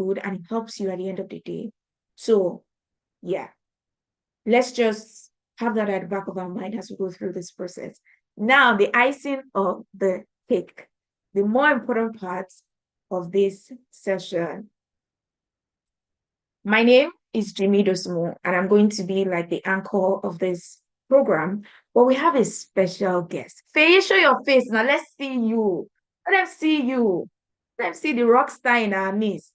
good and it helps you at the end of the day. So yeah, let's just have that at the back of our mind as we go through this process. Now, the icing of the cake, the more important part of this session. My name is Jimmy Dosmo, and I'm going to be like the anchor of this program. But we have a special guest. Faye, show your face now. Let's see you. Let them see you. Let them see the rock star in our midst.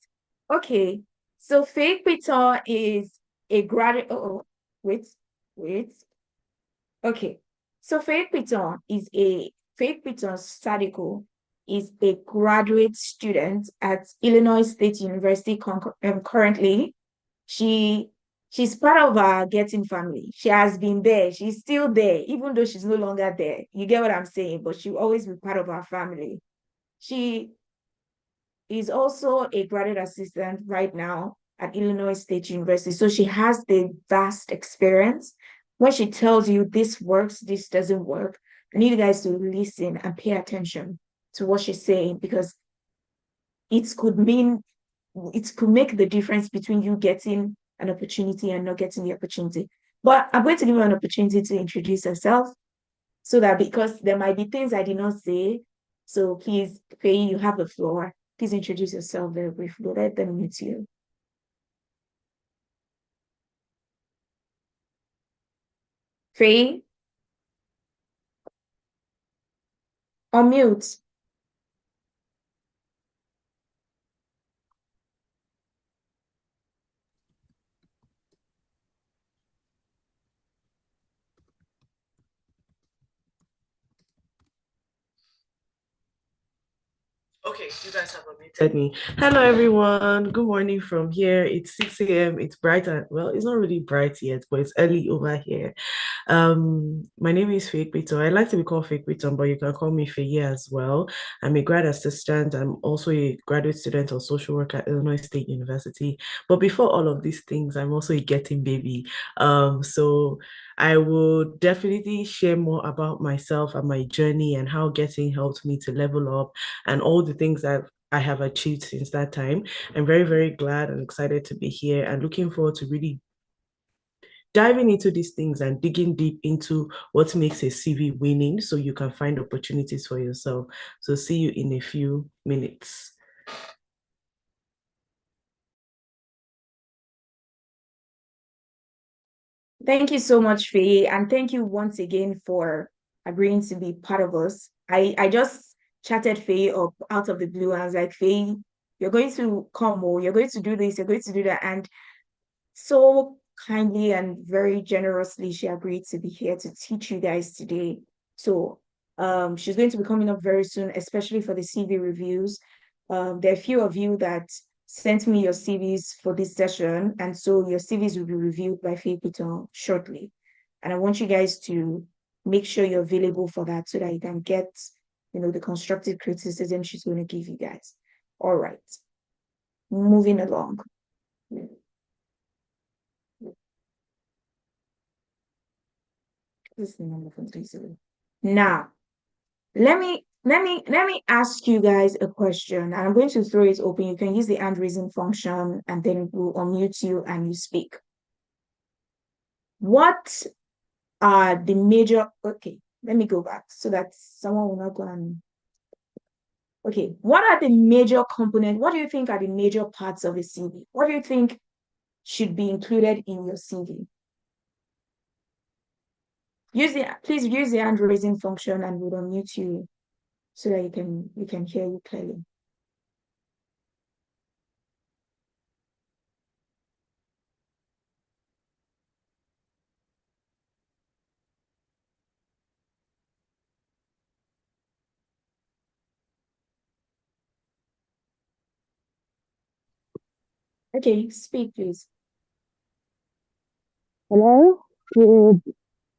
Okay. So Faye Piton is a graduate. Oh, wait. Okay. So Faye Piton Sadiko is a graduate student at Illinois State University currently. She's part of our Getting family. She has been there. She's still there, even though she's no longer there. You get what I'm saying? But she'll always be part of our family. She is also a graduate assistant right now at Illinois State University. So she has the vast experience. When she tells you this works, this doesn't work, I need you guys to listen and pay attention to what she's saying, because it could make the difference between you getting an opportunity and not getting the opportunity. But I'm going to give you an opportunity to introduce yourself, so that, because there might be things I did not say. So please, Faye, you have the floor. Please introduce yourself very briefly. Let them meet you. Faye, unmute. Okay, you guys have unmuted me. Hello, everyone. Good morning from here. It's 6 a.m. It's bright. Well, it's not really bright yet, but it's early over here. My name is Faye Piton. I like to be called Faye Piton, but you can call me Faye as well. I'm a grad assistant. I'm also a graduate student of social work at Illinois State University. But before all of these things, I'm also a getting baby. So I will definitely share more about myself and my journey and how getting helped me to level up and all the things that I have achieved since that time. I'm very, very glad and excited to be here and looking forward to really diving into these things and digging deep into what makes a CV winning so you can find opportunities for yourself. So see you in a few minutes. Thank you so much, Faye. And thank you once again for agreeing to be part of us. I just chatted Faye up out of the blue, and I was like, Faye, you're going to come, or you're going to do this, you're going to do that. And so kindly and very generously, she agreed to be here to teach you guys today. So she's going to be coming up very soon, especially for the CV reviews. There are a few of you that sent me your CVs for this session, and so your CVs will be reviewed by Faye Piton shortly. And I want you guys to make sure you're available for that, so that you can get, the constructive criticism she's going to give you guys. All right, moving along. This is the number from 3-0. Now, let me ask you guys a question, and I'm going to throw it open. You can use the hand raising function, and then we'll unmute you and you speak. What are the major? Okay, let me go back so that someone will not go and. Okay, what are the major components? What do you think are the major parts of a CV? What do you think should be included in your CV? Please use the hand raising function, and we'll unmute you so that we can hear you clearly. Okay, speak, please. Hello, good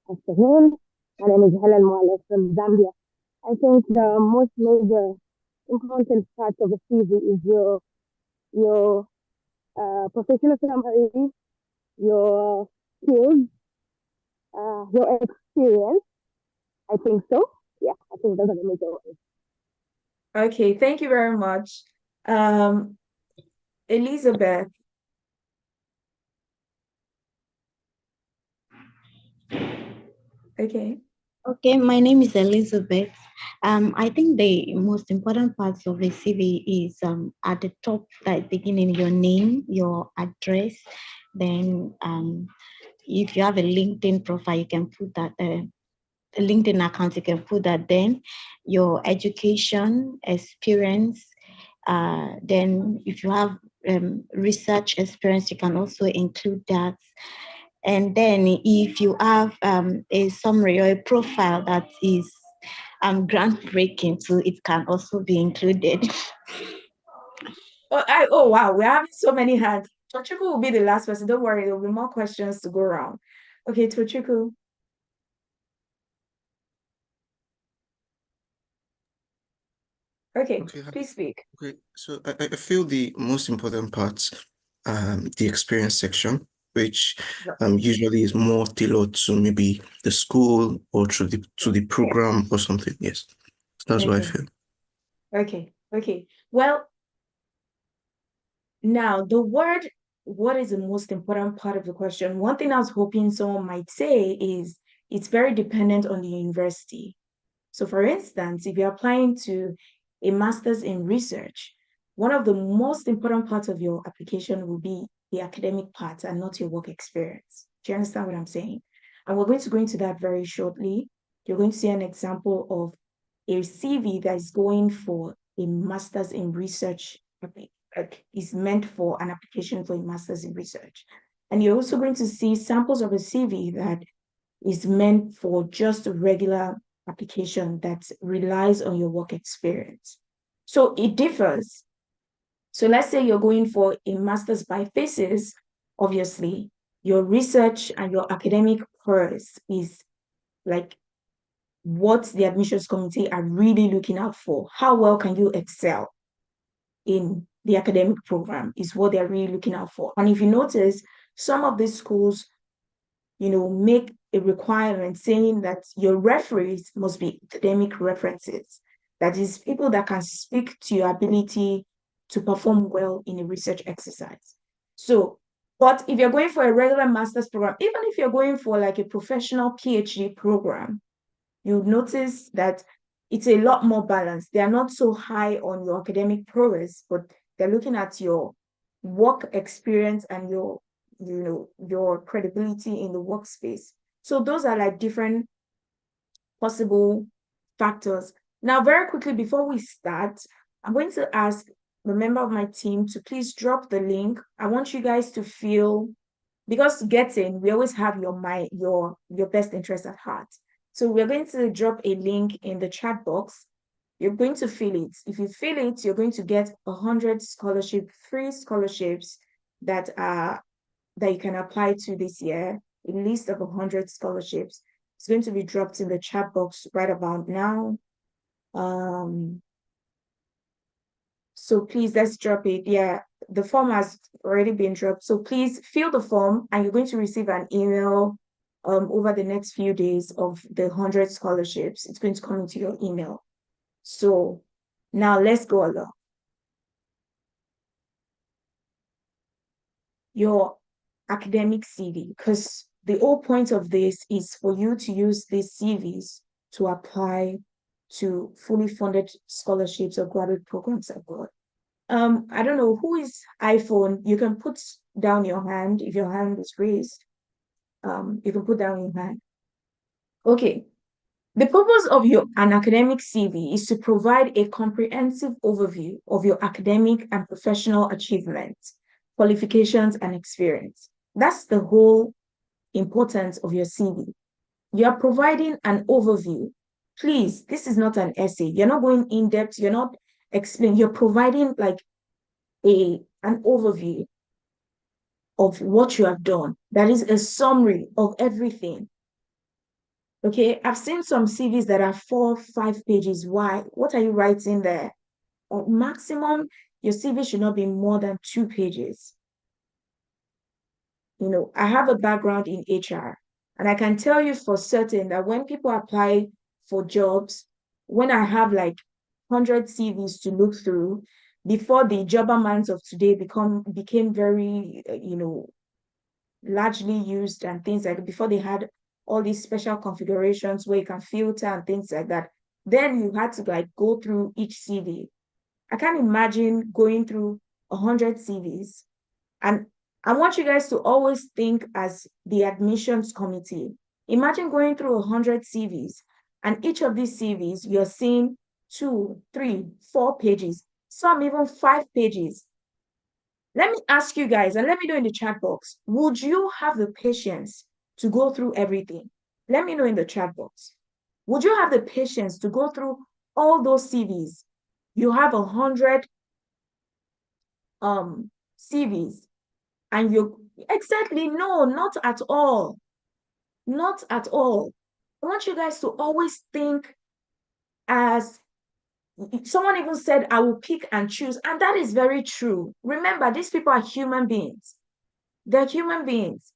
afternoon. My name is Helen Mwale from Zambia. I think the most major important part of the CV is your professional summary, your skills, your experience. I think so. Yeah, I think those are the major ones. Okay, thank you very much. Elizabeth. Okay. Okay, my name is Elizabeth. I think the most important parts of a CV is at the top, like beginning your name, your address. Then, if you have a LinkedIn profile, you can put that. A LinkedIn account, you can put that. Then, your education experience. Then, if you have research experience, you can also include that. And then if you have a summary or a profile that is groundbreaking, so it can also be included. Oh wow, we're having so many hands. Tochukwu will be the last person. Don't worry, there will be more questions to go around. Okay, Tochukwu. Okay, Okay, please speak. okay. So I feel the most important part, the experience section, which usually is more tailored to maybe the school or to the program or something. Yes, that's what I feel. Okay. Well, now what is the most important part of the question? One thing I was hoping someone might say is it's very dependent on the university. So for instance, if you're applying to a master's in research, one of the most important parts of your application will be the academic part and not your work experience. Do you understand what I'm saying? And we're going to go into that very shortly. You're going to see an example of a CV that is going for a master's in research, like is meant for an application for a master's in research. And you're also going to see samples of a CV that is meant for just a regular application that relies on your work experience. So it differs. So let's say you're going for a master's by thesis, obviously, your research and your academic course is like what the admissions committee are really looking out for. How well can you excel in the academic program is what they're really looking out for. And if you notice, some of these schools make a requirement saying that your referees must be academic references. That is, people that can speak to your ability to perform well in a research exercise. So, but if you're going for a regular master's program, even if you're going for like a professional PhD program, you'll notice that it's a lot more balanced. They are not so high on your academic prowess, but they're looking at your work experience and your credibility in the workspace. So those are like different possible factors. Now, very quickly before we start, I'm going to ask the member of my team to please drop the link. I want you guys to feel, because getting, we always have your best interest at heart. So we're going to drop a link in the chat box. You're going to fill it. If you fill it, you're going to get 100 free scholarships that you can apply to this year, a list of 100 scholarships. It's going to be dropped in the chat box right about now. So please, let's drop it. Yeah, the form has already been dropped. So please fill the form and you're going to receive an email over the next few days of the 100 scholarships. It's going to come into your email. So now let's go along. Your academic CV, because the whole point of this is for you to use these CVs to apply to fully funded scholarships or graduate programs abroad. I don't know who is iPhone. You can put down your hand if your hand is raised. You can put down your hand. Okay. The purpose of an academic CV is to provide a comprehensive overview of your academic and professional achievements, qualifications, and experience. That's the whole importance of your CV. You are providing an overview. Please, this is not an essay. You're not going in depth. You're not explaining. You're providing like an overview of what you have done. That is a summary of everything. Okay, I've seen some CVs that are 4-5 pages. Why? What are you writing there? Or maximum, your CV should not be more than 2 pages. I have a background in HR, and I can tell you for certain that when people apply for jobs, when I have like 100 CVs to look through, before the job amounts of today became very, largely used and things like before they had all these special configurations where you can filter and things like that. Then you had to like go through each CV. I can't imagine going through 100 CVs. And I want you guys to always think as the admissions committee. Imagine going through 100 CVs, and each of these CVs, you're seeing 2, 3, 4 pages, some even 5 pages. Let me ask you guys, and let me know in the chat box, would you have the patience to go through everything? Let me know in the chat box. Would you have the patience to go through all those CVs? You have 100 CVs, and you exactly, no, not at all. Not at all. I want you guys to always think as someone even said, I will pick and choose. And that is very true. Remember, these people are human beings. They're human beings.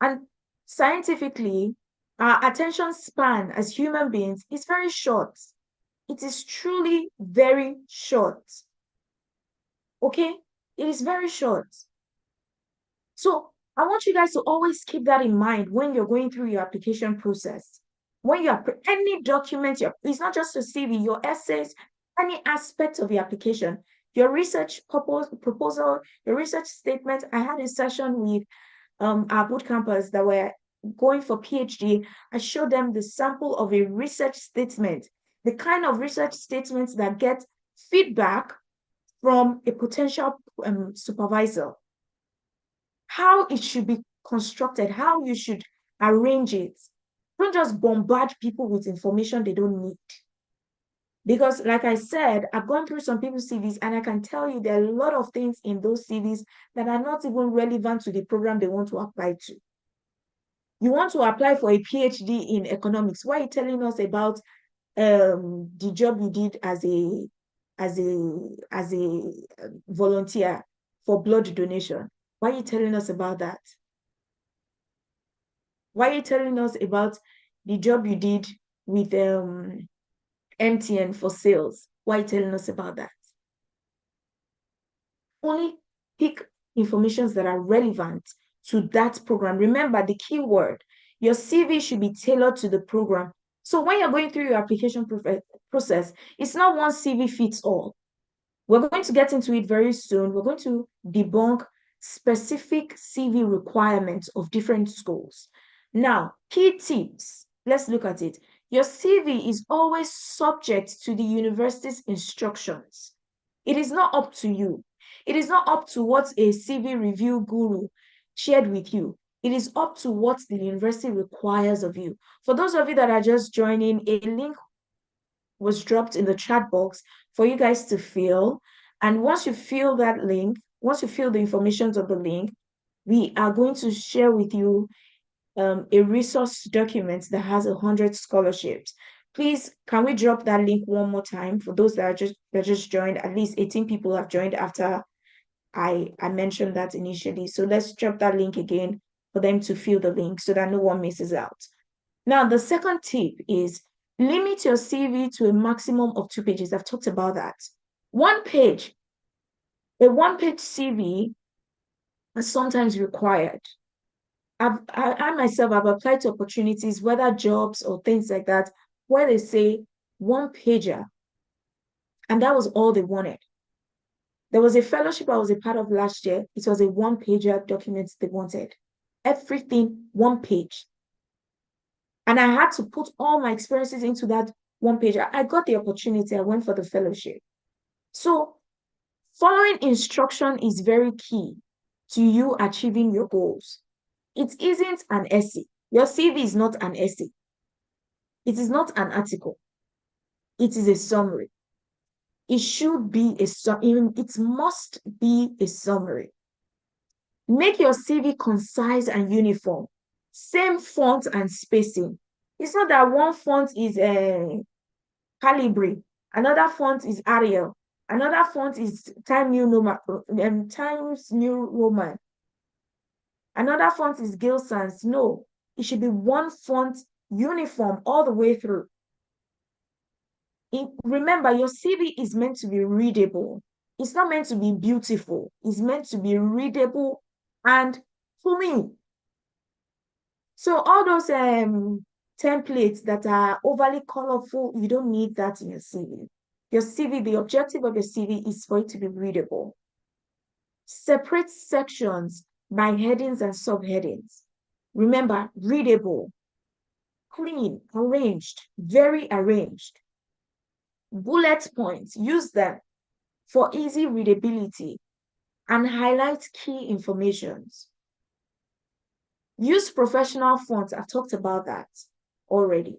And scientifically, our attention span as human beings is very short. It is truly very short. Okay? It is very short. So I want you guys to always keep that in mind when you're going through your application process. When you are any document, it's not just a CV, your essays, any aspect of your application, your research proposal, your research statement. I had a session with our bootcampers that were going for PhD. I showed them the sample of a research statement, the kind of research statements that get feedback from a potential supervisor, how it should be constructed, how you should arrange it. Don't just bombard people with information they don't need. Because like I said, I've gone through some people's CVs and I can tell you there are a lot of things in those CVs that are not even relevant to the program they want to apply to. You want to apply for a PhD in economics. Why are you telling us about the job you did as a volunteer for blood donation? Why are you telling us about that? Why are you telling us about the job you did with MTN for sales? Why are you telling us about that? Only pick informations that are relevant to that program. Remember the keyword. Your CV should be tailored to the program. So when you're going through your application process, it's not one CV fits all. We're going to get into it very soon. We're going to debunk specific CV requirements of different schools. Now, key tips. Let's look at it. Your CV is always subject to the university's instructions. It is not up to you. It is not up to what a CV review guru shared with you. It is up to what the university requires of you. For those of you that are just joining, a link was dropped in the chat box for you guys to fill. And once you fill that link, once you fill the information of the link, we are going to share with you a resource document that has 100 scholarships. Please, can we drop that link one more time for those that just joined? At least 18 people have joined after I mentioned that initially. So let's drop that link again for them to fill the link so that no one misses out. Now, the second tip is limit your CV to a maximum of 2 pages. I've talked about that. One page, a one-page CV is sometimes required. I myself have applied to opportunities, whether jobs or things like that, where they say one pager, and that was all they wanted. There was a fellowship I was a part of last year. It was a one-pager document they wanted. Everything, one page. And I had to put all my experiences into that one page. I got the opportunity. I went for the fellowship. So following instruction is very key to you achieving your goals. It isn't an essay. Your CV is not an essay. It is not an article. It is a summary. It should be it must be a summary. Make your CV concise and uniform. Same font and spacing. It's not that one font is Calibri, another font is Arial, another font is Times New Roman, another font is Gill Sans. No, it should be one font, uniform all the way through. Remember, your CV is meant to be readable. It's not meant to be beautiful. It's meant to be readable and clean. So all those templates that are overly colorful, you don't need that in your CV. Your CV, the objective of your CV is for it to be readable. Separate sections by headings and subheadings. Remember, readable, clean, arranged, very arranged. Bullet points, use them for easy readability and highlight key informations. Use professional fonts. I've talked about that already.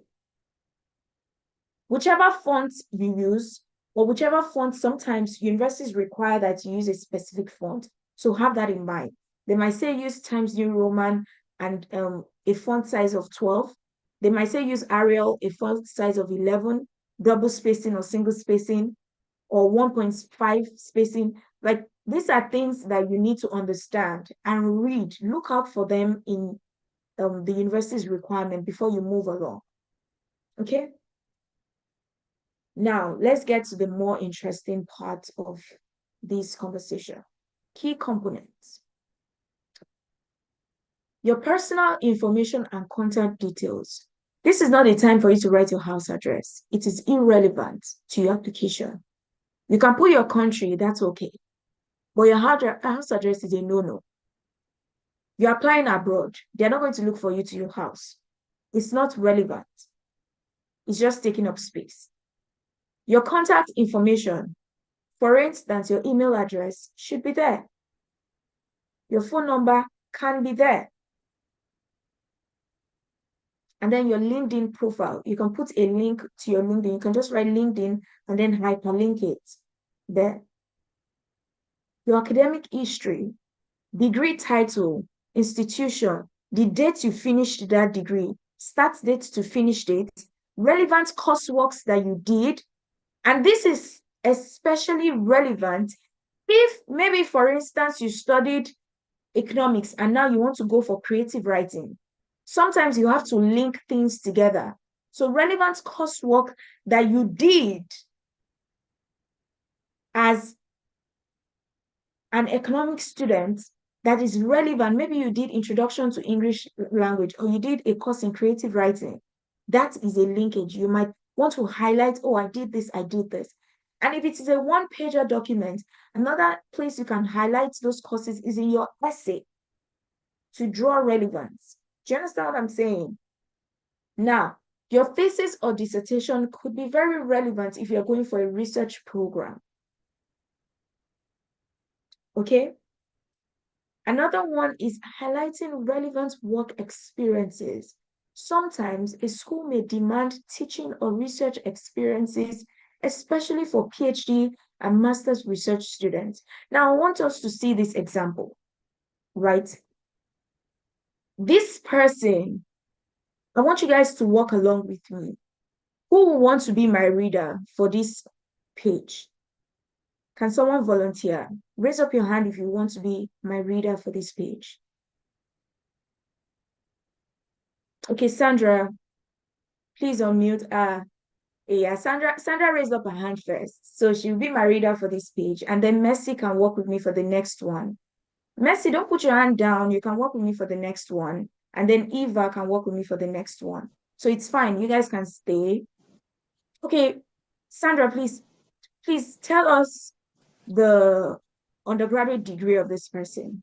Whichever font you use, or whichever font, sometimes universities require that you use a specific font. So have that in mind. They might say use Times New Roman and a font size of 12. They might say use Arial, a font size of 11, double spacing or single spacing, or 1.5 spacing. Like, these are things that you need to understand and read. Look out for them in the university's requirement before you move along. Okay? Now, let's get to the more interesting part of this conversation. Key components. Your personal information and contact details. This is not a time for you to write your house address. It is irrelevant to your application. You can put your country, that's okay. But your house address is a no-no. You're applying abroad. They're not going to look for you to your house. It's not relevant. It's just taking up space. Your contact information, for instance, your email address should be there. Your phone number can be there. And then your LinkedIn profile, you can put a link to your LinkedIn. You can just write LinkedIn and then hyperlink it there. Your academic history, degree title, institution, the date you finished that degree, start date to finish date, relevant courseworks that you did. And this is especially relevant if maybe, for instance, you studied economics and now you want to go for creative writing. Sometimes you have to link things together. So relevant coursework that you did as an economic student that is relevant. Maybe you did introduction to English language, or you did a course in creative writing. That is a linkage. You might want to highlight, oh, I did this, I did this. And if it is a one-pager document, another place you can highlight those courses is in your essay to draw relevance. Do you understand what I'm saying? Now, your thesis or dissertation could be very relevant if you're going for a research program. Okay? Another one is highlighting relevant work experiences. Sometimes a school may demand teaching or research experiences, especially for PhD and master's research students. Now, I want us to see this example, right? This person, I want you guys to walk along with me. Who will want to be my reader for this page? Can someone volunteer? Raise up your hand if you want to be my reader for this page. Okay, Sandra, please unmute. Yeah, Sandra raised up her hand first. So she'll be my reader for this page. And then Mercy can work with me for the next one. Mercy, don't put your hand down. You can work with me for the next one. And then Eva can work with me for the next one. So it's fine. You guys can stay. Okay, Sandra, please tell us the undergraduate degree of this person.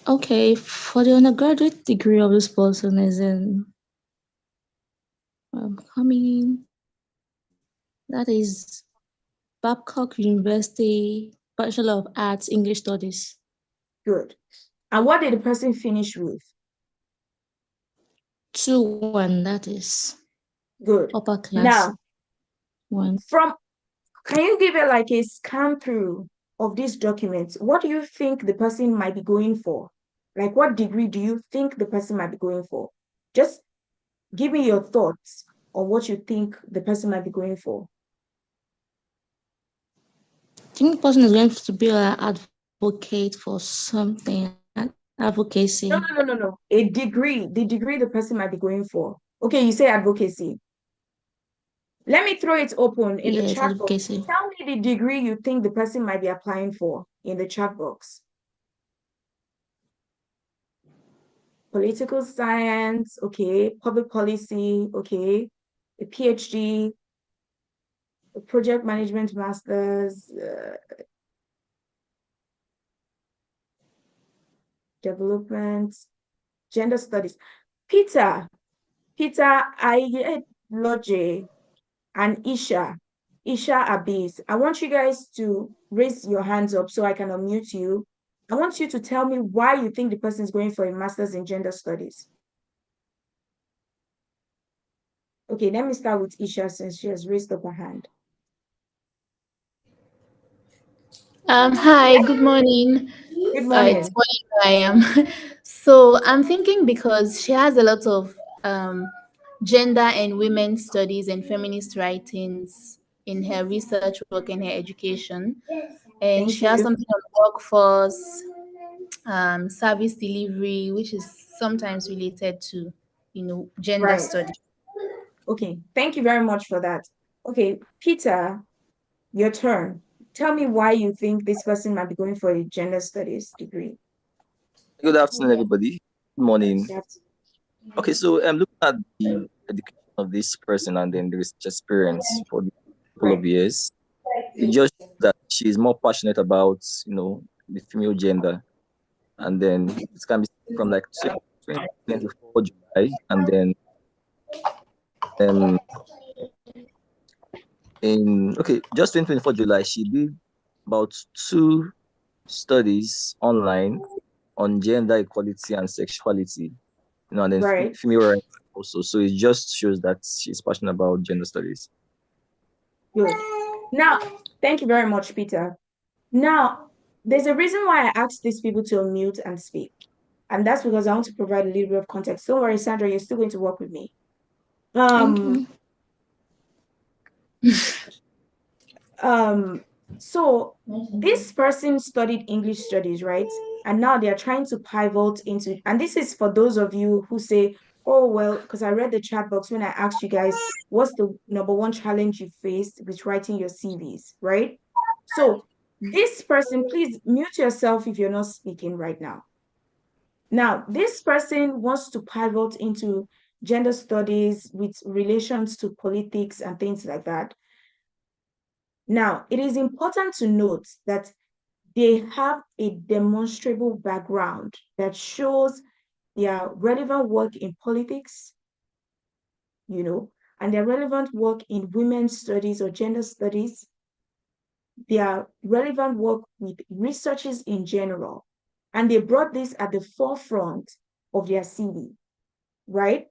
Okay, for the undergraduate degree of this person is in that is Babcock University Bachelor of Arts English Studies. Good. And what did the person finish with? 2-1, that is. Good. Upper class. Now, 1. Can you give it like a scan through of these documents? What do you think the person might be going for? Like, what degree do you think the person might be going for? Just give me your thoughts on what you think the person might be going for. I think the person is going to be an advocate for something, advocacy. No. A degree, the degree the person might be going for. Okay, you say advocacy. Let me throw it open in the Yes, chat box. advocacy. Tell me the degree you think the person might be applying for in the chat box. Political science, okay. Public policy, okay. A PhD, a project management master's, development, gender studies. Peter, Loje, and Isha Abiz. I want you guys to raise your hands up so I can unmute you. I want you to tell me why you think the person is going for a master's in gender studies. Okay, let me start with Isha since she has raised up her hand. Hi, good morning. Good It's morning. morning where I am. So I'm thinking because she has a lot of gender and women's studies and feminist writings in her research work and her education. And Thank she has you. something on workforce, service delivery, which is sometimes related to, gender Right. studies. Okay, thank you very much for that. Okay, Peter, your turn. Tell me why you think this person might be going for a gender studies degree. Good afternoon, everybody. Good morning. That's Okay, so I'm looking at the education of this person and then the research experience for the couple of right. years. It just shows that she's more passionate about, the female gender. And then it can be from like 2024 July, and then um just 2024 July, she did about 2 studies online on gender equality and sexuality. And then Right. female rights also. So it just shows that she's passionate about gender studies. Good. Now, thank you very much, Peter. Now, there's a reason why I asked these people to unmute and speak. And that's because I want to provide a little bit of context. Don't worry, Sandra, you're still going to work with me. Thank you. So this person studied English studies, right? And now they're trying to pivot into, and this is for those of you who say, oh, well, because I read the chat box when I asked you guys, what's the #1 challenge you faced with writing your CVs, right? So this person, please mute yourself if you're not speaking right now. Now, this person wants to pivot into gender studies with relations to politics and things like that. Now, it is important to note that they have a demonstrable background that shows their relevant work in politics, and their relevant work in women's studies or gender studies, their relevant work with researches in general. And they brought this at the forefront of their CV, right?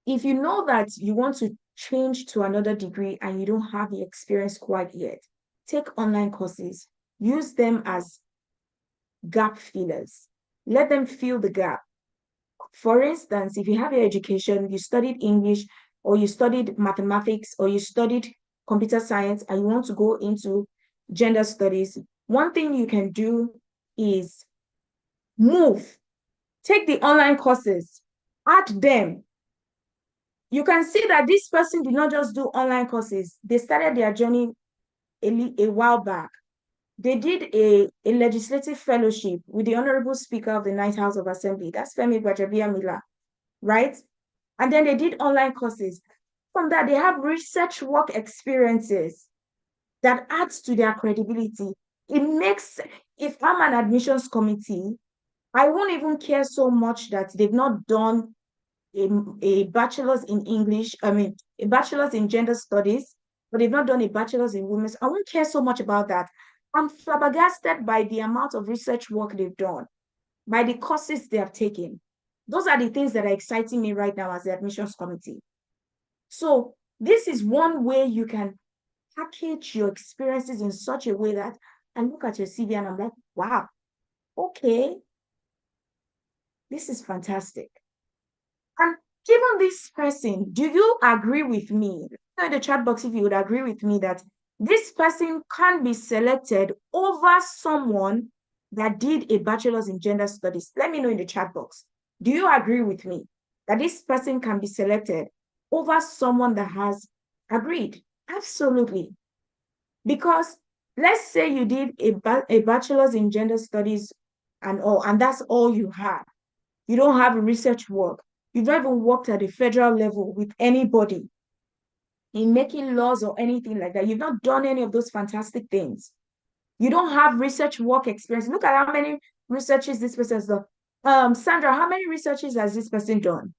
If you know that you want to change to another degree and you don't have the experience quite yet, take online courses, use them as gap fillers. Let them fill the gap. For instance, if you have your education, you studied English or you studied mathematics or you studied computer science and you want to go into gender studies, one thing you can do is move. Take the online courses, add them. You can see that this person did not just do online courses. They started their journey a while back. They did a legislative fellowship with the Honorable Speaker of the Ninth House of Assembly. That's Femi Gbajabiamila, right? And then they did online courses. From that, they have research work experiences that adds to their credibility. It makes, if I'm an admissions committee, I won't even care so much that they've not done a bachelor's in English, a bachelor's in gender studies, but they've not done a bachelor's in women's. I won't care so much about that. I'm flabbergasted by the amount of research work they've done, by the courses they have taken. Those are the things that are exciting me right now as the admissions committee. So this is one way you can package your experiences in such a way that I look at your CV and I'm like, wow, okay, this is fantastic. And given this person, do you agree with me? In the chat box, if you would agree with me that this person can be selected over someone that did a bachelor's in gender studies. Let me know in the chat box. Do you agree with me that this person can be selected over someone that has Agreed. Absolutely. Because let's say you did a bachelor's in gender studies and all, and that's all you have. You don't have research work. You've not even worked at the federal level with anybody in making laws or anything like that. You've not done any of those fantastic things. You don't have research work experience. Look at how many researches this person has done. Sandra, how many researches has this person done?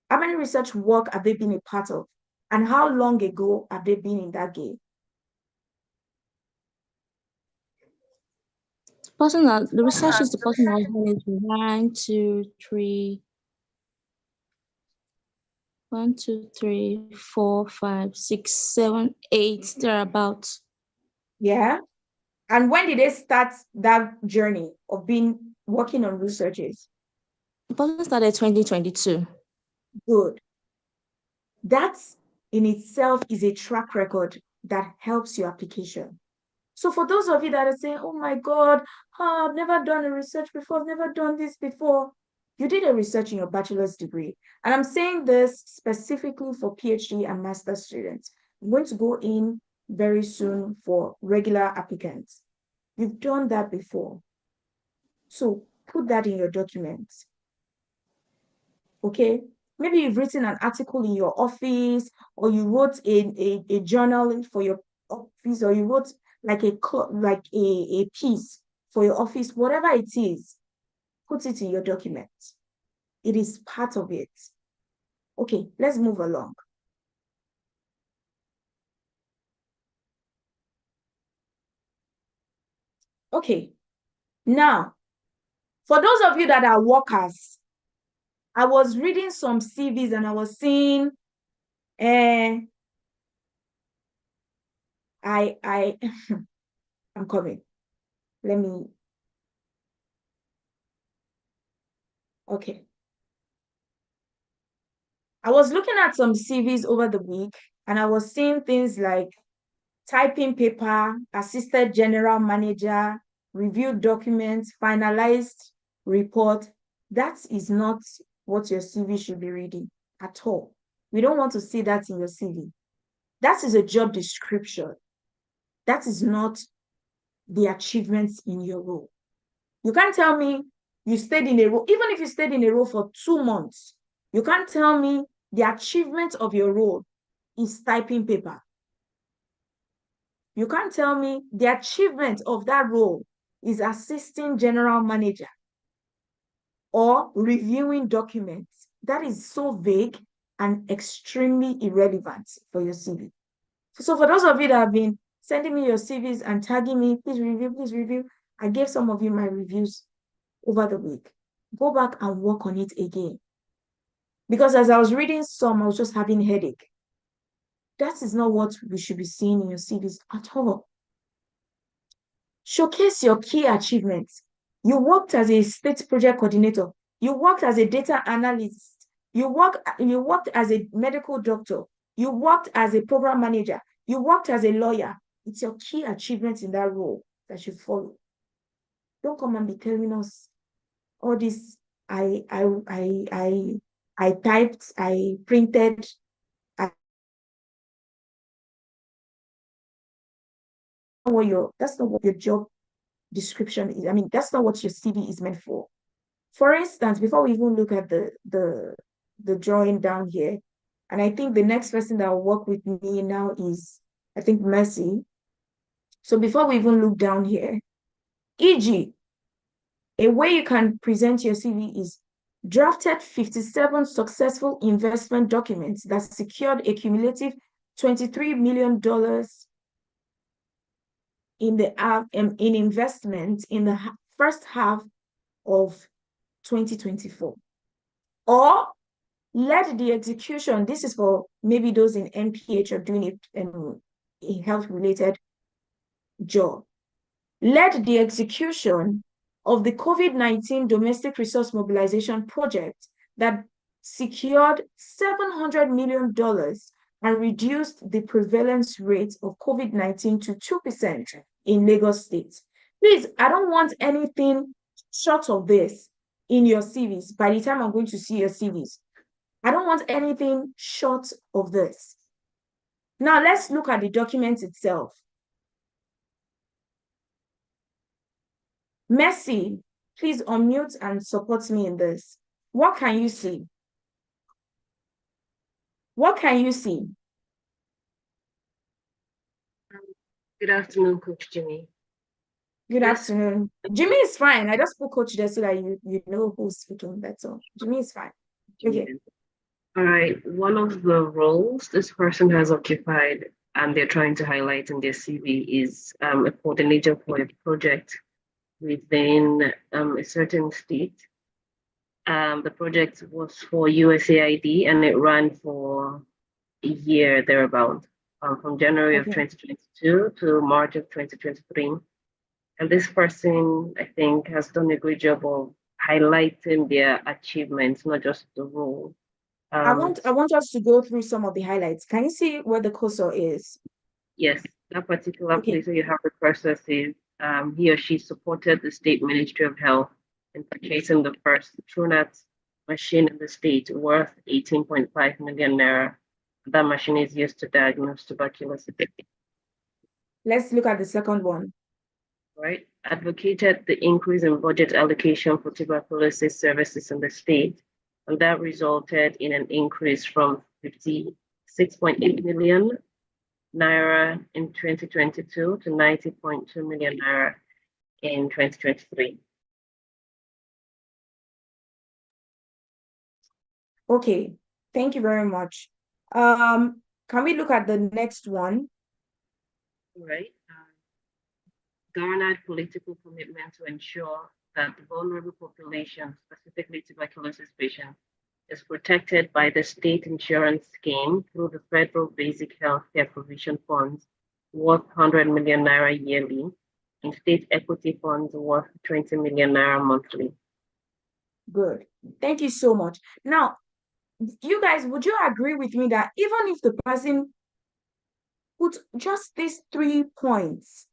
How many research work have they been a part of? And how long ago have they been in that game? The research is the person that has 1, 2, 3, 1, 2, 3, 4, 5, 6, 7, 8, thereabouts. Yeah. And when did they start that journey of working on researches? The person started 2022. Good. That in itself is a track record that helps your application. So for those of you that are saying, oh my God, I've never done a research before, I've never done this before, you did a research in your bachelor's degree. And I'm saying this specifically for PhD and master's students. I'm going to go in very soon for regular applicants. You've done that before. So put that in your documents. Okay? Maybe you've written an article in your office, or you wrote a journal for your office, or you wrote like a piece for your office, whatever it is, put it in your documents. It is part of it. Okay, let's move along. Okay, now, for those of you that are workers, I was reading some CVs and I was seeing, I'm coming. Let me, okay. I was looking at some CVs over the week and I was seeing things like typing paper, assistant general manager, reviewed documents, finalized report. That is not what your CV should be reading at all. We don't want to see that in your CV. That is a job description. That is not the achievements in your role. You can't tell me you stayed in a role, even if you stayed in a role for 2 months, you can't tell me the achievement of your role is typing paper. You can't tell me the achievement of that role is assisting general manager or reviewing documents. That is so vague and extremely irrelevant for your CV. So for those of you that have been sending me your CVs and tagging me, please review. I gave some of you my reviews over the week. Go back and work on it again. Because as I was reading some, I was just having headache. That is not what we should be seeing in your CVs at all. Showcase your key achievements. You worked as a state project coordinator. You worked as a data analyst. You worked as a medical doctor. You worked as a program manager. You worked as a lawyer. It's your key achievements in that role that you follow. Don't come and be telling us all this. I typed, I printed. That's not what your job description is. I mean, that's not what your CV is meant for. For instance, before we even look at the drawing down here, and I think the next person that will work with me now is, I think, Mercy. So before we even look down here, e.g., a way you can present your CV is drafted 57 successful investment documents that secured a cumulative $23 million in investment in the first half of 2024. Or led the execution, this is for maybe those in MPH or doing it in a health-related job, led the execution of the COVID-19 domestic resource mobilization project that secured $700 million and reduced the prevalence rate of COVID-19 to 2% in Lagos State. Please, I don't want anything short of this in your CVs by the time I'm going to see your CVs. I don't want anything short of this. Now let's look at the document itself. Mercy, please unmute and support me in this. What can you see? What can you see? Good afternoon, Coach Jimmy. Good afternoon. Jimmy is fine. I just put Coach there so that you know who's speaking. That's all. Jimmy is fine. Okay. All right. One of the roles this person has occupied and they're trying to highlight in their CV is a coordinator for a project within a certain state. The project was for USAID and it ran for a year thereabout, from January of 2022 to March of 2023. And this person, I think, has done a great job of highlighting their achievements, not just the role. I want us to go through some of the highlights. Can you see where the cursor is? Yes, that particular place where you have the cursor says he or she supported the State Ministry of Health in purchasing the first TrueNat machine in the state worth 18.5 million naira. That machine is used to diagnose tuberculosis. Let's look at the second one. Right, advocated the increase in budget allocation for tuberculosis services in the state, and that resulted in an increase from 56.8 million naira in 2022 to 90.2 million naira in 2023. Okay, thank you very much. Can we look at the next one? Right. Garnered political commitment to ensure that the vulnerable population, specifically tuberculosis patients, is protected by the state insurance scheme through the Federal Basic Healthcare Provision Funds worth 100 million naira yearly and state equity funds worth 20 million naira monthly. Good. Thank you so much. Now, you guys, would you agree with me that even if the person put just these 3 points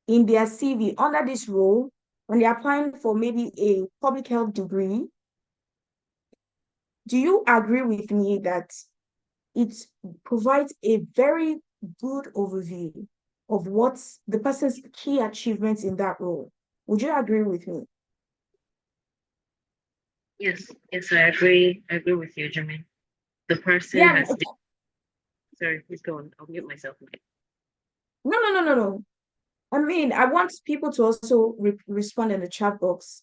in their CV under this role, when they're applying for maybe a public health degree, do you agree with me that it provides a very good overview of what's the person's key achievements in that role? Would you agree with me? Yes, I agree. I agree with you, Jermaine. The person has. Sorry, please go on. I'll mute myself. No. I mean, I want people to also respond in the chat box,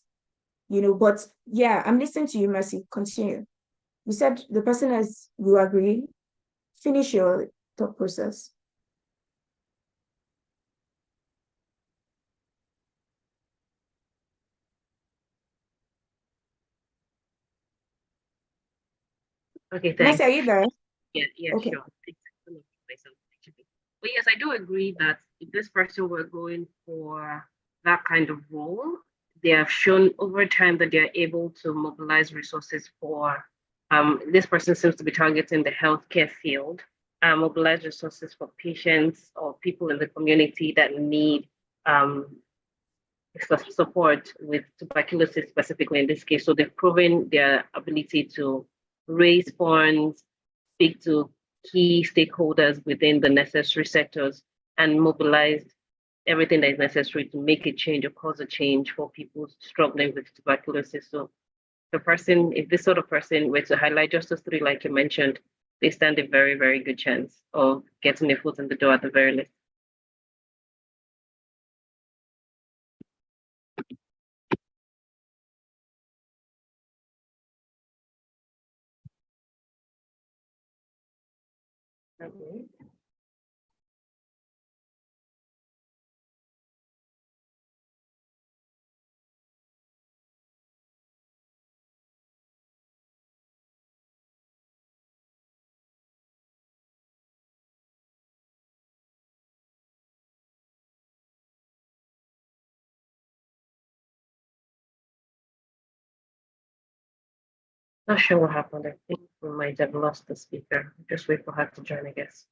but yeah, I'm listening to you, Mercy. Continue. You said the person has, you agree. Finish your thought process. Okay, thanks. Mercy, are you there? Yeah, okay. Sure. But yes, I do agree that if this person were going for that kind of role, they have shown over time that they're able to mobilize resources for, this person seems to be targeting the healthcare field, mobilize resources for patients or people in the community that need support with tuberculosis, specifically in this case. So they've proven their ability to raise funds, speak to key stakeholders within the necessary sectors, and mobilize everything that is necessary to make a change or cause a change for people struggling with tuberculosis. So the person, if this sort of person were to highlight just those 3, like you mentioned, they stand a very, very good chance of getting a foot in the door at the very least. Okay. Not sure what happened. I think we might have lost the speaker. Just wait for her to join, I guess.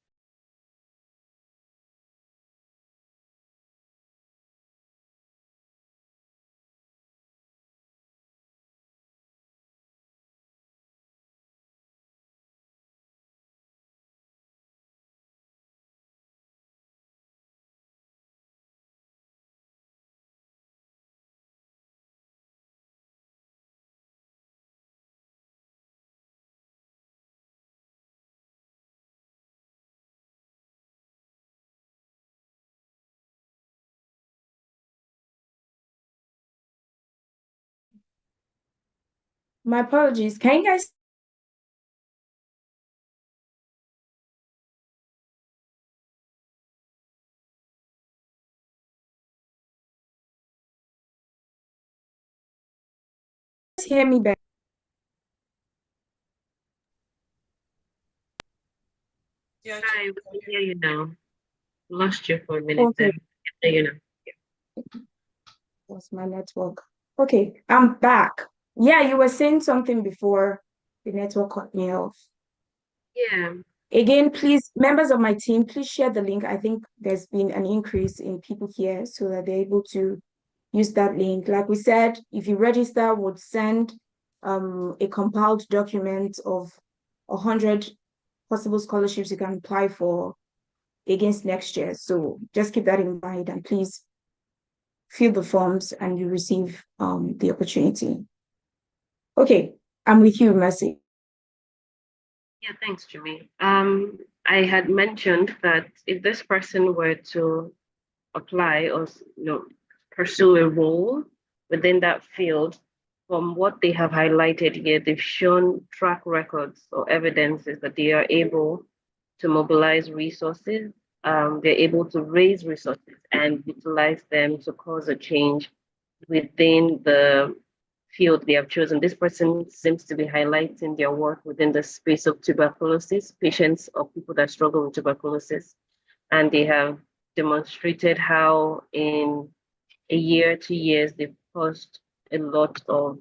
My apologies. Can you guys hear me better? Yeah, Hi, we can hear you now. Lost you for a minute Okay, there. Can hear you now. what's my network? Okay, I'm back. Yeah, you were saying something before the network cut me off. Yeah. Again, please, members of my team, please share the link. I think there's been an increase in people here so that they're able to use that link. Like we said, if you register, would send a compiled document of 100 possible scholarships you can apply for against next year. So just keep that in mind and please fill the forms and you receive the opportunity. Okay, I'm with you, Mercy. Yeah, thanks, Jimmy. I had mentioned that if this person were to apply or pursue a role within that field, from what they have highlighted here, they've shown track records or evidences that they are able to mobilize resources. They're able to raise resources and utilize them to cause a change within the field they have chosen. This person seems to be highlighting their work within the space of tuberculosis, patients or people that struggle with tuberculosis. And they have demonstrated how in a year, 2 years, they've caused a lot of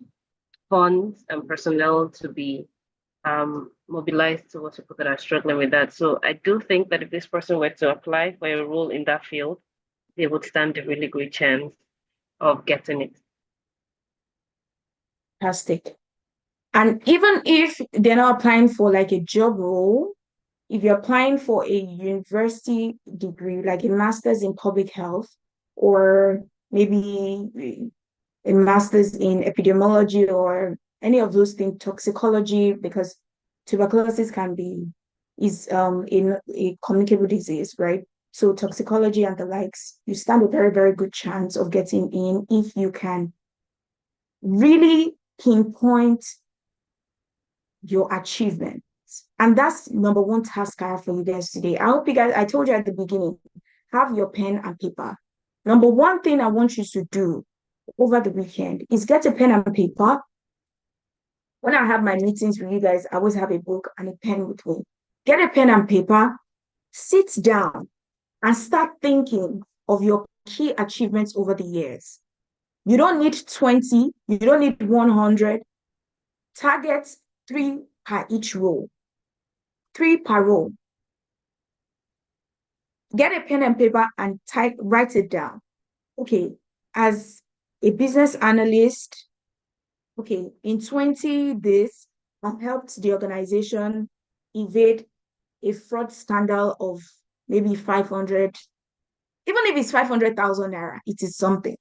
funds and personnel to be mobilized towards people that are struggling with that. So I do think that if this person were to apply for a role in that field, they would stand a really good chance of getting it. Fantastic. And even if they're not applying for like a job role, if you're applying for a university degree, like a master's in public health, or maybe a master's in epidemiology or any of those things, toxicology, because tuberculosis is in a communicable disease, right? So toxicology and the likes, you stand a very, very good chance of getting in if you can really pinpoint your achievements. And that's number one task I have for you guys today. I hope you guys, I told you at the beginning, have your pen and paper. Number one thing I want you to do over the weekend is get a pen and paper. When I have my meetings with you guys, I always have a book and a pen with me. Get a pen and paper, sit down and start thinking of your key achievements over the years. You don't need 20, you don't need 100. Target 3 per each row, 3 per row. Get a pen and paper and write it down. Okay, as a business analyst, okay, in 20 days, I've helped the organization evade a fraud scandal of maybe 500, even if it's 500,000 naira, it is something.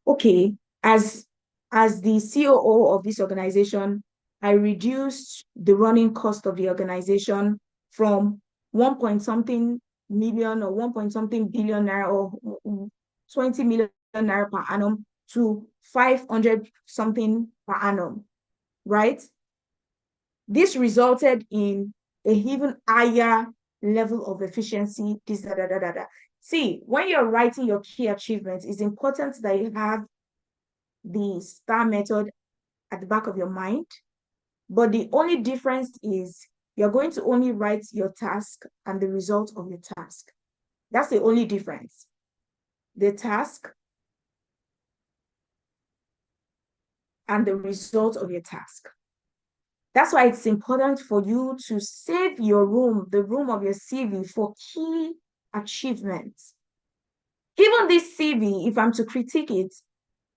Okay, as the COO of this organization, I reduced the running cost of the organization from 1 point something million or 1 point something billion naira or 20 million naira per annum to 500 something per annum, right? This resulted in a even higher level of efficiency. This, da, da, da, da, da. See, when you're writing your key achievements, it's important that you have the STAR method at the back of your mind. But the only difference is you're going to only write your task and the result of your task. That's the only difference. The task and the result of your task. That's why it's important for you to save your room, the room of your CV, for key achievements. Even this CV, if I'm to critique it,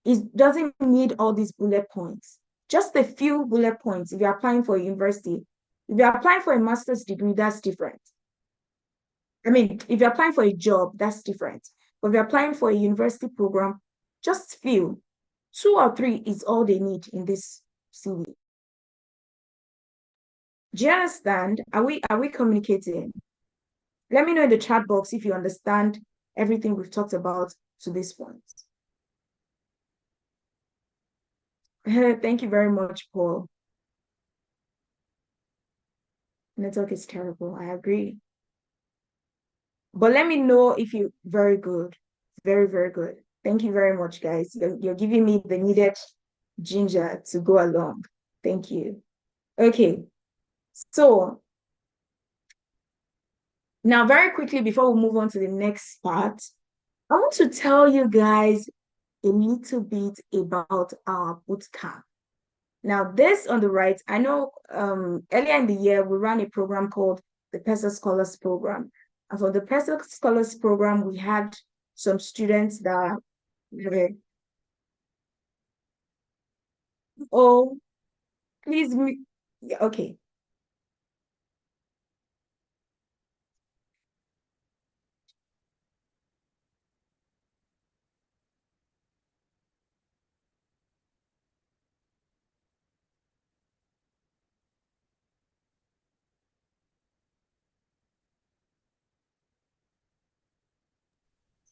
it doesn't need all these bullet points. Just a few bullet points if you're applying for a university. If you're applying for a master's degree, that's different. I mean, if you're applying for a job, that's different. But if you're applying for a university program, just few. 2 or 3 is all they need in this CV. Do you understand? Are we communicating? Let me know in the chat box if you understand everything we've talked about to this point. Thank you very much, Paul. Network is terrible. I agree. But let me know if you very good. Very, very good. Thank you very much, guys. You're giving me the needed ginger to go along. Thank you. Okay. So now very quickly before we move on to the next part, I want to tell you guys a little bit about our bootcamp. Now, this on the right, I know earlier in the year, we ran a program called the PESA Scholars Program. And for the PESA Scholars Program, we had some students that were, oh, please, okay.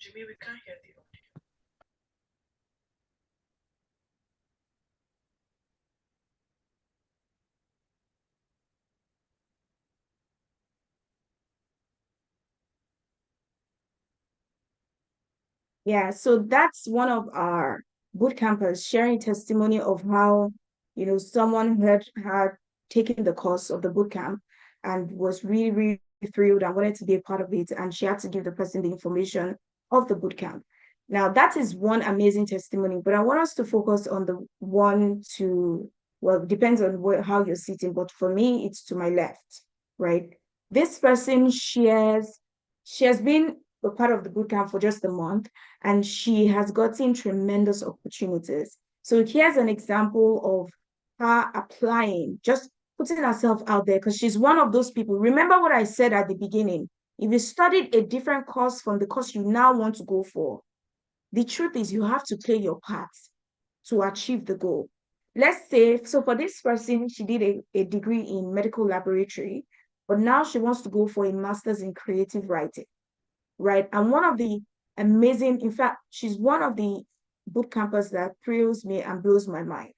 Jimmy, we can't hear the audio. Yeah, so that's one of our boot campers sharing testimony of how, someone had taken the course of the boot camp and was really, really thrilled and wanted to be a part of it. And she had to give the person the information of the boot camp. Now, that is one amazing testimony, but I want us to focus on the one to, well, it depends on how you're sitting, but for me, it's to my left, right? This person she has been a part of the boot camp for just a month, and she has gotten tremendous opportunities. So here's an example of her applying, just putting herself out there, because she's one of those people. Remember what I said at the beginning. If you studied a different course from the course you now want to go for, the truth is you have to play your part to achieve the goal. Let's say, so for this person, she did a degree in medical laboratory, but now she wants to go for a master's in creative writing, right? And one of the amazing, in fact, she's one of the boot campers that thrills me and blows my mind.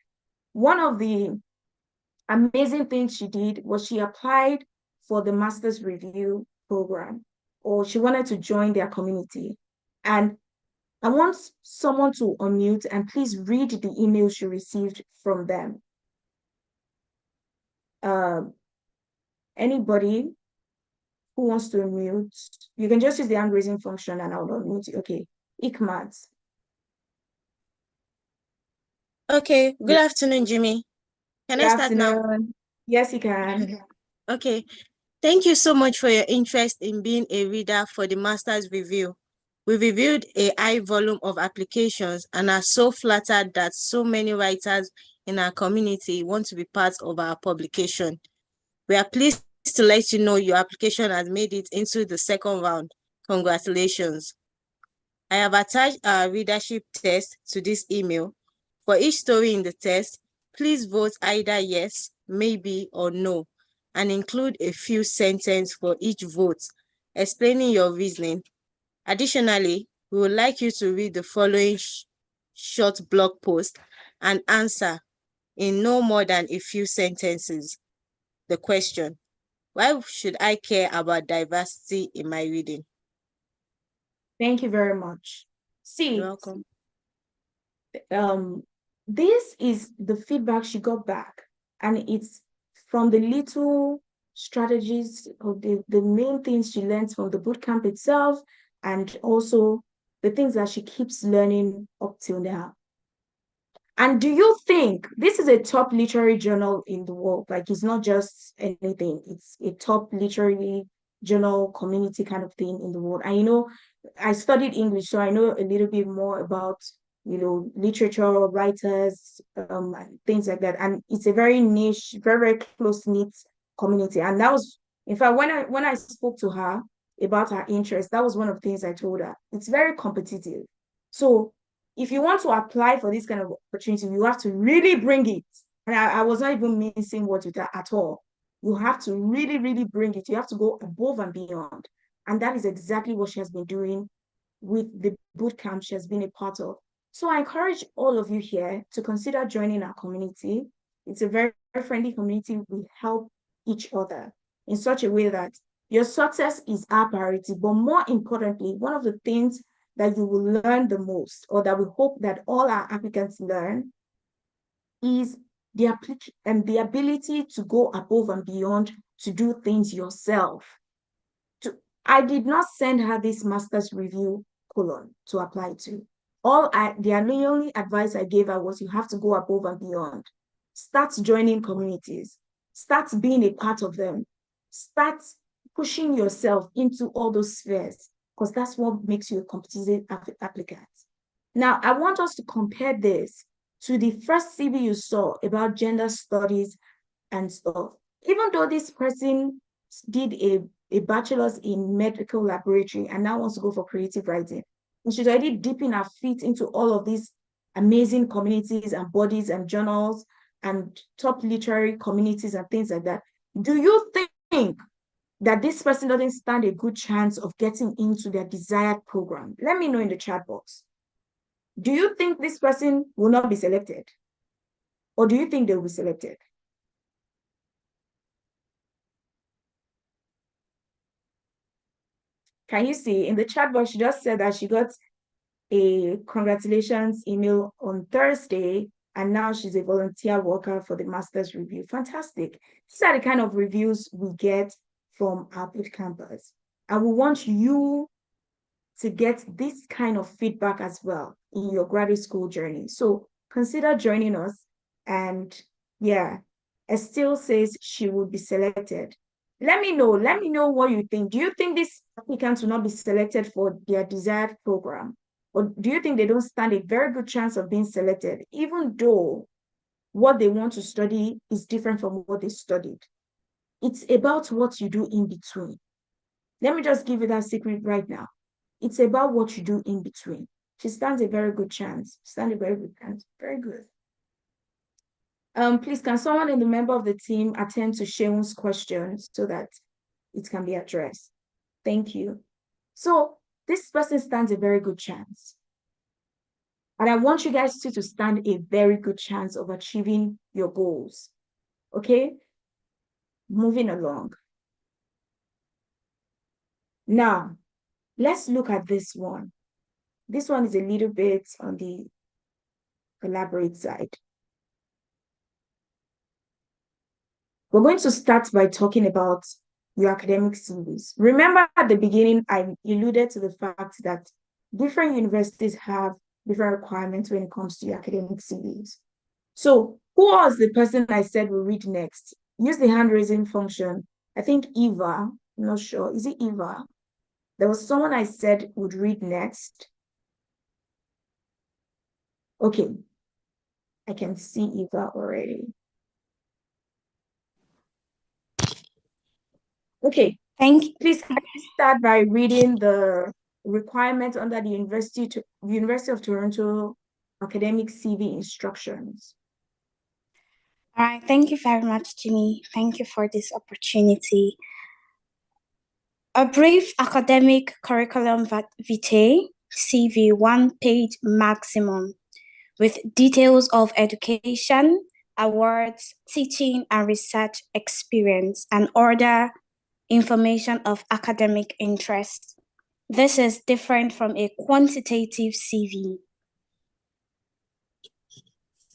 One of the amazing things she did was she applied for the master's review program, or she wanted to join their community. And I want someone to unmute and please read the email she received from them. Anybody who wants to unmute, you can just use the hand raising function and I'll unmute you. Okay, Ikmat. Okay, good afternoon, Jimmy. Can I start now? Yes, you can. Okay, thank you so much for your interest in being a reader for the master's review. We reviewed a high volume of applications and are so flattered that so many writers in our community want to be part of our publication. We are pleased to let you know your application has made it into the second round. Congratulations. I have attached our readership test to this email. For each story in the test, please vote either yes, maybe, or no, and include a few sentences for each vote, explaining your reasoning. Additionally, we would like you to read the following short blog post and answer in no more than a few sentences the question: why should I care about diversity in my reading? Thank you very much. See, you're welcome. This is the feedback she got back, and it's from the little strategies of the main things she learns from the bootcamp itself, and also the things that she keeps learning up till now. And do you think this is a top literary journal in the world? Like, it's not just anything, it's a top literary journal community kind of thing in the world. And I studied English, so I know a little bit more about literature, writers, things like that. And it's a very niche, very, very close-knit community. And that was, in fact, when I spoke to her about her interest, that was one of the things I told her. It's very competitive. So if you want to apply for this kind of opportunity, you have to really bring it. And I was not even mincing words with that at all. You have to really, really bring it. You have to go above and beyond. And that is exactly what she has been doing with the boot camp she has been a part of. So I encourage all of you here to consider joining our community. It's a very, very friendly community. We help each other in such a way that your success is our priority. But more importantly, one of the things that you will learn the most, or that we hope that all our applicants learn, is the ability to go above and beyond to do things yourself. I did not send her this master's review colon to apply to. The only advice I gave her was you have to go above and beyond. Start joining communities. Start being a part of them. Start pushing yourself into all those spheres, because that's what makes you a competitive applicant. Now, I want us to compare this to the first CV you saw about gender studies and stuff. Even though this person did a bachelor's in medical laboratory and now wants to go for creative writing, and she's already dipping her feet into all of these amazing communities and bodies and journals and top literary communities and things like that. Do you think that this person doesn't stand a good chance of getting into their desired program? Let me know in the chat box. Do you think this person will not be selected? Or do you think they will be selected? Can you see in the chat box, she just said that she got a congratulations email on Thursday, and now she's a volunteer worker for the master's review. Fantastic. These are the kind of reviews we get from our bootcampers. And we want you to get this kind of feedback as well in your graduate school journey. So consider joining us. And yeah, Estelle says she would be selected. Let me know what you think. Do you think these applicants will not be selected for their desired program? Or do you think they don't stand a very good chance of being selected, even though what they want to study is different from what they studied? It's about what you do in between. Let me just give you that secret right now. It's about what you do in between. She stands a very good chance. Stand a very good chance. Very good. Please, can someone in the member of the team attend to Sheun's questions so that it can be addressed? Thank you. So this person stands a very good chance. And I want you guys to stand a very good chance of achieving your goals. Okay? Moving along. Now, let's look at this one. This one is a little bit on the elaborate side. We're going to start by talking about your academic CVs. Remember at the beginning, I alluded to the fact that different universities have different requirements when it comes to your academic CVs. So who was the person I said will read next? Use the hand raising function. I think Eva, I'm not sure. Is it Eva? There was someone I said would read next. Okay. I can see Eva already. Okay, please can you start by reading the requirements under the University of Toronto academic CV instructions. All right, thank you very much, Jimmy. Thank you for this opportunity. A brief academic curriculum vitae, CV, 1 page maximum, with details of education, awards, teaching and research experience, and other information of academic interest. This is different from a quantitative CV.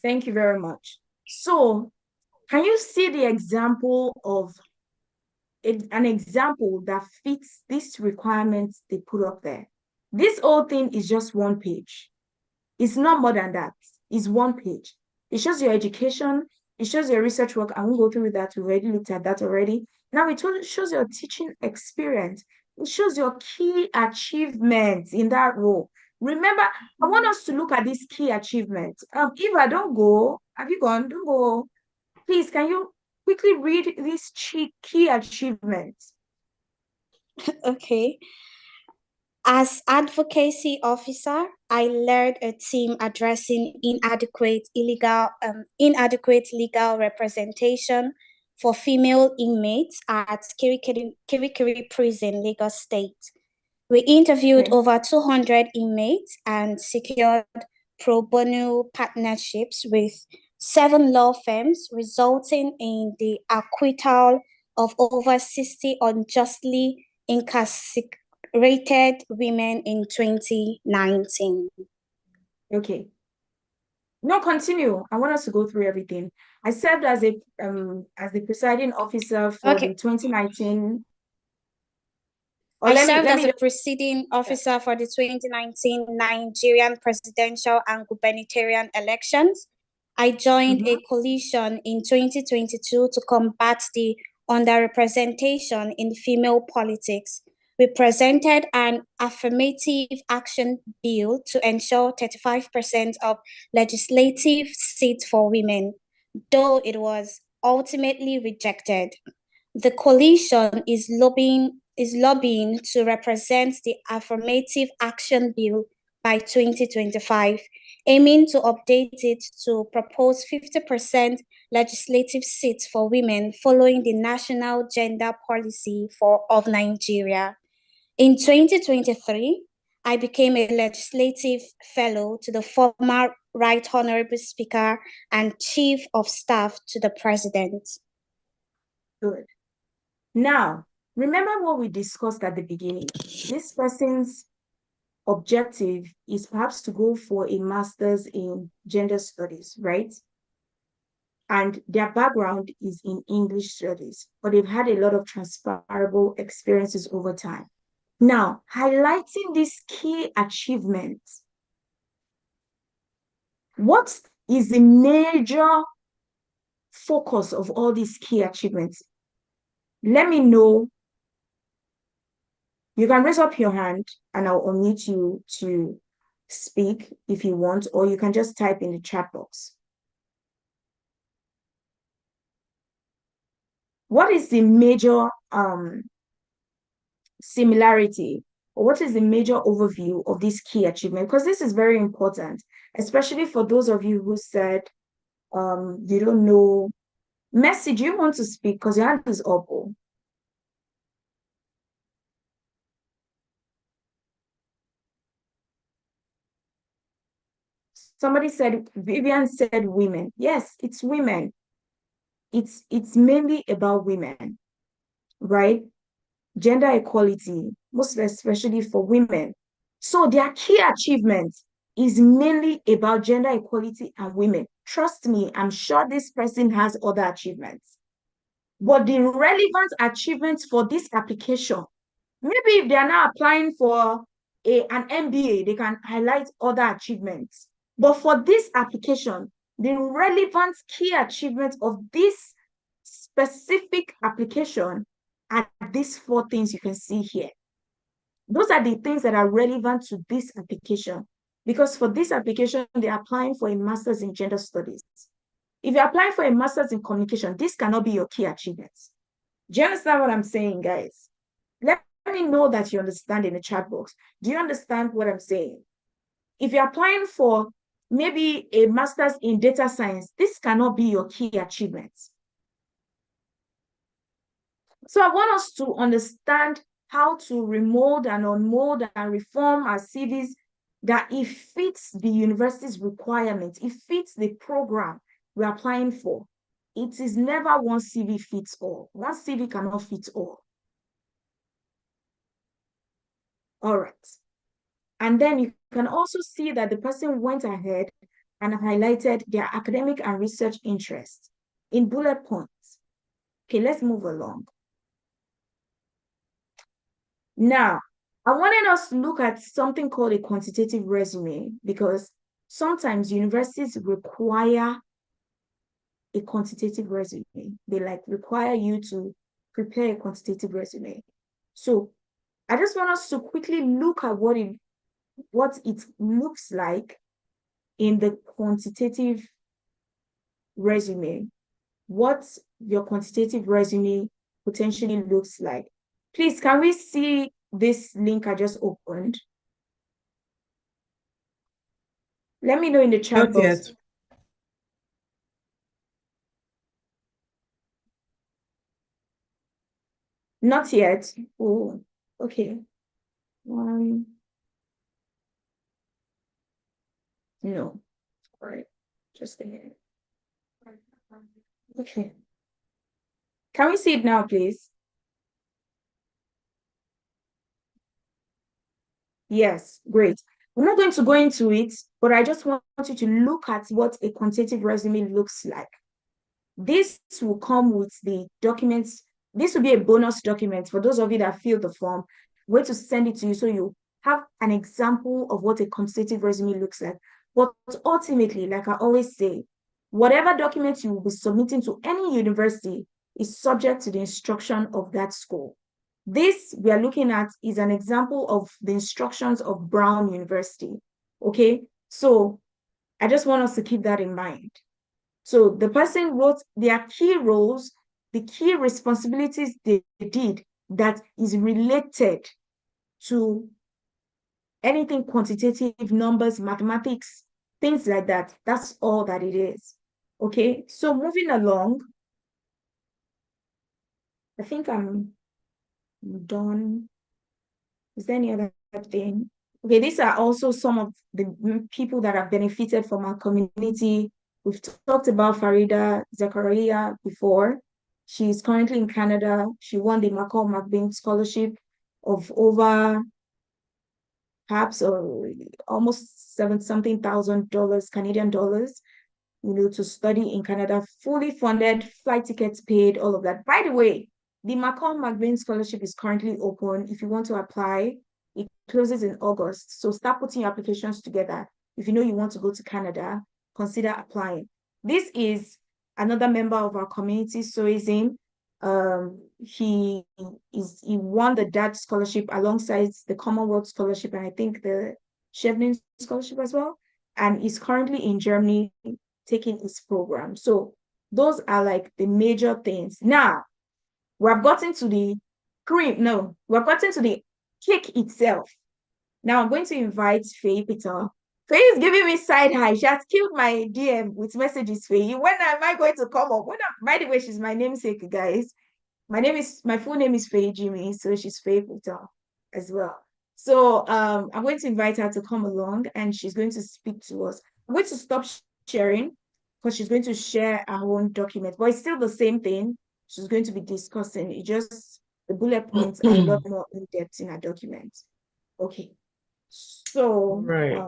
Thank you very much. So, can you see the example of an example that fits these requirements they put up there? This whole thing is just 1 page. It's not more than that. It's 1 page. It shows your education. It shows your research work. I won't go through that. We already looked at that already. Now it shows your teaching experience. It shows your key achievements in that role. Remember, I want us to look at these key achievements. Eva, don't go. Have you gone? Don't go. Please, can you quickly read these key achievements? Okay. As advocacy officer, I led a team addressing inadequate legal representation for female inmates at Kirikiri Prison, Lagos State. We interviewed over 200 inmates and secured pro bono partnerships with 7 law firms, resulting in the acquittal of over 60 unjustly incarcerated women in 2019. Okay. No, continue. I want us to go through everything. I served as the presiding officer for the 2019. I served as a presiding officer for the 2019 Nigerian presidential and gubernatorial elections. I joined a coalition in 2022 to combat the underrepresentation in female politics. We presented an affirmative action bill to ensure 35% of legislative seats for women, though it was ultimately rejected. The coalition is lobbying to represent the affirmative action bill by 2025, aiming to update it to propose 50% legislative seats for women following the national gender policy of Nigeria. In 2023, I became a legislative fellow to the former Right Honorable Speaker and Chief of Staff to the President. Good. Now, remember what we discussed at the beginning. This person's objective is perhaps to go for a master's in gender studies, right? And their background is in English studies, but they've had a lot of transferable experiences over time. Now, highlighting these key achievements, what is the major focus of all these key achievements? Let me know. You can raise up your hand and I'll unmute you to speak if you want, or you can just type in the chat box. What is the major similarity, or what is the major overview of this key achievement? Because this is very important, especially for those of you who said you don't know. Messi, do you want to speak? Because your hand is up. Somebody said, Vivian said women. Yes, it's women. It's mainly about women, right? Gender equality, most especially for women. So their key achievement is mainly about gender equality and women. Trust me, I'm sure this person has other achievements. But the relevant achievements for this application, maybe if they are now applying for an MBA, they can highlight other achievements. But for this application, the relevant key achievements of this specific application are these 4 things you can see here. Those are the things that are relevant to this application. Because for this application, they're applying for a master's in gender studies. If you're applying for a master's in communication, this cannot be your key achievements. Do you understand what I'm saying, guys? Let me know that you understand in the chat box. Do you understand what I'm saying? If you're applying for maybe a master's in data science, this cannot be your key achievements. So I want us to understand how to remold and unmold and reform our CVs that it fits the university's requirements, it fits the program we're applying for. It is never one CV fits all. One CV cannot fit all. All right. And then you can also see that the person went ahead and highlighted their academic and research interests in bullet points. Okay, let's move along. Now, I wanted us to look at something called a quantitative resume, because sometimes universities require a quantitative resume. They require you to prepare a quantitative resume. So I just want us to quickly look at what it looks like in the quantitative resume, what your quantitative resume potentially looks like. Please, can we see this link I just opened? Let me know in the chat box. Yet. Not yet. Oh, okay. No. All right. Just a minute. Okay. Can we see it now, please? Yes, great. I'm not going to go into it, but I just want you to look at what a quantitative resume looks like. This will come with the documents. This will be a bonus document for those of you that fill the form. We're going to send it to you so you have an example of what a quantitative resume looks like. But ultimately, like I always say, whatever documents you will be submitting to any university is subject to the instruction of that school. This we are looking at is an example of the instructions of Brown University. Okay, so I just want us to keep that in mind. So the person wrote their key roles, the key responsibilities they did that is related to anything quantitative, numbers, mathematics, things like that. That's all that it is. Okay, so moving along, I think I'm done. Is there any other thing? Okay, these are also some of the people that have benefited from our community. We've talked about Farida Zakaria before. She's currently in Canada. She won the McCall McBain Scholarship of over perhaps almost something thousand dollars, Canadian dollars, to study in Canada, fully funded, flight tickets paid, all of that. By the way, the McCall McBain Scholarship is currently open. If you want to apply, it closes in August. So start putting your applications together. If you know you want to go to Canada, consider applying. This is another member of our community, Soizin. He won the Dutch scholarship alongside the Commonwealth Scholarship and I think the Chevening Scholarship as well. And is currently in Germany taking his program. So those are like the major things. Now, we've gotten to the cream. No, we've gotten to the cake itself. Now I'm going to invite Faye Peter. Faye is giving me side eye. She has killed my DM with messages, Faye. When am I going to come up? By the way, she's my namesake, guys. My full name is Faye Jimmy, so she's Faye Peter as well. So I'm going to invite her to come along and she's going to speak to us. I'm going to stop sharing because she's going to share her own document, but it's still the same thing she's going to be discussing. It just, the bullet points are a lot more in depth in her document. Okay. So, right.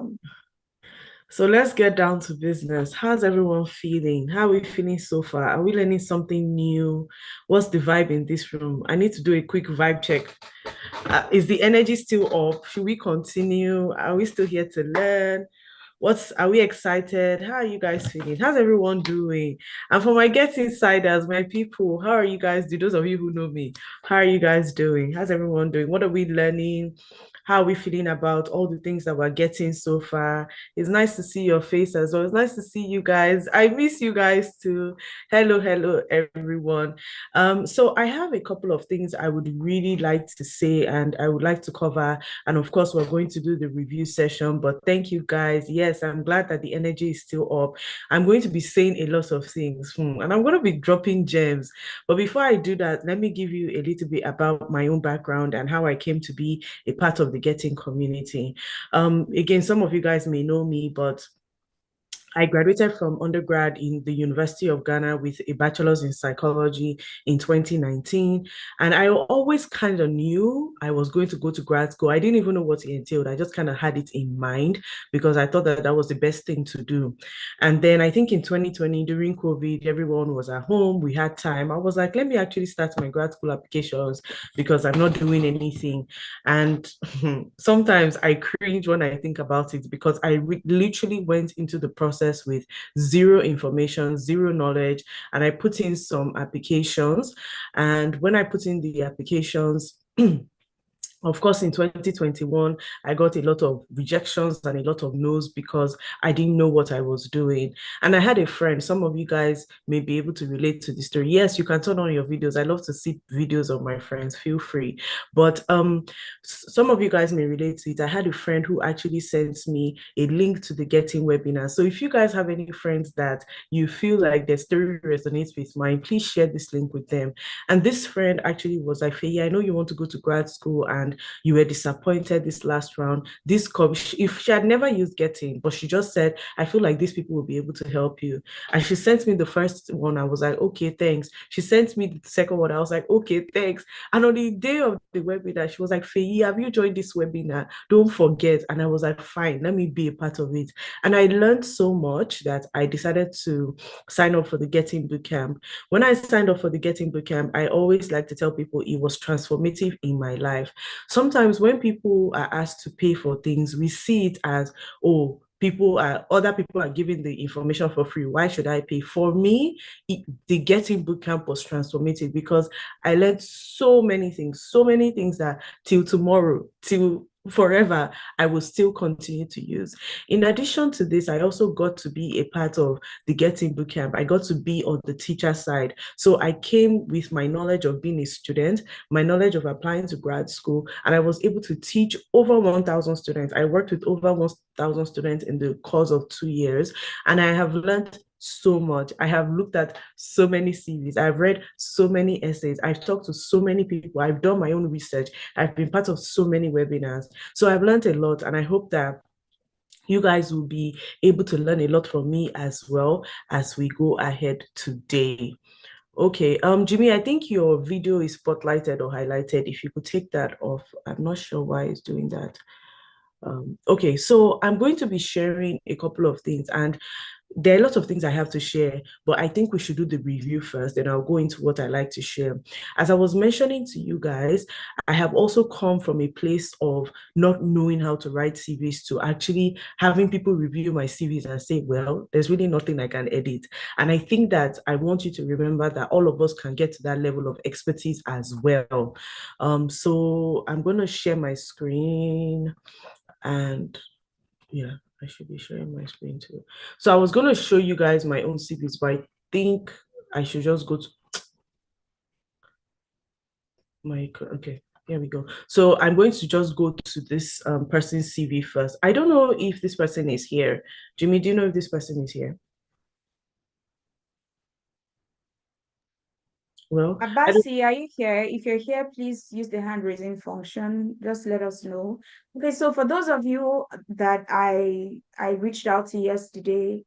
So let's get down to business. How's everyone feeling? How are we feeling so far? Are we learning something new? What's the vibe in this room? I need to do a quick vibe check. Is the energy still up? Should we continue? Are we still here to learn? Are we excited? How are you guys feeling? How's everyone doing? And for my Get Insiders, my people, how are you guys doing? Those of you who know me, how are you guys doing? How's everyone doing? What are we learning? How are we feeling about all the things that we're getting so far? It's nice to see your face as well. It's nice to see you guys. I miss you guys too. Hello, everyone. So I have a couple of things I would really like to say and I would like to cover. And of course, we're going to do the review session, but thank you guys. Yes, I'm glad that the energy is still up. I'm going to be saying a lot of things and I'm going to be dropping gems. But before I do that, let me give you a little bit about my own background and how I came to be a part of the Getting community. Again, some of you guys may know me, but I graduated from undergrad in the University of Ghana with a bachelor's in psychology in 2019. And I always kind of knew I was going to go to grad school. I didn't even know what it entailed. I just kind of had it in mind because I thought that that was the best thing to do. And then I think in 2020, during COVID, everyone was at home. We had time. I was like, let me actually start my grad school applications because I'm not doing anything. And sometimes I cringe when I think about it because I literally went into the process with zero information, zero knowledge, and I put in some applications. And when I put in the applications, of course, in 2021, I got a lot of rejections and a lot of no's because I didn't know what I was doing. And I had a friend, some of you guys may be able to relate to the story. Yes, you can turn on your videos. I love to see videos of my friends, feel free. But some of you guys may relate to it. I had a friend who actually sent me a link to the Getting webinar. So if you guys have any friends that you feel like their story resonates with mine, please share this link with them. And this friend actually was like, Faye, I know you want to go to grad school and and you were disappointed this last round. If she had never used Getting, but she just said, I feel like these people will be able to help you. And she sent me the first one. I was like, okay, thanks. She sent me the second one. I was like, okay, thanks. And on the day of the webinar, she was like, Feyi, have you joined this webinar? Don't forget. And I was like, fine, let me be a part of it. And I learned so much that I decided to sign up for the Getting Bootcamp. When I signed up for the Getting Bootcamp, I always like to tell people it was transformative in my life. Sometimes when people are asked to pay for things, we see it as, oh, other people are giving the information for free. Why should I pay? For me, the Getting Bootcamp was transformative because I learned so many things that till tomorrow, till forever, I will still continue to use. In addition to this, I also got to be a part of the Getting Bootcamp. I got to be on the teacher side. So I came with my knowledge of being a student, my knowledge of applying to grad school, and I was able to teach over 1,000 students. I worked with over 1,000 students in the course of 2 years, and I have learned so much. I have looked at so many CVs. I've read so many essays. I've talked to so many people. I've done my own research. I've been part of so many webinars. So I've learned a lot, and I hope that you guys will be able to learn a lot from me as well as we go ahead today. Okay, Jimmy, I think your video is spotlighted or highlighted. If you could take that off. I'm not sure why it's doing that. Okay, so I'm going to be sharing a couple of things, and there are lots of things I have to share, but I think we should do the review first, and I'll go into what I like to share. As I was mentioning to you guys, I have also come from a place of not knowing how to write CVs to actually having people review my CVs and say, well, there's really nothing I can edit. And I think that I want you to remember that all of us can get to that level of expertise as well. So I'm going to share my screen, and yeah, I should be sharing my screen too. So I was going to show you guys my own CVs, but I think I should just go to my, okay, here we go. So I'm going to just go to this person's CV first. I don't know if this person is here. Jimmy, do you know if this person is here? Well, Abasi, are you here? If you're here, please use the hand raising function. Just let us know. Okay, so for those of you that I reached out to yesterday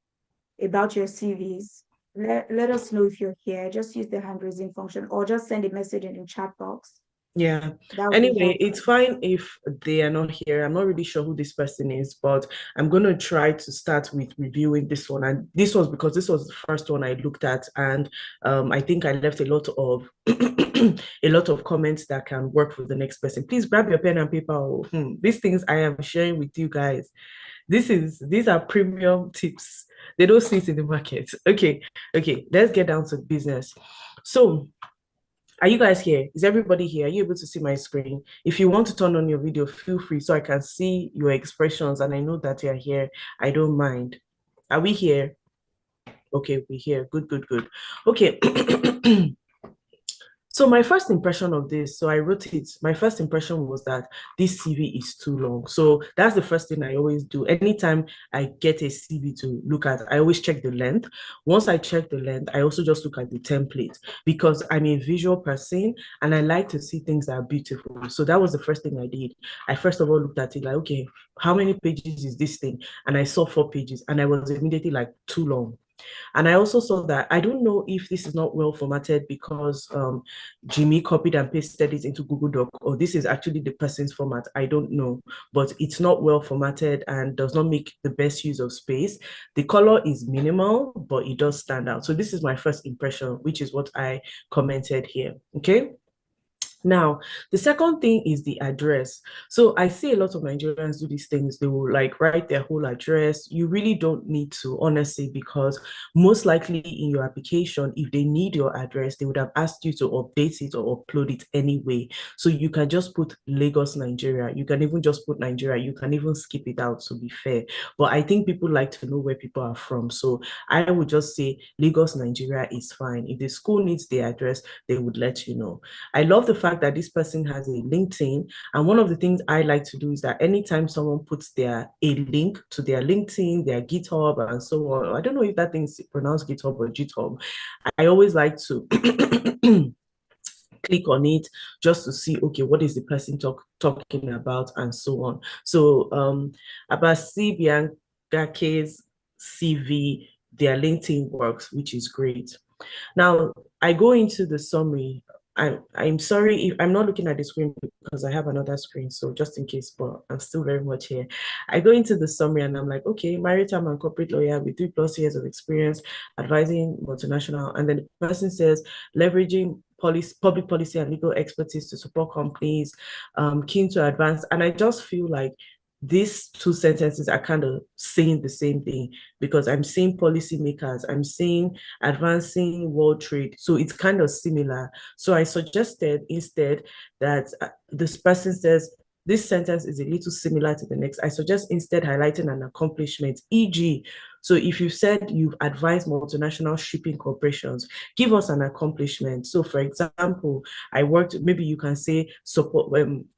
about your CVs, let us know if you're here. Just use the hand raising function or just send a message in the chat box. yeah. That would Anyway, be it's fine if they are not here. I'm not really sure who this person is, but I'm going to try to start with reviewing this one. And this was because this was the first one I looked at, and I think I left a lot of a lot of comments that can work for the next person. Please grab your pen and paper. These things I am sharing with you guys. These are premium tips. They don't see it in the market. Okay, let's get down to business. So are you guys here? Is everybody here? Are you able to see my screen? If you want to turn on your video, feel free so I can see your expressions and I know that you're here. I don't mind. Are we here? Okay, we're here. Good. Okay. So my first impression of this, so I wrote it, my first impression was that this CV is too long. So that's the first thing I always do. Anytime I get a CV to look at, I always check the length. Once I check the length, I also just look at the template because I'm a visual person and I like to see things that are beautiful. So that was the first thing I did. I first of all looked at it like, okay, how many pages is this thing? And I saw 4 pages and I was immediately like, too long. And I also saw that, I don't know if this is not well formatted because Jimmy copied and pasted it into Google Doc, or this is actually the person's format. I don't know, but it's not well formatted and does not make the best use of space. The color is minimal, but it does stand out. So this is my first impression, which is what I commented here, okay? Now, the second thing is the address. So I see a lot of Nigerians do these things. They will like write their whole address. You really don't need to, honestly, because most likely in your application, if they need your address, they would have asked you to update it or upload it anyway. So you can just put Lagos, Nigeria. You can even just put Nigeria. You can even skip it out, to be fair. But I think people like to know where people are from. So I would just say Lagos, Nigeria is fine. If the school needs the address, they would let you know. I love the fact that this person has a LinkedIn. And one of the things I like to do is that anytime someone puts a link to their LinkedIn, their GitHub, and so on, I don't know if that thing's pronounced GitHub or GitHub, I always like to click on it just to see, okay, what is the person talking about, and so on. So about Bianca's CV, their LinkedIn works, which is great. Now, I go into the summary. I'm sorry if I'm not looking at the screen because I have another screen, so just in case, but I'm still very much here. I go into the summary and I'm like, okay, maritime and corporate lawyer with 3+ years of experience advising multinational. And then the person says, leveraging public policy and legal expertise to support companies, keen to advance. And I just feel like these two sentences are kind of saying the same thing, because I'm seeing policymakers, I'm seeing advancing world trade. So it's kind of similar. So I suggested instead that this person says, this sentence is a little similar to the next. I suggest instead highlighting an accomplishment, e.g., so if you said you've advised multinational shipping corporations, give us an accomplishment. So for example, I worked, maybe you can say support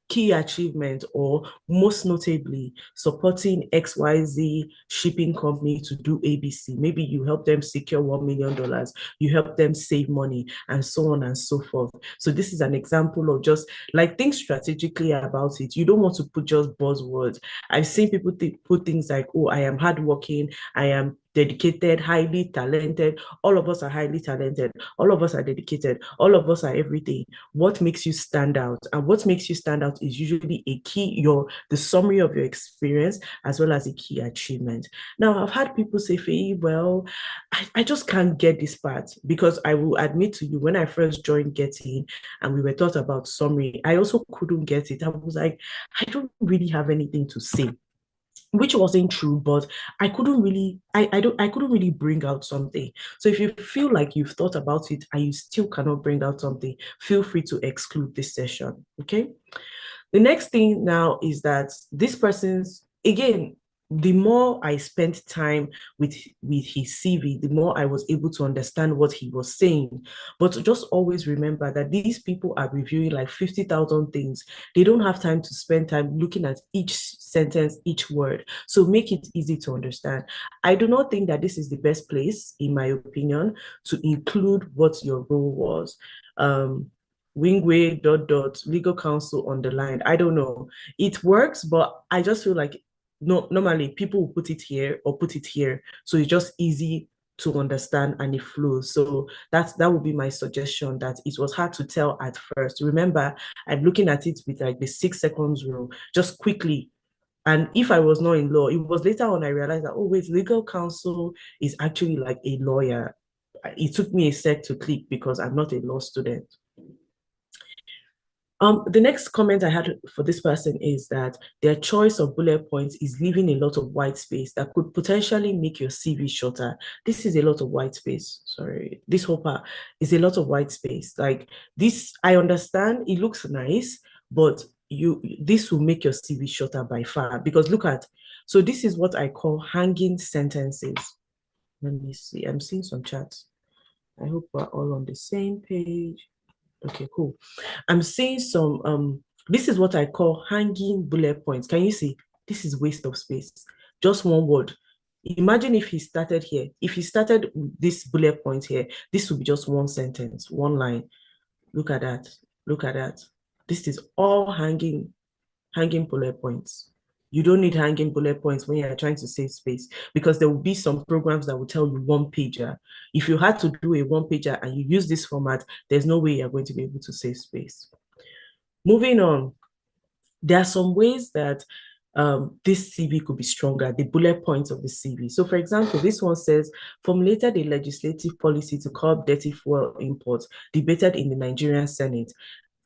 key achievement, or most notably supporting XYZ shipping company to do ABC. Maybe you help them secure $1 million, you help them save money, and so on and so forth. So this is an example of just like think strategically about it. You don't want to put just buzzwords. I've seen people put things like, oh, I am hardworking, I am dedicated, highly talented. All of us are highly talented. All of us are dedicated. All of us are everything. What makes you stand out? And what makes you stand out is usually a key, the summary of your experience as well as a key achievement. Now, I've had people say, Faye, well, I just can't get this part, because I will admit to you, when I first joined Getting and we were taught about summary, I also couldn't get it. I was like, I don't really have anything to say, which wasn't true, but I couldn't really, I couldn't really bring out something. So if you feel like you've thought about it and you still cannot bring out something, feel free to exclude this session, okay? The next thing now is that this person's, again, the more I spent time with his CV, the more I was able to understand what he was saying. But just always remember that these people are reviewing like 50,000 things. They don't have time to spend time looking at each sentence, each word. So make it easy to understand. I do not think that this is the best place, in my opinion, to include what your role was. Wingway ... legal counsel underlined. I don't know. It works, but I just feel like normally people will put it here or put it here. So it's just easy to understand and it flows. So that would be my suggestion, that it was hard to tell at first. Remember, I'm looking at it with like the 6 seconds rule, just quickly. And if I was not in law, it was later on I realized that, oh wait, legal counsel is actually like a lawyer. It took me a sec to click because I'm not a law student. The next comment I had for this person is that their choice of bullet points is leaving a lot of white space that could potentially make your CV shorter. This is a lot of white space. Sorry, this whole part is a lot of white space. Like this, I understand it looks nice, but this will make your CV shorter by far, because look at, so this is what I call hanging sentences. Let me see, I'm seeing some chats. I hope we're all on the same page. Okay, cool. I'm seeing some, this is what I call hanging bullet points. Can you see? This is waste of space. Just one word. Imagine if he started here. If he started this bullet point here, this would be just one sentence, one line. Look at that. Look at that. This is all hanging bullet points. You don't need hanging bullet points when you're trying to save space, because there will be some programs that will tell you one pager. If you had to do a one pager and you use this format, there's no way you're going to be able to save space. Moving on, there are some ways that this CV could be stronger, the bullet points of the CV. So for example, this one says, formulated a legislative policy to curb dirty fuel imports, debated in the Nigerian Senate.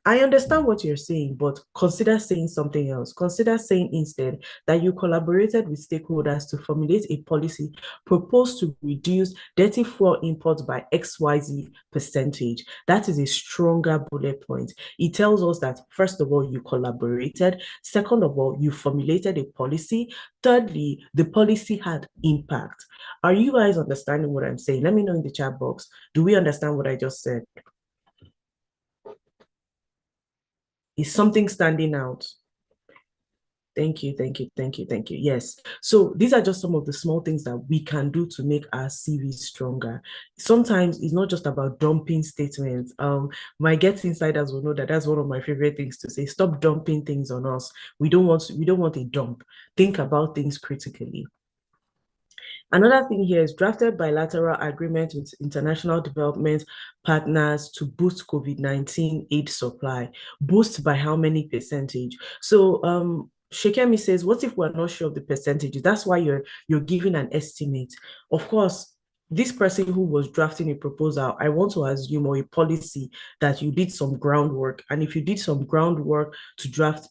I understand what you're saying, but consider saying something else. Consider saying instead that you collaborated with stakeholders to formulate a policy proposed to reduce dirty fuel imports by XYZ percentage. That is a stronger bullet point. It tells us that, first of all, you collaborated. Second of all, you formulated a policy. Thirdly, the policy had impact. Are you guys understanding what I'm saying? Let me know in the chat box. Do we understand what I just said? Is something standing out? Thank you. Yes. So these are just some of the small things that we can do to make our CV stronger. Sometimes it's not just about dumping statements. My Get Insiders will know that that's one of my favorite things to say. Stop dumping things on us. We don't want a dump. Think about things critically. Another thing here is drafted bilateral agreement with international development partners to boost COVID-19 aid supply. Boost by how many percentage? So Shekemi says, what if we're not sure of the percentages? That's why you're giving an estimate. Of course, this person who was drafting a proposal, I want to assume, or a policy, that you did some groundwork. And if you did some groundwork to draft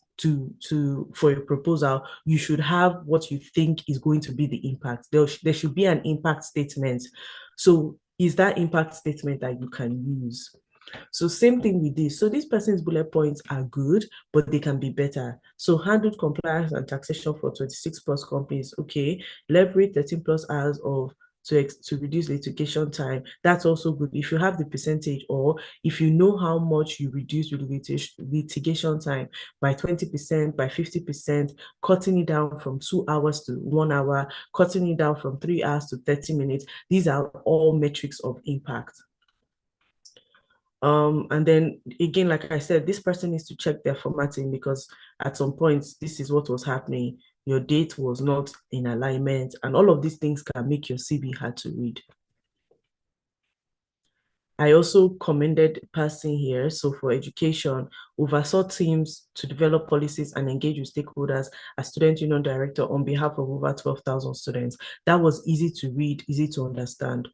for a proposal, you should have what you think is going to be the impact. There should be an impact statement. So is that impact statement that you can use? So same thing with this. So these person's bullet points are good, but they can be better. So handled compliance and taxation for 26 plus companies. Okay, leverage 13 plus hours of to reduce litigation time. That's also good. If you have the percentage, or if you know how much you reduce litigation time by 20%, by 50%, cutting it down from 2 hours to 1 hour, cutting it down from 3 hours to 30 minutes. These are all metrics of impact. And then again, like I said, this person needs to check their formatting, because at some points, this is what was happening. Your date was not in alignment, and all of these things can make your CV hard to read. I also commended passing here. So for education, oversaw teams to develop policies and engage with stakeholders as student union director on behalf of over 12,000 students. That was easy to read, easy to understand.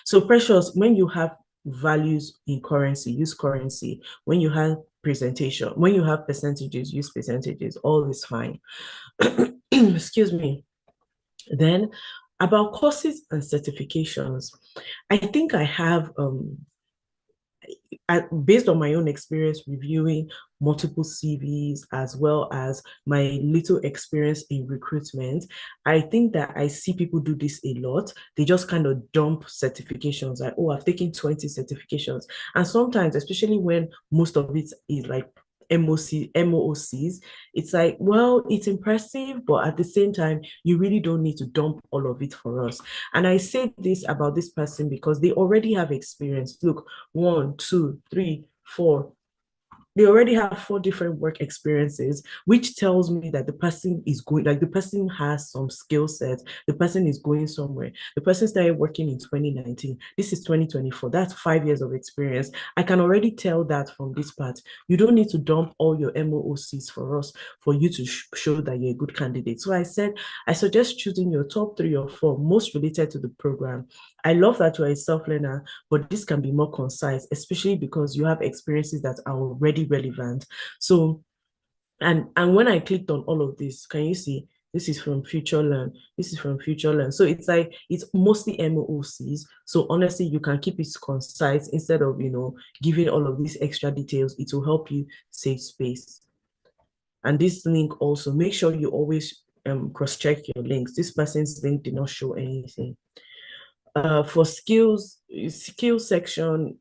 So Precious, when you have values in currency, use currency. When you have presentation, when you have percentages, use percentages. All is fine. Excuse me. Then about courses and certifications, I think I have based on my own experience reviewing multiple CVs, as well as my little experience in recruitment, I think that I see people do this a lot. They just kind of dump certifications, like, oh, I've taken 20 certifications. And sometimes, especially when most of it is like MOOCs, it's like, well, it's impressive, but at the same time, you really don't need to dump all of it for us. And I say this about this person because they already have experience. Look, 1, 2, 3, 4. They already have 4 different work experiences, which tells me that the person is going, like the person has some skill set, the person is going somewhere. The person started working in 2019. This is 2024. That's 5 years of experience. I can already tell that from this part. You don't need to dump all your MOOCs for us for you to show that you're a good candidate. So I said, I suggest choosing your top 3 or 4 most related to the program. I love that you're a self-learner, but this can be more concise, especially because you have experiences that are already relevant. So, and when I clicked on all of this, can you see? This is from Future Learn. This is from Future Learn. So it's like, it's mostly MOOCs. So honestly, you can keep it concise instead of, giving all of these extra details. It will help you save space. And this link also, make sure you always cross-check your links. This person's link did not show anything. For skills section,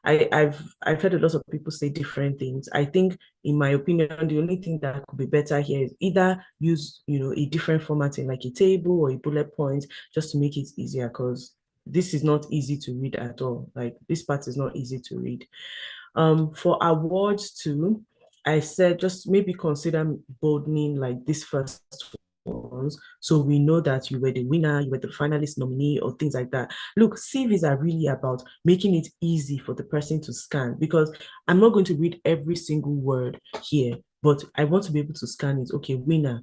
I've heard a lot of people say different things. I think, in my opinion, the only thing that could be better here is either use a different formatting, like a table or a bullet point, just to make it easier, because this is not easy to read at all. Like, this part is not easy to read. For awards too, I said just maybe consider boldening like this first ones, so we know that you were the winner, you were the finalist nominee, or things like that. Look, CVs are really about making it easy for the person to scan, because I'm not going to read every single word here, but I want to be able to scan it. Okay, winner,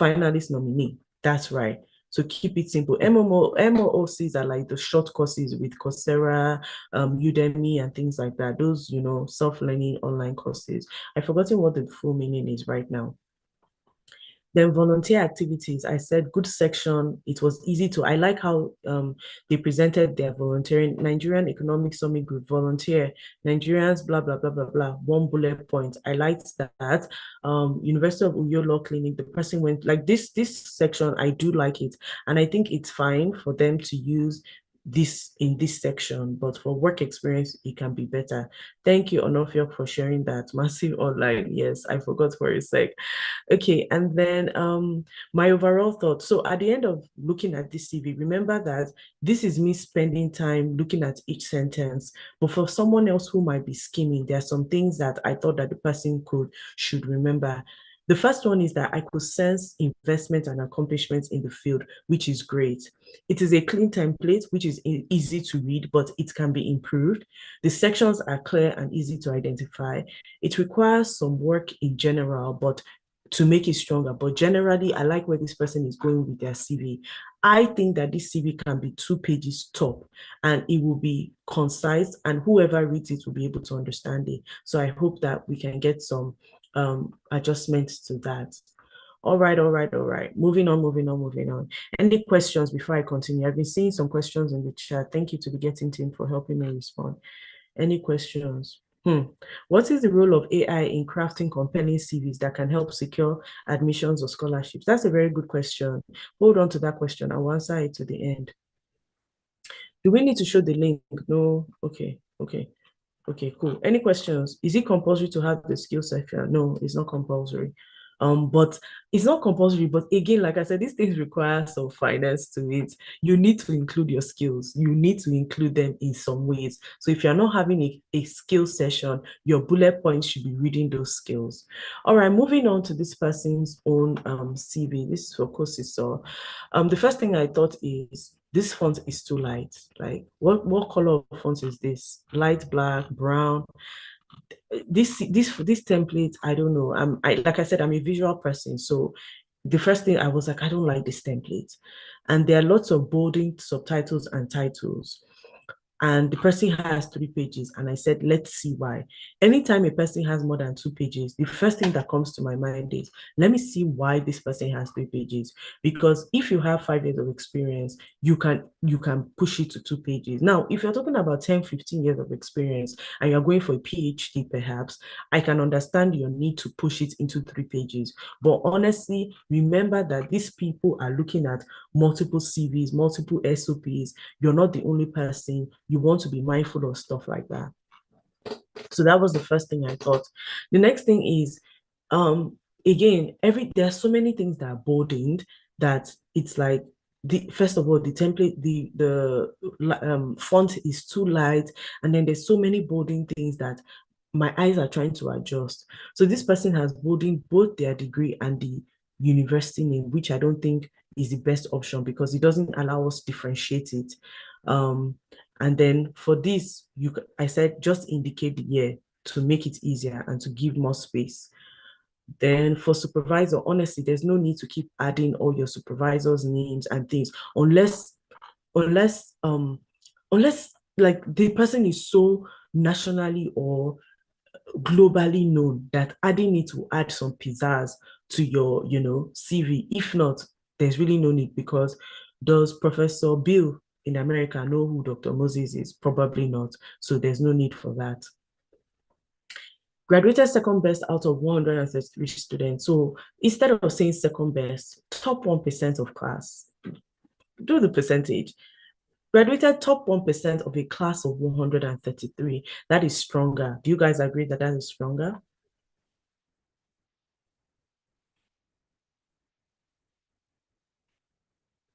finalist nominee. That's right. So keep it simple. MOOCs are like the short courses with Coursera, Udemy, and things like that. Those, self-learning online courses. I've forgotten what the full meaning is right now. Then volunteer activities, I said good section. It was easy to, I like how they presented their volunteering. Nigerian Economic Summit Group, volunteer, Nigerians, blah, blah, blah, blah, blah, 1 bullet point. I liked that. University of Uyo Law Clinic, the person went, like this section, I do like it. And I think it's fine for them to use this in this section, but for work experience, it can be better. Thank you, Onofio, for sharing that. Massive online. Yes, I forgot for a sec. Okay, and then my overall thought. So at the end of looking at this CV, remember that this is me spending time looking at each sentence. But for someone else who might be skimming, there are some things that I thought that the person should remember. The first one is that I could sense investment and accomplishments in the field, which is great. It is a clean template, which is easy to read, but it can be improved. The sections are clear and easy to identify. It requires some work in general, but to make it stronger. But generally, I like where this person is going with their CV. I think that this CV can be 2 pages top, and it will be concise, and whoever reads it will be able to understand it. So I hope that we can get some adjustments to that. All right. Moving on. Any questions before I continue? I've been seeing some questions in the chat. Thank you to the Getting team for helping me respond. Any questions? What is the role of AI in crafting compelling CVs that can help secure admissions or scholarships? That's a very good question. Hold on to that question. I'll answer it to the end. Do we need to show the link? No. Okay, cool. Any questions? Is it compulsory to have the skill section? No, it's not compulsory. But it's not compulsory, but again, like I said, these things require some finance to it. You need to include your skills. You need to include them in some ways. So if you're not having a skill session, your bullet points should be reading those skills. All right, moving on to this person's own CV. This is for Kosiso. The first thing I thought is, this font is too light. Like, what color of font is this? Light black, brown? This template, I don't know. Like I said, I'm a visual person, so the first thing I was like, I don't like this template. And there are lots of bolding subtitles and titles. And the person has 3 pages, and I said, let's see why. Anytime a person has more than 2 pages, the first thing that comes to my mind is, let me see why this person has 3 pages. Because if you have 5 years of experience, you can push it to 2 pages. Now, if you're talking about 10, 15 years of experience, and you're going for a PhD perhaps, I can understand your need to push it into 3 pages. But honestly, remember that these people are looking at multiple CVs, multiple SOPs. You're not the only person. You want to be mindful of stuff like that. So that was the first thing I thought. The next thing is, again, there are so many things that are bolded that it's like, first of all, the template, the font is too light, and then there's so many bolding things that my eyes are trying to adjust. So this person has bolding both their degree and the university name, which I don't think is the best option because it doesn't allow us to differentiate it. And then for this, I said just indicate the year to make it easier and to give more space. Then for supervisor, honestly, there's no need to keep adding all your supervisors' names and things unless like the person is so nationally or globally known that adding it will add some pizzazz to your, CV. If not, there's really no need, because does Professor Bill in America know who Dr. Moses is? Probably not. So there's no need for that. Graduated second best out of 133 students. So instead of saying second best, top 1% of class, do the percentage. Graduated top 1% of a class of 133. That is stronger. Do you guys agree that that is stronger?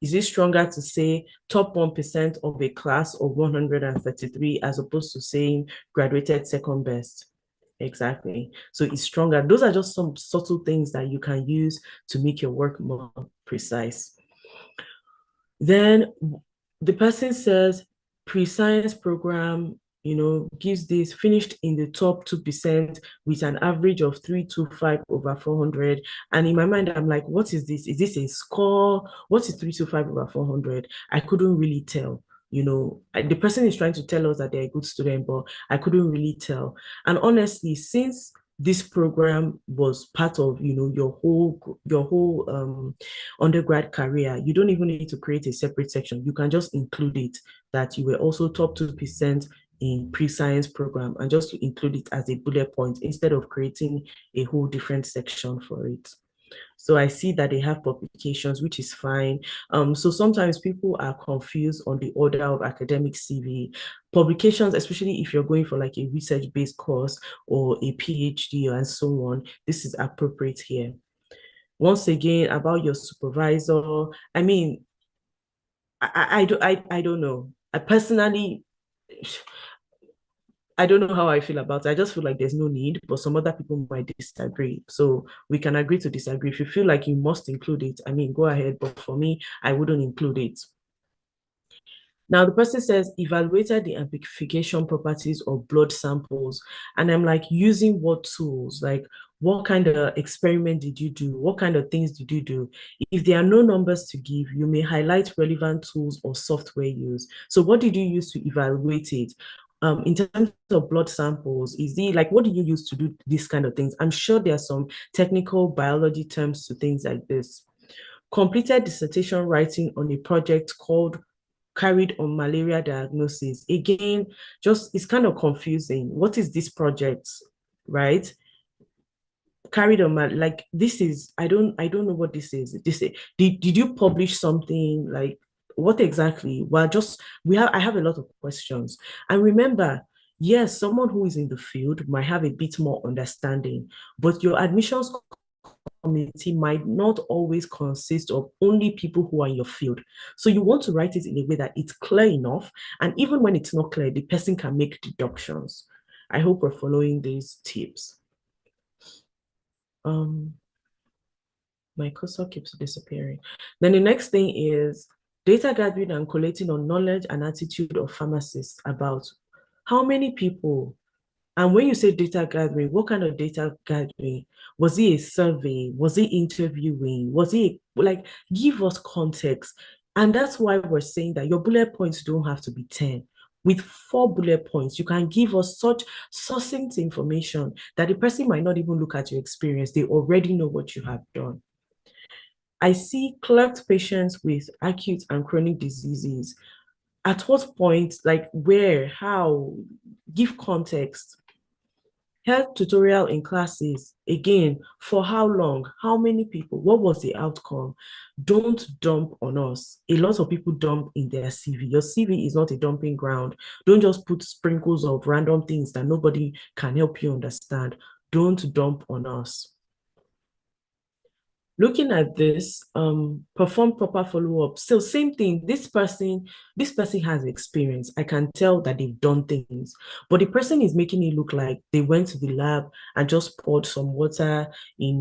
Is it stronger to say top 1% of a class of 133 as opposed to saying graduated second best? Exactly. So it's stronger. Those are just some subtle things that you can use to make your work more precise. Then the person says pre-science program, gives this, finished in the top 2% with an average of 325 over 400. And in my mind, I'm like, what is this? Is this a score? What is 325 over 400? I couldn't really tell. The person is trying to tell us that they're a good student, but I couldn't really tell. And honestly, since this program was part of, your whole undergrad career, you don't even need to create a separate section. You can just include it that you were also top 2% in pre-science program, and just to include it as a bullet point instead of creating a whole different section for it. So I see that they have publications, which is fine. So sometimes people are confused on the order of academic CV. Publications, especially if you're going for like a research-based course or a PhD and so on, this is appropriate here. Once again, about your supervisor, I mean, I don't know. I personally, I don't know how I feel about it. I just feel like there's no need, but some other people might disagree. So we can agree to disagree. If you feel like you must include it, I mean, go ahead. But for me, I wouldn't include it. Now, the person says, evaluated the amplification properties of blood samples. And I'm like, using what tools? Like, what kind of experiment did you do? What kind of things did you do? If there are no numbers to give, you may highlight relevant tools or software used. So what did you use to evaluate it? In terms of blood samples, is it like, what do you use to do these kind of things? I'm sure there are some technical biology terms to things like this. Completed dissertation writing on a project called carried on malaria diagnosis. Again, just it's kind of confusing. What is this project, right? Carried on like this is I don't know what this is. Did you publish something like what exactly? Well, I have a lot of questions. And remember, yes, someone who is in the field might have a bit more understanding, but your admissions committee might not always consist of only people who are in your field. So you want to write it in a way that it's clear enough. And even when it's not clear, the person can make deductions. I hope we're following these tips. My cursor keeps disappearing. Then the next thing is data gathering and collating on knowledge and attitude of pharmacists about how many people. And when you say data gathering, what kind of data gathering? Was it a survey? Was it interviewing? Was it like, give us context? And that's why we're saying that your bullet points don't have to be 10. With 4 bullet points, you can give us such succinct information that the person might not even look at your experience. They already know what you have done. I see clerked patients with acute and chronic diseases. At what point, like where, how, give context. Health tutorial in classes, again, for how long, how many people, what was the outcome? Don't dump on us. A lot of people dump in their CV. Your CV is not a dumping ground. Don't just put sprinkles of random things that nobody can help you understand. Don't dump on us. Looking at this, perform proper follow-up. So same thing, this person has experience. I can tell that they've done things, but the person is making it look like they went to the lab and just poured some water in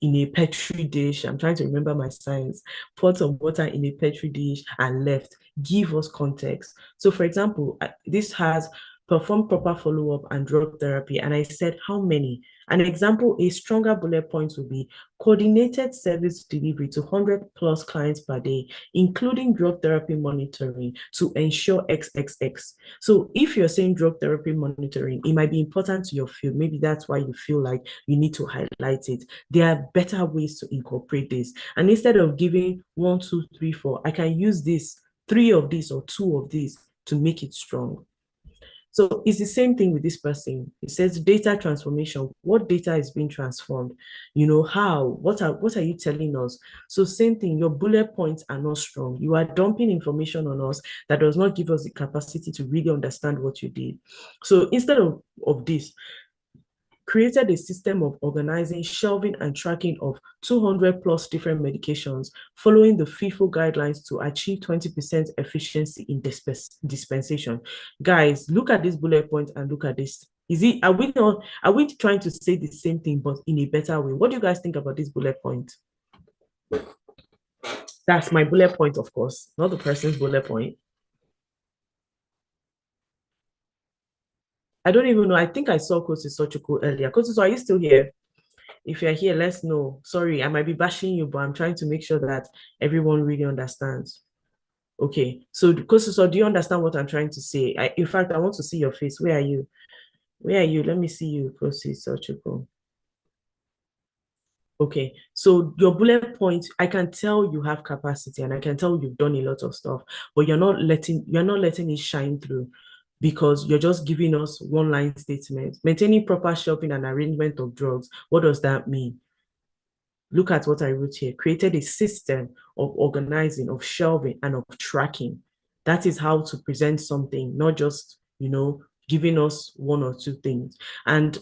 a petri dish. I'm trying to remember my science. Poured some water in a petri dish and left. Give us context. So for example, this has perform proper follow-up and drug therapy. And I said, how many? An example, a stronger bullet point would be coordinated service delivery to 100 plus clients per day, including drug therapy monitoring to ensure XXX. So if you're saying drug therapy monitoring, it might be important to your field. Maybe that's why you feel like you need to highlight it. There are better ways to incorporate this. And instead of giving 1, 2, 3, 4, I can use this, 3 of these or 2 of these to make it strong. So it's the same thing with this person. It says data transformation. What data is being transformed? You know, how? What are you telling us? So same thing, your bullet points are not strong. You are dumping information on us that does not give us the capacity to really understand what you did. So instead of this, created a system of organizing, shelving, and tracking of 200 plus different medications, following the FIFO guidelines to achieve 20% efficiency in dispensation. Guys, look at this bullet point and look at this. Are we trying to say the same thing, but in a better way? What do you guys think about this bullet point? That's my bullet point, of course, not the person's bullet point. I don't even know. I think I saw Kosi Sochukwu earlier. Kosi, so are you still here? If you're here, let's know. Sorry, I might be bashing you, but I'm trying to make sure that everyone really understands. Okay, so Kosi, so do you understand what I'm trying to say? In fact, I want to see your face. Where are you? Where are you? Let me see you, Kosi Sochukwu. Okay, so your bullet point, I can tell you have capacity and I can tell you've done a lot of stuff, but you're not letting it shine through because you're just giving us one-line statements. Maintaining proper shelving and arrangement of drugs. What does that mean? Look at what I wrote here. Created a system of organizing, of shelving, and of tracking. That is how to present something, not just, giving us one or two things. And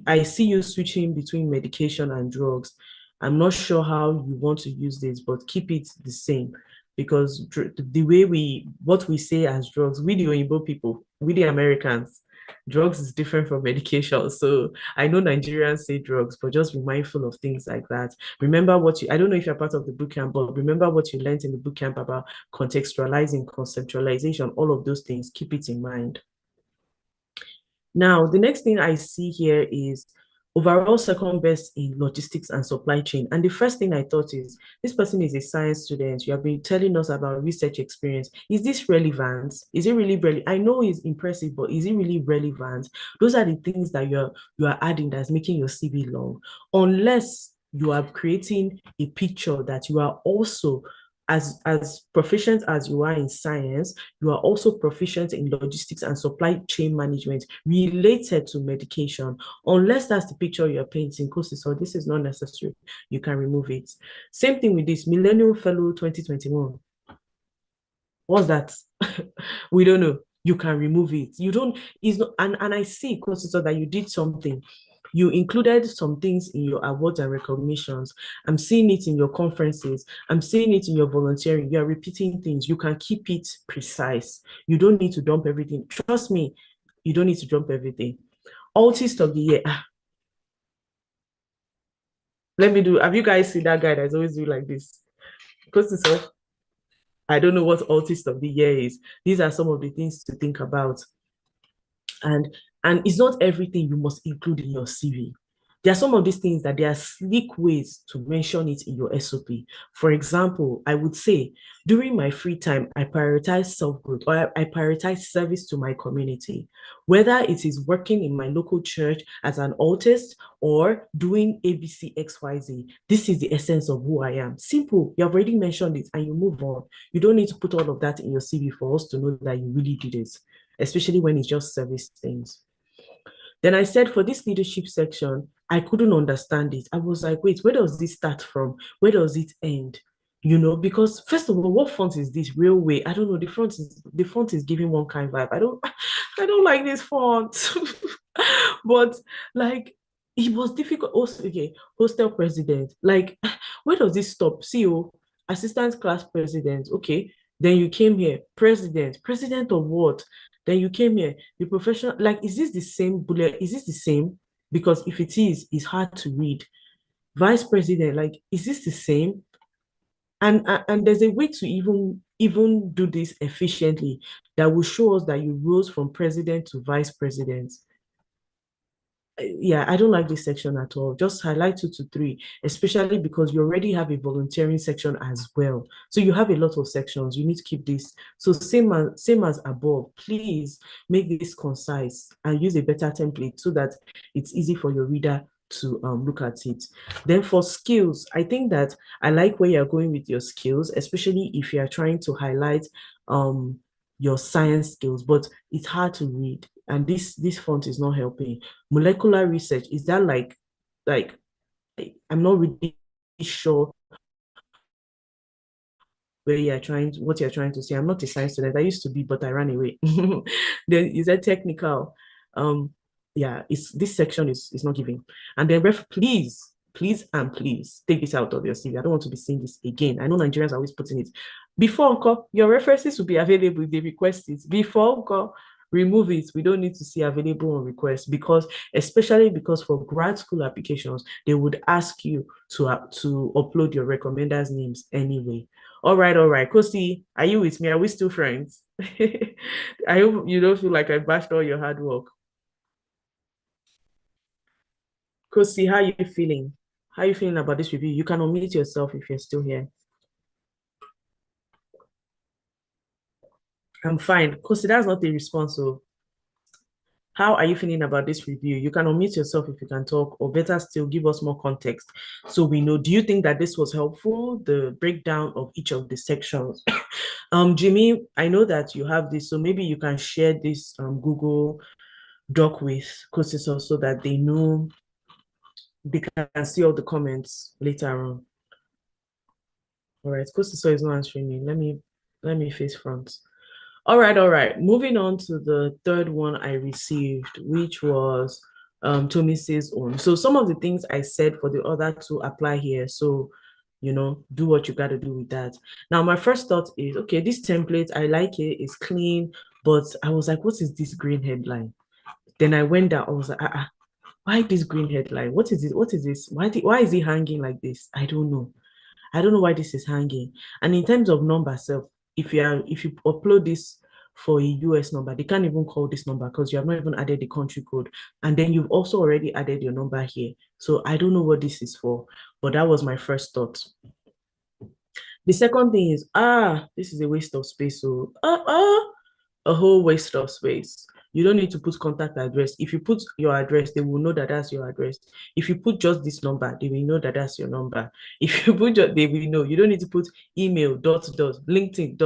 I see you switching between medication and drugs. I'm not sure how you want to use this, but keep it the same, because the way what we say as drugs, we the Oyibo people, we the Americans, drugs is different from medication. So I know Nigerians say drugs, but just be mindful of things like that. Remember I don't know if you're part of the bootcamp, but remember what you learned in the bootcamp about contextualizing, conceptualization, all of those things. Keep it in mind. Now, the next thing I see here is overall second best in logistics and supply chain. And the first thing I thought is, this person is a science student. You have been telling us about research experience. Is this relevant? Is it really relevant? I know it's impressive, but is it really relevant? Those are the things that you are adding that's making your CV long. Unless you are creating a picture that you are also as proficient as you are in science, you are also proficient in logistics and supply chain management related to medication. Unless that's the picture you're painting, so this is not necessary. You can remove it. Same thing with this Millennium Fellow 2021. What's that? We don't know. You can remove it. You don't, it's not, and I see, so that you did something. You included some things in your awards and recognitions. I'm seeing it in your conferences. I'm seeing it in your volunteering. You're repeating things. You can keep it precise. You don't need to dump everything. Trust me, you don't need to dump everything. Artist of the year. Have you guys seen that guy that's always doing like this? I don't know what artist of the year is. These are some of the things to think about. And it's not everything you must include in your CV. There are some of these things that there are sleek ways to mention it in your SOP. For example, I would say, during my free time, I prioritize self-growth, or I prioritize service to my community. Whether it is working in my local church as an artist or doing ABC XYZ, this is the essence of who I am. Simple. You have already mentioned it and you move on. You don't need to put all of that in your CV for us to know that you really did it, especially when it's just service things. Then I said, for this leadership section, I couldn't understand it. I was like, wait, where does this start from? Where does it end? Because first of all, what font is this? Railway? I don't know. The font is giving one kind of vibe. I don't like this font. But like, it was difficult. Also, okay, hostel president. Like, where does this stop? CEO, assistant class president. Okay, then you came here, president. President of what? Then you came here, the professional. Like, is this the same bullet? Is this the same? Because if it is, it's hard to read. Vice president, like, is this the same? And there's a way to even do this efficiently that will show us that you rose from president to vice president. Yeah, I don't like this section at all. Just highlight 2 to 3, especially because you already have a volunteering section as well. So you have a lot of sections. You need to keep this. So same as above, please make this concise and use a better template so that it's easy for your reader to look at it. Then for skills, I think that I like where you're going with your skills, especially if you're trying to highlight your science skills, but it's hard to read. And this font is not helping. Molecular research, is that like I'm not really sure what you're trying to say. I'm not a science student. I used to be, but I ran away. Then is that technical? Yeah, this section is not giving. And then please take this out of your CV. I don't want to be seeing this again. I know Nigerians are always putting it. Before your references will be available if they request it. Before remove it. We don't need to see available on request, especially because for grad school applications, they would ask you to upload your recommenders' names anyway. All right. Kosi, are you with me? Are we still friends? I hope you don't feel like I bashed all your hard work. Kosi, how are you feeling? How are you feeling about this review? You can unmute yourself if you're still here. I'm fine. Kosi, that's not the response. So how are you feeling about this review? You can unmute yourself if you can talk, or better still, give us more context so we know. Do you think that this was helpful, the breakdown of each of the sections? Jimmy, I know that you have this, so maybe you can share this Google Doc with Kosi so that they know they can see all the comments later on. All right, Kosiso is not answering me. Let me face front. All right. Moving on to the third one I received, which was Tomise's own. So some of the things I said for the other to apply here. So, do what you got to do with that. Now, my first thought is, okay, this template, I like it, it's clean, but I was like, what is this green headline? Then I went down, I was like, why this green headline? What is it? What is this? Why is it hanging like this? I don't know. I don't know why this is hanging. And in terms of number self, if you upload this for a US number, they can't even call this number because you have not even added the country code. And then you've also already added your number here. So I don't know what this is for, but that was my first thought. The second thing is, this is a waste of space. So a whole waste of space. You don't need to put contact address. If you put your address, they will know that that's your address. If you put just this number, they will know that that's your number. If you put just, they will know. You don't need to put email, LinkedIn,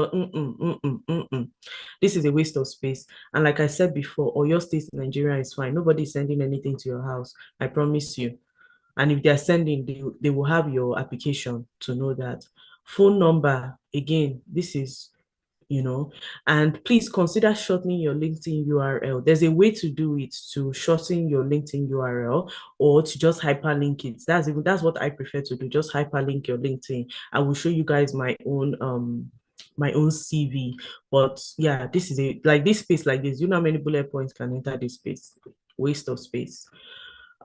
This is a waste of space. And like I said before, or your state in Nigeria is fine. Nobody's sending anything to your house. I promise you. And if they're sending, they will have your application to know that. Phone number, again, this is and please consider shortening your LinkedIn URL. There's a way to do it, to shorten your LinkedIn URL or to just hyperlink it. That's what I prefer to do, just hyperlink your LinkedIn. I will show you guys my own CV. But yeah, this is this space like this. You know how many bullet points can enter this space? Waste of space.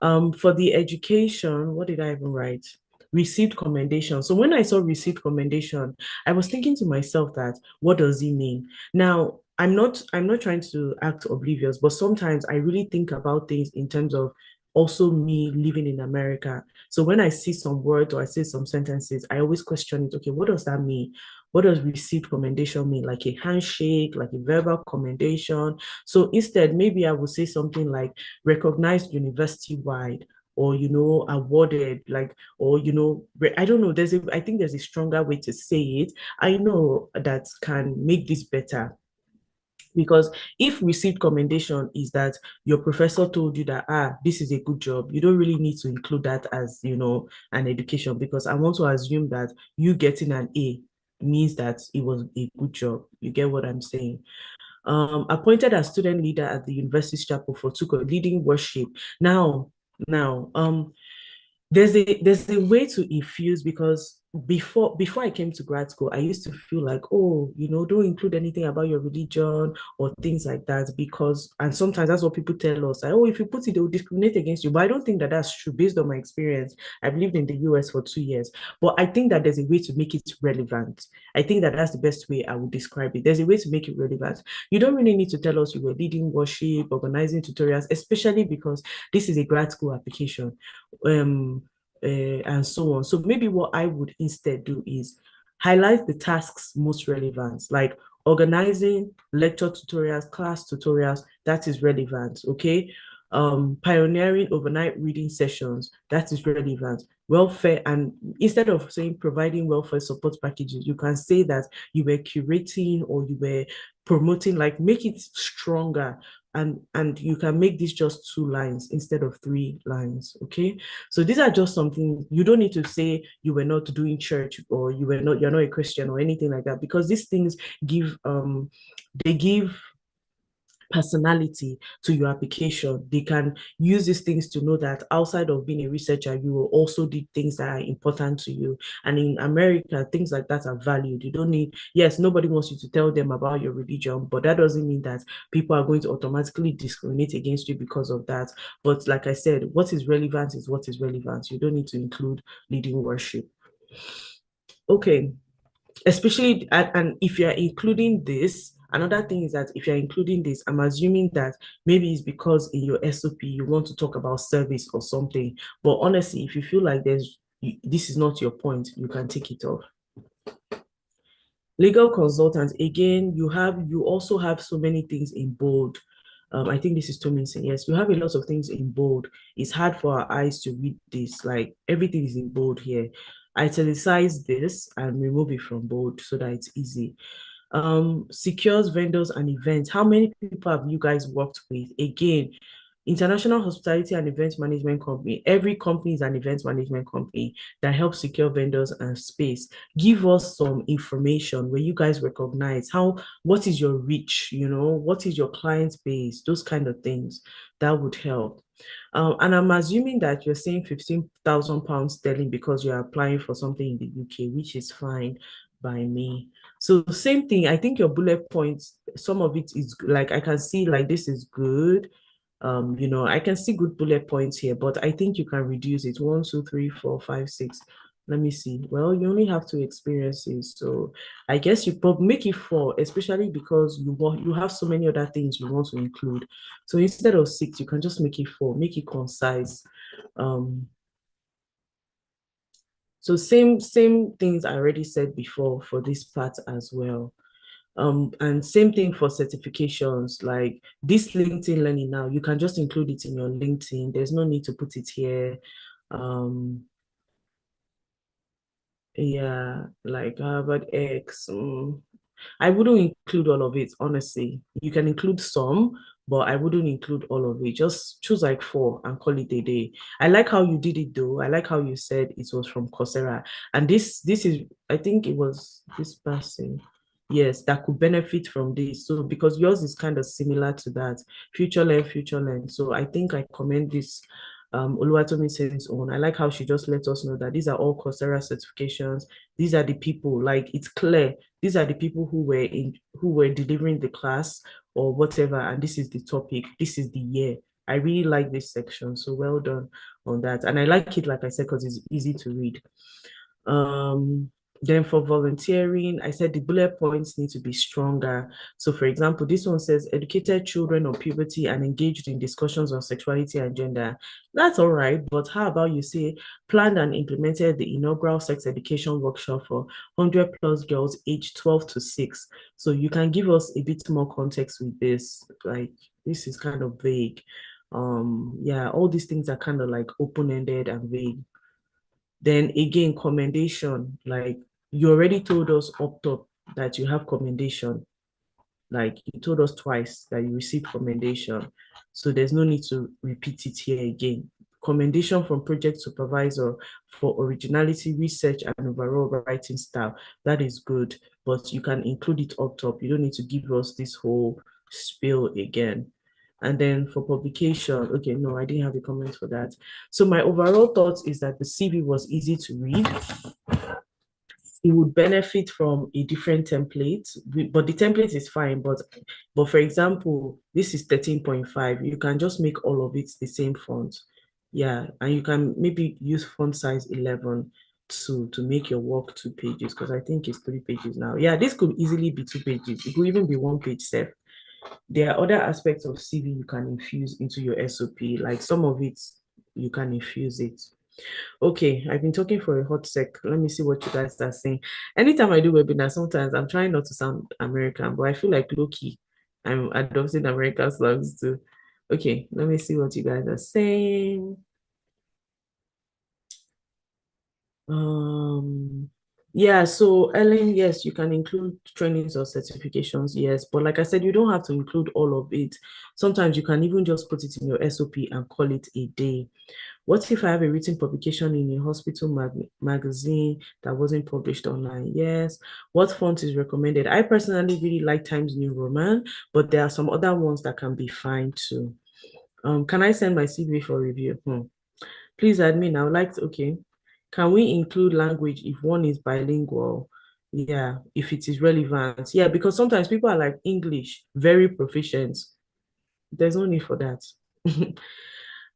For the education, what did I even write? Received commendation. So when I saw received commendation, I was thinking to myself that, what does it mean? Now, I'm not trying to act oblivious, but sometimes I really think about things in terms of also me living in America. So when I see some words or I see some sentences, I always question it. Okay, what does that mean? What does received commendation mean? Like a handshake, like a verbal commendation. So instead, maybe I would say something like recognized university-wide, or awarded, or I don't know, I think there's a stronger way to say it. I know that can make this better. Because if received commendation is that your professor told you that, this is a good job, you don't really need to include that as, an education, because I want to assume that you getting an A means that it was a good job. You get what I'm saying? Appointed as student leader at the university's chapel for Tuko, leading worship. Now, there's a way to infuse, because before I came to grad school, I used to feel like, don't include anything about your religion or things like that, because, and sometimes that's what people tell us, like, if you put it, they will discriminate against you. But I don't think that that's true based on my experience. I've lived in the US for 2 years, but I think that there's a way to make it relevant. I think that that's the best way I would describe it. There's a way to make it relevant. You don't really need to tell us you were leading worship, organizing tutorials, especially because this is a grad school application. And so on. So maybe what I would instead do is highlight the tasks most relevant, like organizing lecture tutorials, class tutorials, that is relevant, okay? Pioneering overnight reading sessions, that is relevant. Welfare, and instead of saying providing welfare support packages, you can say that you were curating or you were promoting, like make it stronger. And you can make this just 2 lines instead of 3 lines, okay? So these are just something, you don't need to say you were not doing church or you're not a Christian or anything like that, because these things give, they give personality to your application. They can use these things to know that outside of being a researcher, you will also do things that are important to you. And in America, things like that are valued. You don't need, yes, nobody wants you to tell them about your religion, but that doesn't mean that people are going to automatically discriminate against you because of that. But like I said, what is relevant is what is relevant. You don't need to include leading worship. Okay. Especially, and if you're including this, another thing is that if you're including this, I'm assuming that maybe it's because in your SOP you want to talk about service or something. But honestly, if you feel like this is not your point, you can take it off. Legal consultants, again, you also have so many things in bold. I think this is Tomlinson. Yes, you have a lot of things in bold. It's hard for our eyes to read this. Like everything is in bold here. Italicize this and remove it from bold so that it's easy. Secures vendors and events. How many people have you guys worked with? Again, International hospitality and event management company. Every company is an event management company that helps secure vendors and space. Give us some information where you guys recognize what is your reach, what is your client base, those kind of things. That would help. And I'm assuming that you're saying £15,000 sterling because you're applying for something in the UK, which is fine by me. So same thing, I think your bullet points, some of it is like, I can see like this is good. I can see good bullet points here, but I think you can reduce it. 1, 2, 3, 4, 5, 6. Let me see. Well, you only have 2 experiences, so I guess you probably make it 4, especially because you have so many other things you want to include. So instead of 6, you can just make it 4. Make it concise. So same things I already said before for this part as well. And same thing for certifications, like this LinkedIn learning now, you can just include it in your LinkedIn. There's no need to put it here. Yeah, like Harvard X. I wouldn't include all of it, honestly. You can include some, but I wouldn't include all of it. Just choose like 4 and call it a day. I like how you did it though. I like how you said it was from Coursera. And this is, I think it was this person, yes, that could benefit from this. So because yours is kind of similar to that, future learn. So I think I commend this Oluwatomi Sen's own. I like how she just let us know that these are all Coursera certifications. These are the people, like it's clear. These are the people who were delivering the class or whatever, and this is the topic. This is the year. I really like this section, so well done on that. And I like it, like I said, because it's easy to read. Then for volunteering, I said the bullet points need to be stronger. So for example, this one says educated children on puberty and engaged in discussions on sexuality and gender. That's all right, but how about you say planned and implemented the inaugural sex education workshop for 100 plus girls aged 12 to 6. So you can give us a bit more context with this. Like this is kind of vague. Yeah, all these things are kind of like open-ended and vague. Then again, commendation, like you already told us up top that you have commendation. Like you told us twice that you received commendation. So there's no need to repeat it here again. Commendation from project supervisor for originality, research, and overall writing style. That is good, but you can include it up top. You don't need to give us this whole spiel again. And then for publication, okay, no, I didn't have a comment for that. So my overall thoughts is that the CV was easy to read. It would benefit from a different template, but the template is fine. But for example, this is 13.5. You can just make all of it the same font. Yeah, and you can maybe use font size 11 to make your work 2 pages, because I think it's 3 pages now. Yeah, this could easily be 2 pages. It could even be 1 page set. There are other aspects of CV you can infuse into your SOP, like some of it, you can infuse it. Okay, I've been talking for a hot sec. Let me see what you guys are saying. Anytime I do webinar, sometimes I'm trying not to sound American, but I feel like low-key, I'm adopting American slangs too. Okay, let me see what you guys are saying. Yeah, so Ellen, yes, you can include trainings or certifications, yes, but like I said, you don't have to include all of it. Sometimes you can even just put it in your SOP and call it a day. What if I have a written publication in a hospital magazine that wasn't published online? Yes. What font is recommended? I personally really like Times New Roman, but there are some other ones that can be fine too. Can I send my CV for review? Please admin, I would like to, okay. Can we include language if one is bilingual? Yeah, if it is relevant. Yeah, because sometimes people are like English, very proficient. There's no need for that.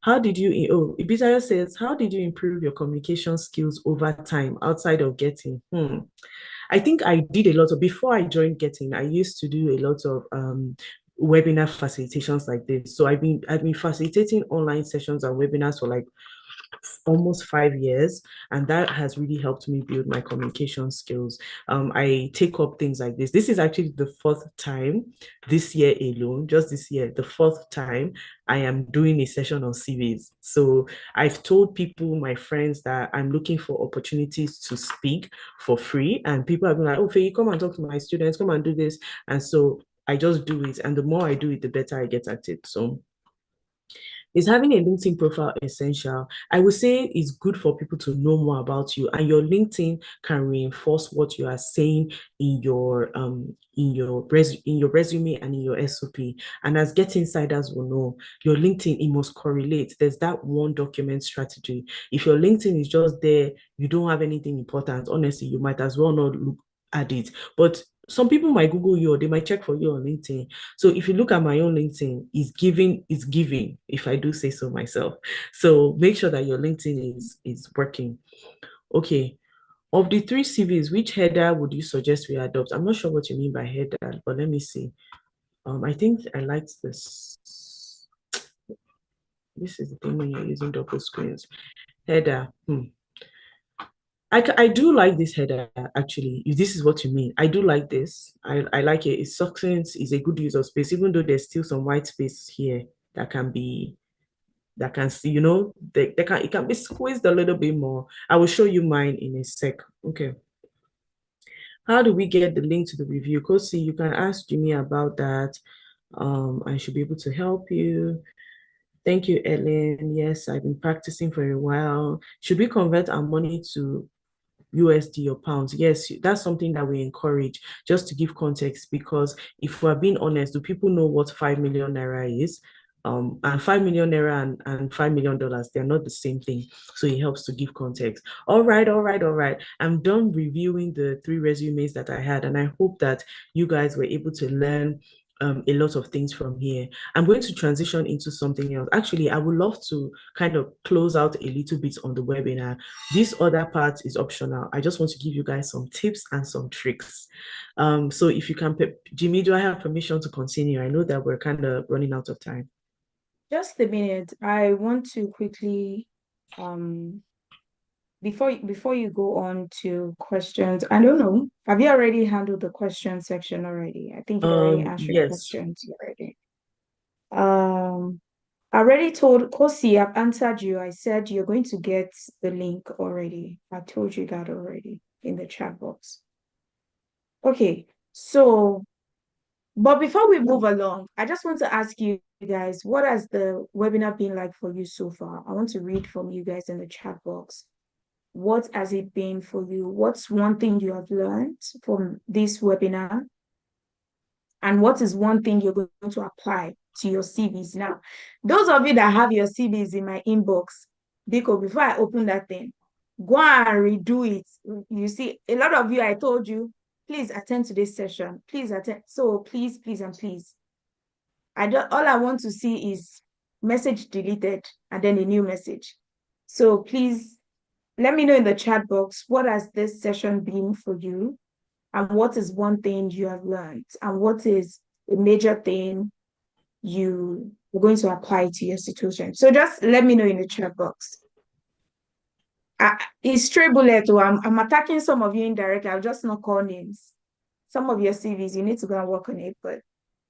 How did you, Ibizayo says, how did you improve your communication skills over time outside of getting? I think I did a lot of, before I joined Getting, I used to do a lot of webinar facilitations like this. So I've been facilitating online sessions and webinars for like almost 5 years, and that has really helped me build my communication skills. I take up things like this. This is actually the 4th time this year alone, just this year, the 4th time I am doing a session on CVs. So I've told people, my friends, that I'm looking for opportunities to speak for free, and people have been like, oh, Faye, come and talk to my students, come and do this. And so I just do it, and the more I do it, the better I get at it. So Is having a LinkedIn profile essential? I would say it's good for people to know more about you, and your LinkedIn can reinforce what you are saying in your resume and in your SOP. And as Get Insiders will know, your LinkedIn, it must correlate. There's that one document strategy. If your LinkedIn is just there, you don't have anything important, honestly, you might as well not look at it. But some people might Google you or they might check for you on LinkedIn. So if you look at my own LinkedIn, it's giving, if I do say so myself. So make sure that your LinkedIn is working. Okay. Of the 3 CVs, which header would you suggest we adopt? I'm not sure what you mean by header, but let me see. I think I liked this. This is the thing when you're using double screens. Header. I do like this header, actually, if this is what you mean. I do like this. I like it. It's succinct, it's a good use of space, even though there's still some white space here that can see, it can be squeezed a little bit more. I will show you mine in a sec. Okay. How do we get the link to the review? Kosi, you can ask Jimmy about that. I should be able to help you. Thank you, Ellen. Yes, I've been practicing for a while. Should we convert our money to USD or pounds? Yes, that's something that we encourage, just to give context, because if we're being honest, do people know what 5 million naira is? And 5 million naira and $5 million, they're not the same thing. So it helps to give context. All right. I'm done reviewing the 3 resumes that I had, and I hope that you guys were able to learn a lot of things from here. I'm going to transition into something else. Actually, I would love to kind of close out a little bit on the webinar. This other part is optional. I just want to give you guys some tips and some tricks. So if you can, Jimmy, do I have permission to continue? I know that we're kind of running out of time. Just a minute. I want to quickly, before you go on to questions, I don't know, have you already handled the question section already? I think you already answered Yes. questions already. I already told Kosi, I've answered you. I said you're going to get the link already. I told you that already in the chat box. Okay, so, but before we move along, I just want to ask you guys, what has the webinar been like for you so far? I want to read from you guys in the chat box. What has it been for you? What's one thing you have learned from this webinar? And what is one thing you're going to apply to your CVs? Now, those of you that have your CVs in my inbox, because before I open that thing, go and redo it. You see, a lot of you, I told you, please attend to this session. Please attend. So please, and please. All I want to see is message deleted and then a new message. So please let me know in the chat box, what has this session been for you? And what is one thing you have learned? And what is a major thing you are going to apply to your situation? So just let me know in the chat box. It's straight bullet. I'm attacking some of you indirectly. I'll just not call names. Some of your CVs, you need to go and work on it, but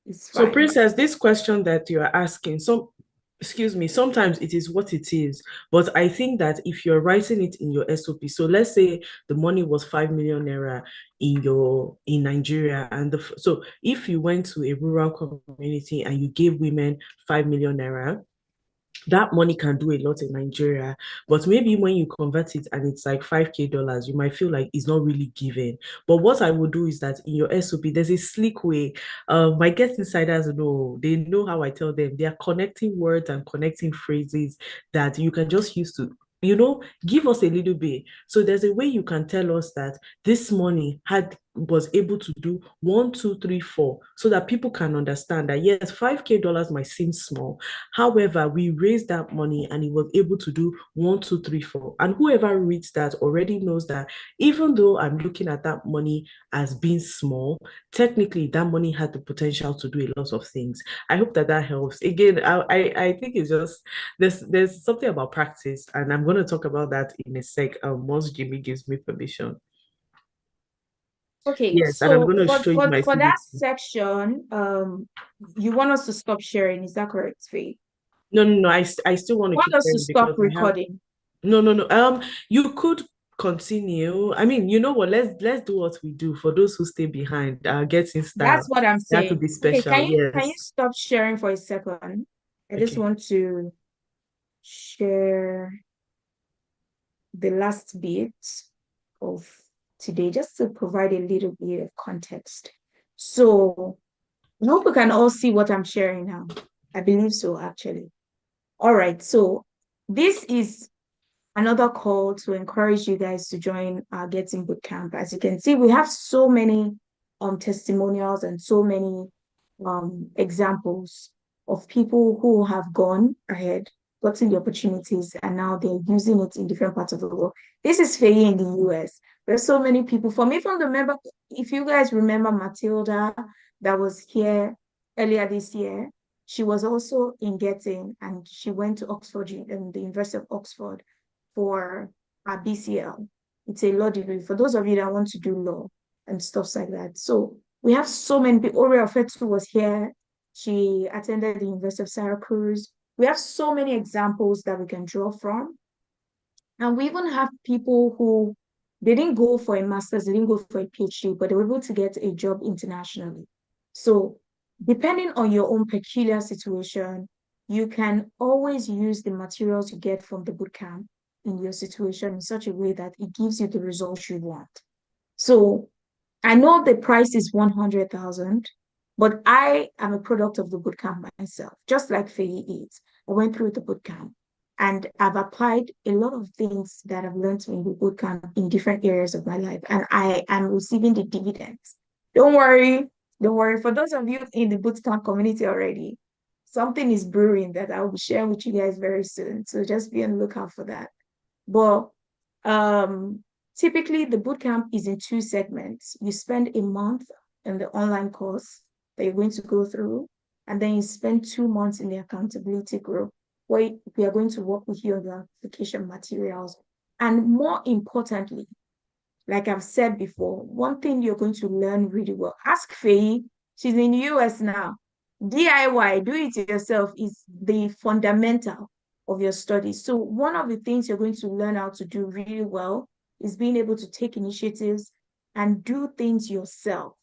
it's fine. So, Princess, this question that you are asking, sometimes it is what it is. But I think that if you're writing it in your SOP, so let's say the money was 5 million naira in Nigeria, and so if you went to a rural community and you gave women 5 million naira, that money can do a lot in Nigeria, but maybe when you convert it and it's like $5,000, you might feel like it's not really given. But what I would do is that in your SOP, there's a sleek way. My Get Insiders know, they know how I tell them. They are connecting words and connecting phrases that you can just use to, give us a little bit. So there's a way you can tell us that this money was able to do 1, 2, 3, 4, so that people can understand that yes, $5,000 might seem small. However, we raised that money and it was able to do 1, 2, 3, 4. And whoever reads that already knows that even though I'm looking at that money as being small, technically that money had the potential to do a lot of things. I hope that helps. Again, I think it's just there's something about practice, and I'm going to talk about that in a sec once Jimmy gives me permission. Okay, yes, so and I'm going to show you my for that section, you want us to stop sharing, is that correct, Faye? No, I still want to keep us to stop recording. No. You could continue. I mean, you know what? Let's do what we do for those who stay behind. Getting style. That's what I'm saying. That to be special. Okay, yes. Can you stop sharing for a second? I just want to share the last bit of today just to provide a little bit of context. So I hope you can all see what I'm sharing now. I believe so, actually. All right, so this is another call to encourage you guys to join our Getting Bootcamp. As you can see, we have so many testimonials and so many examples of people who have gone ahead, gotten the opportunities, and now they're using it in different parts of the world. This is Faye in the US. There's so many people. For me, from the member, if you guys remember Matilda that was here earlier this year, she was also in Getting, and she went to Oxford and the University of Oxford for a BCL. It's a law degree for those of you that want to do law and stuff like that. So we have so many people. Oria Fetu was here. She attended the University of Syracuse. We have so many examples that we can draw from. And we even have people who they didn't go for a master's, they didn't go for a PhD, but they were able to get a job internationally. So depending on your own peculiar situation, you can always use the materials you get from the bootcamp in your situation in such a way that it gives you the results you want. So I know the price is 100,000, but I am a product of the bootcamp myself, just like Faye is. I went through the bootcamp and I've applied a lot of things that I've learned in the bootcamp in different areas of my life, and I am receiving the dividends. Don't worry, don't worry. For those of you in the bootcamp community already, something is brewing that I will be sharing with you guys very soon. So just be on the lookout for that. But typically the bootcamp is in two segments. You spend a month in the online course that you're going to go through, and then you spend 2 months in the accountability group where we are going to work with you on the application materials. And more importantly, like I've said before, one thing you're going to learn really well. Ask Faye, she's in the US now. DIY, do it yourself, is the fundamental of your studies. So one of the things you're going to learn how to do really well is being able to take initiatives and do things yourself.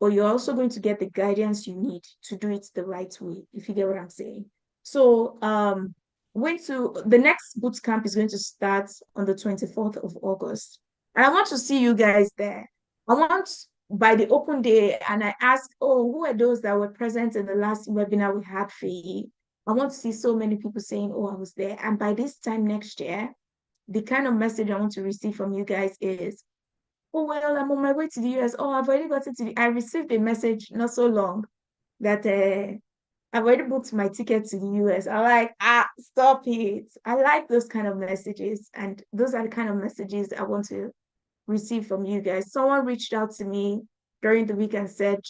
But you're also going to get the guidance you need to do it the right way, if you get what I'm saying. So the next boot camp is going to start on the 24th of August. And I want to see you guys there. I want by the open day, and I ask, oh, who are those that were present in the last webinar we had for you? I want to see so many people saying, oh, I was there. And by this time next year, the kind of message I want to receive from you guys is, oh, well, I'm on my way to the US. Oh, I've already gotten to I received a message not so long that I've already booked my ticket to the US. I'm like, stop it. I like those kind of messages. And those are the kind of messages I want to receive from you guys. Someone reached out to me during the week and said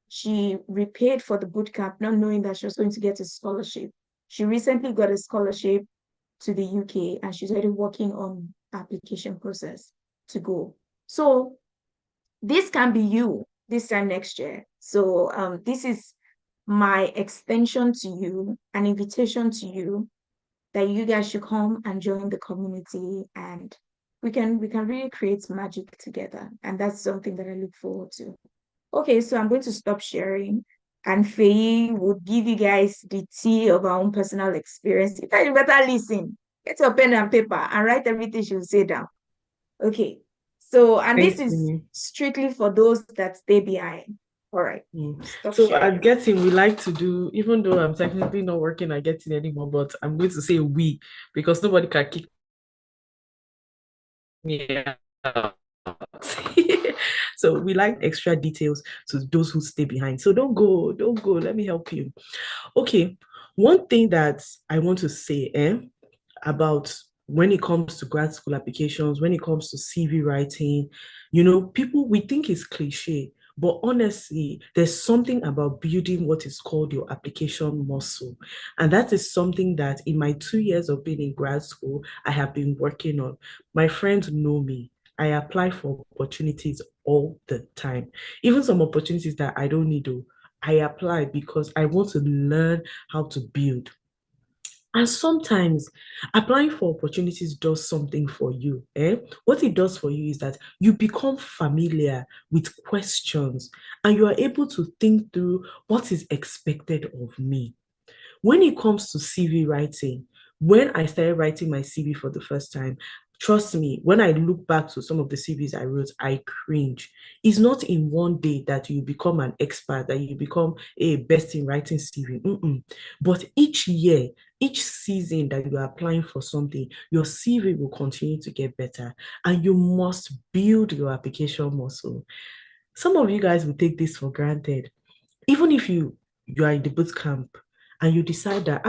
she repaid for the bootcamp, not knowing that she was going to get a scholarship. She recently got a scholarship to the UK and she's already working on application process to go. So this can be you this time next year. So this is my extension to you, an invitation to you that you guys should come and join the community, and we can really create magic together. And that's something that I look forward to. Okay, so I'm going to stop sharing, and Faye will give you guys the tea of our own personal experience. You guys better listen. Get your pen and paper and write everything she will say down. Okay. So, and Thanks, this is Winnie. strictly for those that stay behind. All right. So sharing. At Getting, we like to do, even though I'm technically not working at Getting anymore, but I'm going to say we, because nobody can kick me out. So we like extra details to those who stay behind. So don't go, let me help you. Okay, one thing that I want to say about when it comes to grad school applications, when it comes to CV writing, people, we think it's cliche, but honestly, there's something about building what is called your application muscle. And that is something that in my 2 years of being in grad school, I have been working on. My friends know me. I apply for opportunities all the time. Even some opportunities that I don't need to, I apply because I want to learn how to build. And sometimes applying for opportunities does something for you. What it does for you is that you become familiar with questions and you are able to think through what is expected of me. When it comes to CV writing, when I started writing my CV for the first time, trust me, when I look back to some of the CVs I wrote, I cringe. It's not in one day that you become an expert, that you become a best in writing CV. But each year, each season that you are applying for something, your CV will continue to get better, and you must build your application muscle. Some of you guys will take this for granted. Even if you are in the boot camp and you decide that,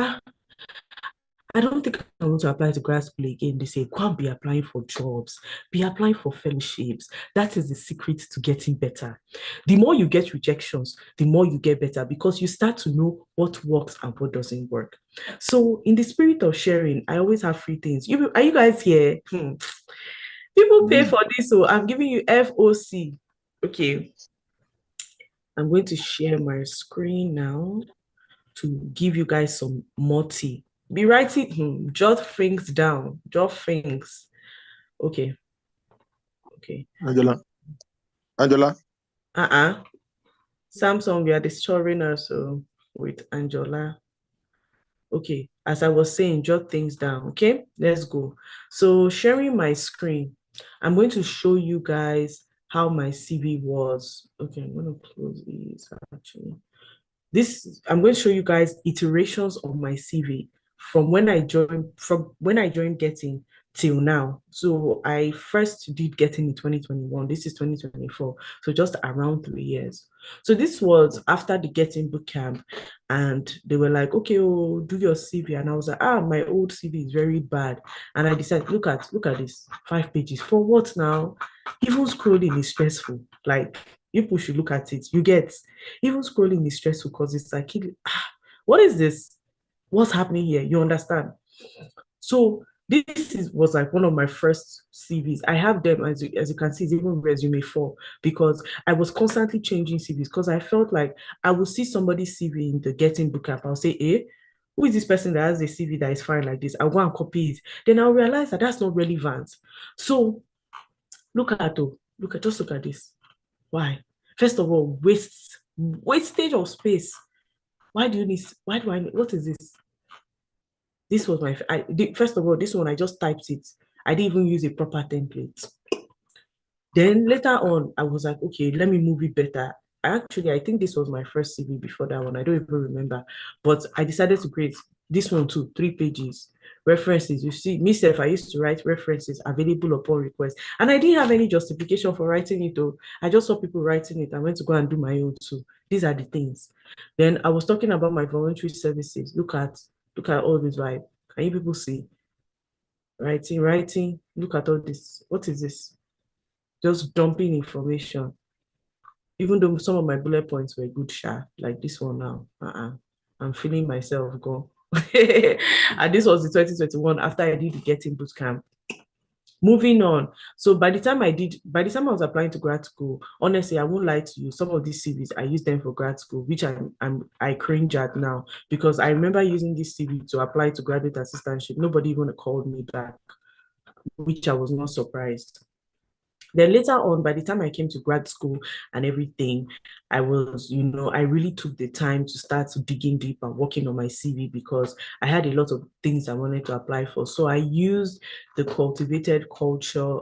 I don't think I want to apply to grad school again. They say, go and be applying for jobs, be applying for fellowships. That is the secret to getting better. The more you get rejections, the more you get better, because you start to know what works and what doesn't work. So in the spirit of sharing, I always have free things. Are you guys here? People pay for this, so I'm giving you FOC. Okay. I'm going to share my screen now to give you guys some more tea. Be writing, jot things down, jot things. Okay. Angela. Samsung, you are destroying us with Angela. Okay, as I was saying, jot things down. Okay, let's go. So sharing my screen, I'm going to show you guys how my CV was. Okay, I'm going to close these actually. I'm going to show you guys iterations of my CV from when I joined Getting till now. So I first did Getting in 2021. This is 2024. So just around 3 years. So this was after the Getting Bootcamp, and they were like, okay, do your CV. And I was like, my old CV is very bad. And I decided, look at this, 5 pages. For what now? Even scrolling is stressful. Like, people should look at it. You get, even scrolling is stressful because it's like, what is this? What's happening here? You understand? So this was like one of my first CVs. I have them, as you can see, it's even resume 4, because I was constantly changing CVs, because I felt like I would see somebody's CV in the Getting Bootcamp. I'll say, who is this person that has a CV that is fine like this? I'll go and copy it. Then I'll realize that that's not relevant. So just look at this. Why? First of all, wastage of space. What is this? This was first of all, this one, I just typed it. I didn't even use a proper template. Then later on, I was like, okay, let me move it better. I think this was my first CV before that one. I don't even remember. But I decided to create this one too, 3 pages. References. You see, myself, I used to write references available upon request. And I didn't have any justification for writing it though. I just saw people writing it. I went to go and do my own too. These are the things. Then I was talking about my voluntary services. Look at all this vibe. Can you people see? Writing. Look at all this. What is this? Just dumping information. Even though some of my bullet points were good, like this one now. I'm feeling myself go. And this was the 2021 after I did the Getting Bootcamp. Moving on. So by the time I was applying to grad school, honestly, I won't lie to you, some of these CVs, I used them for grad school, which I cringe at now, because I remember using this CV to apply to graduate assistantship. Nobody even called me back, which I was not surprised. Then later on, by the time I came to grad school and everything, I was, I really took the time to start digging deep and working on my CV, because I had a lot of things I wanted to apply for. So I used the Cultivated Culture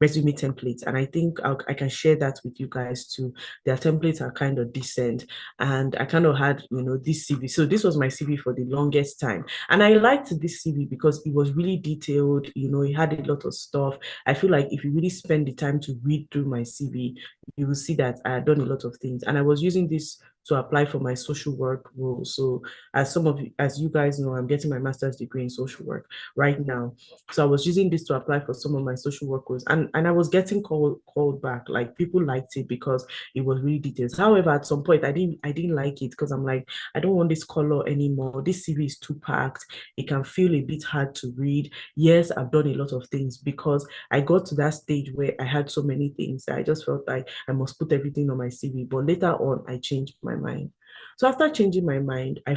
resume templates, and I think I can share that with you guys too. Their templates are kind of decent, and I kind of had, this CV. So this was my CV for the longest time. And I liked this CV because it was really detailed, it had a lot of stuff. I feel like if you really spend the time to read through my CV, you will see that I had done a lot of things. And I was using this to apply for my social work role. So as you guys know, I'm getting my master's degree in social work right now. So I was using this to apply for some of my social work roles. And I was getting called back. Like, people liked it because it was really detailed. However, at some point, I didn't like it, because I'm like, I don't want this color anymore. This CV is too packed. It can feel a bit hard to read. Yes, I've done a lot of things, because I got to that stage where I had so many things that I just felt like I must put everything on my CV. But later on, I changed my mind. So after changing my mind, I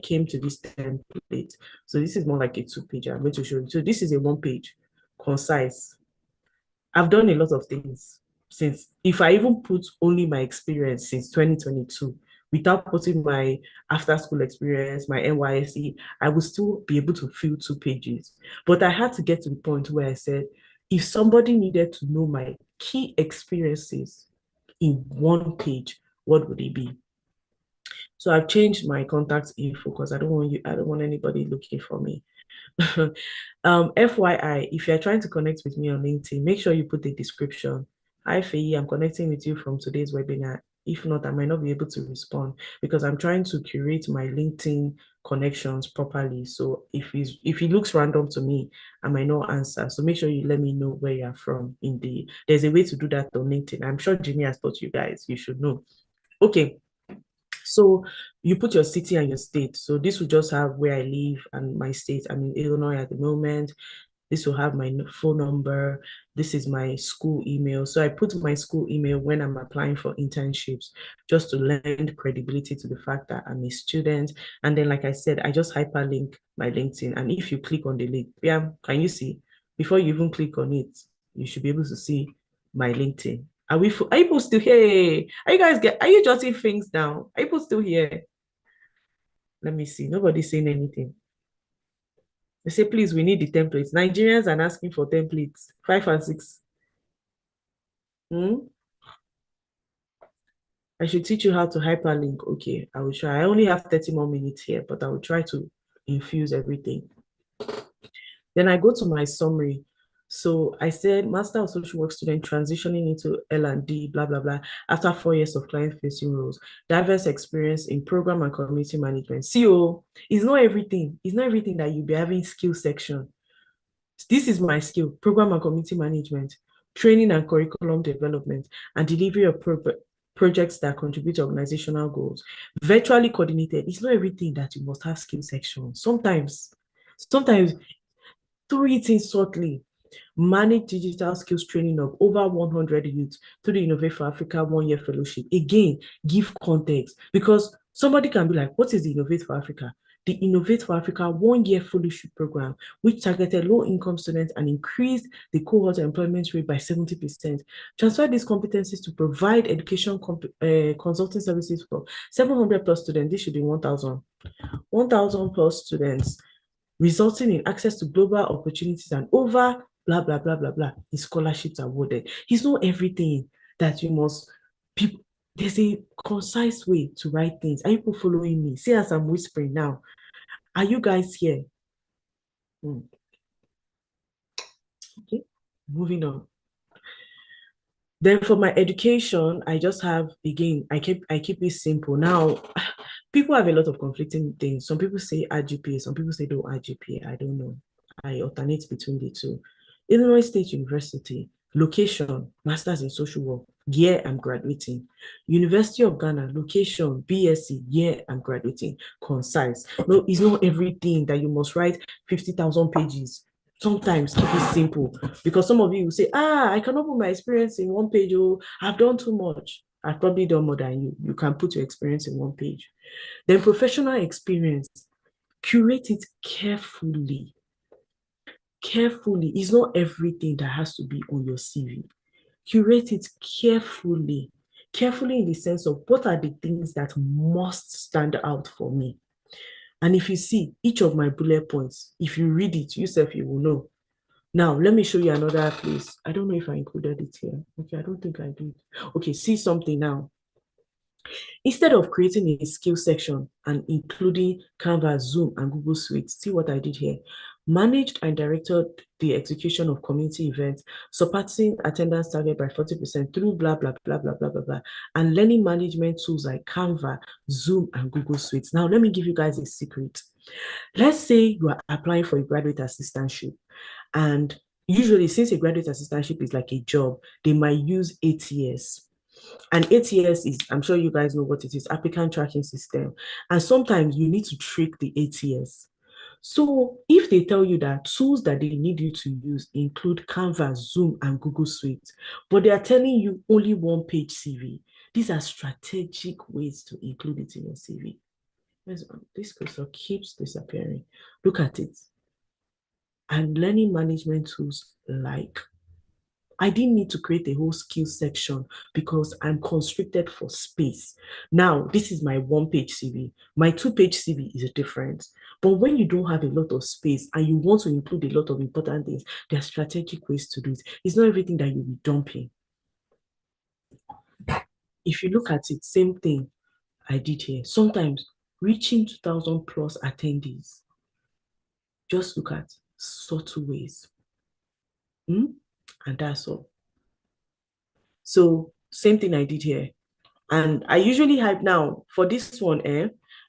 came to this template. So this is more like a 2-page. I'm going to show you. So this is a 1-page, concise. I've done a lot of things since, if I even put only my experience since 2022, without putting my after school experience, my NYSE, I would still be able to fill 2 pages. But I had to get to the point where I said, if somebody needed to know my key experiences in 1 page, what would it be? So I've changed my contact info because I don't want anybody looking for me. FYI, if you're trying to connect with me on LinkedIn, make sure you put the description. Hi Faye, I'm connecting with you from today's webinar. If not, I might not be able to respond because I'm trying to curate my LinkedIn connections properly. So if it looks random to me, I might not answer. So make sure you let me know where you're from. There's a way to do that on LinkedIn. I'm sure Jimmy has taught you guys. You should know. Okay. So you put your city and your state. So this will just have where I live and my state. I'm in Illinois at the moment. This will have my phone number. This is my school email. So I put my school email when I'm applying for internships, just to lend credibility to the fact that I'm a student. And then, like I said, I just hyperlink my LinkedIn. And if you click on the link, yeah, can you see? Before you even click on it, you should be able to see my LinkedIn. Are you people still here? Are you jotting things down? Are you people still here? Let me see. Nobody's saying anything. They say, please, we need the templates. Nigerians are asking for templates, 5 and 6. I should teach you how to hyperlink. Okay, I will try. I only have 30 more minutes here, but I will try to infuse everything. Then I go to my summary. So I said, Master of Social Work student transitioning into L&D, blah, blah, blah, after 4 years of client-facing roles, diverse experience in program and community management. CO is not everything. It's not everything that you'll be having skill section. This is my skill, program and community management, training and curriculum development, and delivery of projects that contribute to organizational goals. Virtually coordinated. It's not everything that you must have skill section. Sometimes, through it in shortly, manage digital skills training of over 100 youths through the Innovate for Africa 1-year fellowship. Again, give context, because somebody can be like, what is the Innovate for Africa? The Innovate for Africa 1-year fellowship program, which targeted low-income students and increased the cohort employment rate by 70%. Transfer these competencies to provide education consulting services for 700 plus students. This should be 1,000 plus students, resulting in access to global opportunities and over blah, blah, blah, blah, blah, in scholarships awarded. It's not everything that you must, people, there's a concise way to write things. Are you people following me? See, as I'm whispering now, are you guys here? Okay, moving on. Then for my education, I just have, again, I keep it simple. Now, people have a lot of conflicting things. Some people say RGPA, some people say no RGPA. I don't know. I alternate between the two. Illinois State University, location, Masters in Social Work, year I'm graduating. University of Ghana, location, BSc, year I'm graduating. Concise. No, it's not everything that you must write 50,000 pages. Sometimes keep it simple, because some of you will say, I cannot put my experience in 1 page. Oh, I've done too much. I've probably done more than you. You can put your experience in 1 page. Then professional experience, curate it carefully. Carefully. It's not everything that has to be on your CV. Curate it carefully. Carefully in the sense of, what are the things that must stand out for me? And if you see each of my bullet points, if you read it yourself, you will know. Now, let me show you another place. I don't know if I included it here. Okay, I don't think I did. Okay, see something now. Instead of creating a skill section and including Canva, Zoom, and Google Suite, see what I did here. Managed and directed the execution of community events, surpassing attendance target by 40% through blah, blah, blah, blah, blah, blah, blah, and learning management tools like Canva, Zoom, and Google Suite. Now, let me give you guys a secret. Let's say you are applying for a graduate assistantship, and usually, since a graduate assistantship is like a job, they might use ATS. And ATS is, I'm sure you guys know what it is, applicant tracking system. And sometimes you need to trick the ATS. So if they tell you that tools that they need you to use include Canva, Zoom, and Google Suite, but they are telling you only 1-page CV, these are strategic ways to include it in your CV. This cursor keeps disappearing. Look at it. And learning management tools like I didn't need to create a whole skill section because I'm constricted for space. Now, this is my 1-page CV. My 2-page CV is different. But when you don't have a lot of space and you want to include a lot of important things, there are strategic ways to do it. It's not everything that you'll be dumping. If you look at it, same thing I did here. Sometimes reaching 2,000 plus attendees. Just look at subtle ways. And that's all. So same thing I did here. And I usually hype now for this one,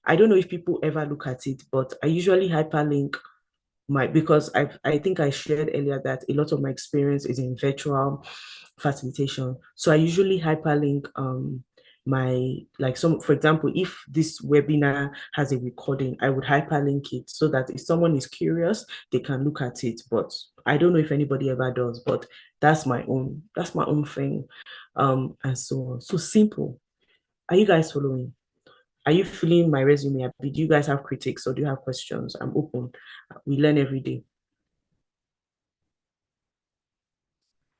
I don't know if people ever look at it, but I usually hyperlink because I think I shared earlier that a lot of my experience is in virtual facilitation. So I usually hyperlink for example, if this webinar has a recording, I would hyperlink it so that if someone is curious, they can look at it. But I don't know if anybody ever does, but that's my own thing. And so on. So simple. Are you guys following? Are you feeling my resume? Do you guys have critiques or do you have questions? I'm open. We learn every day.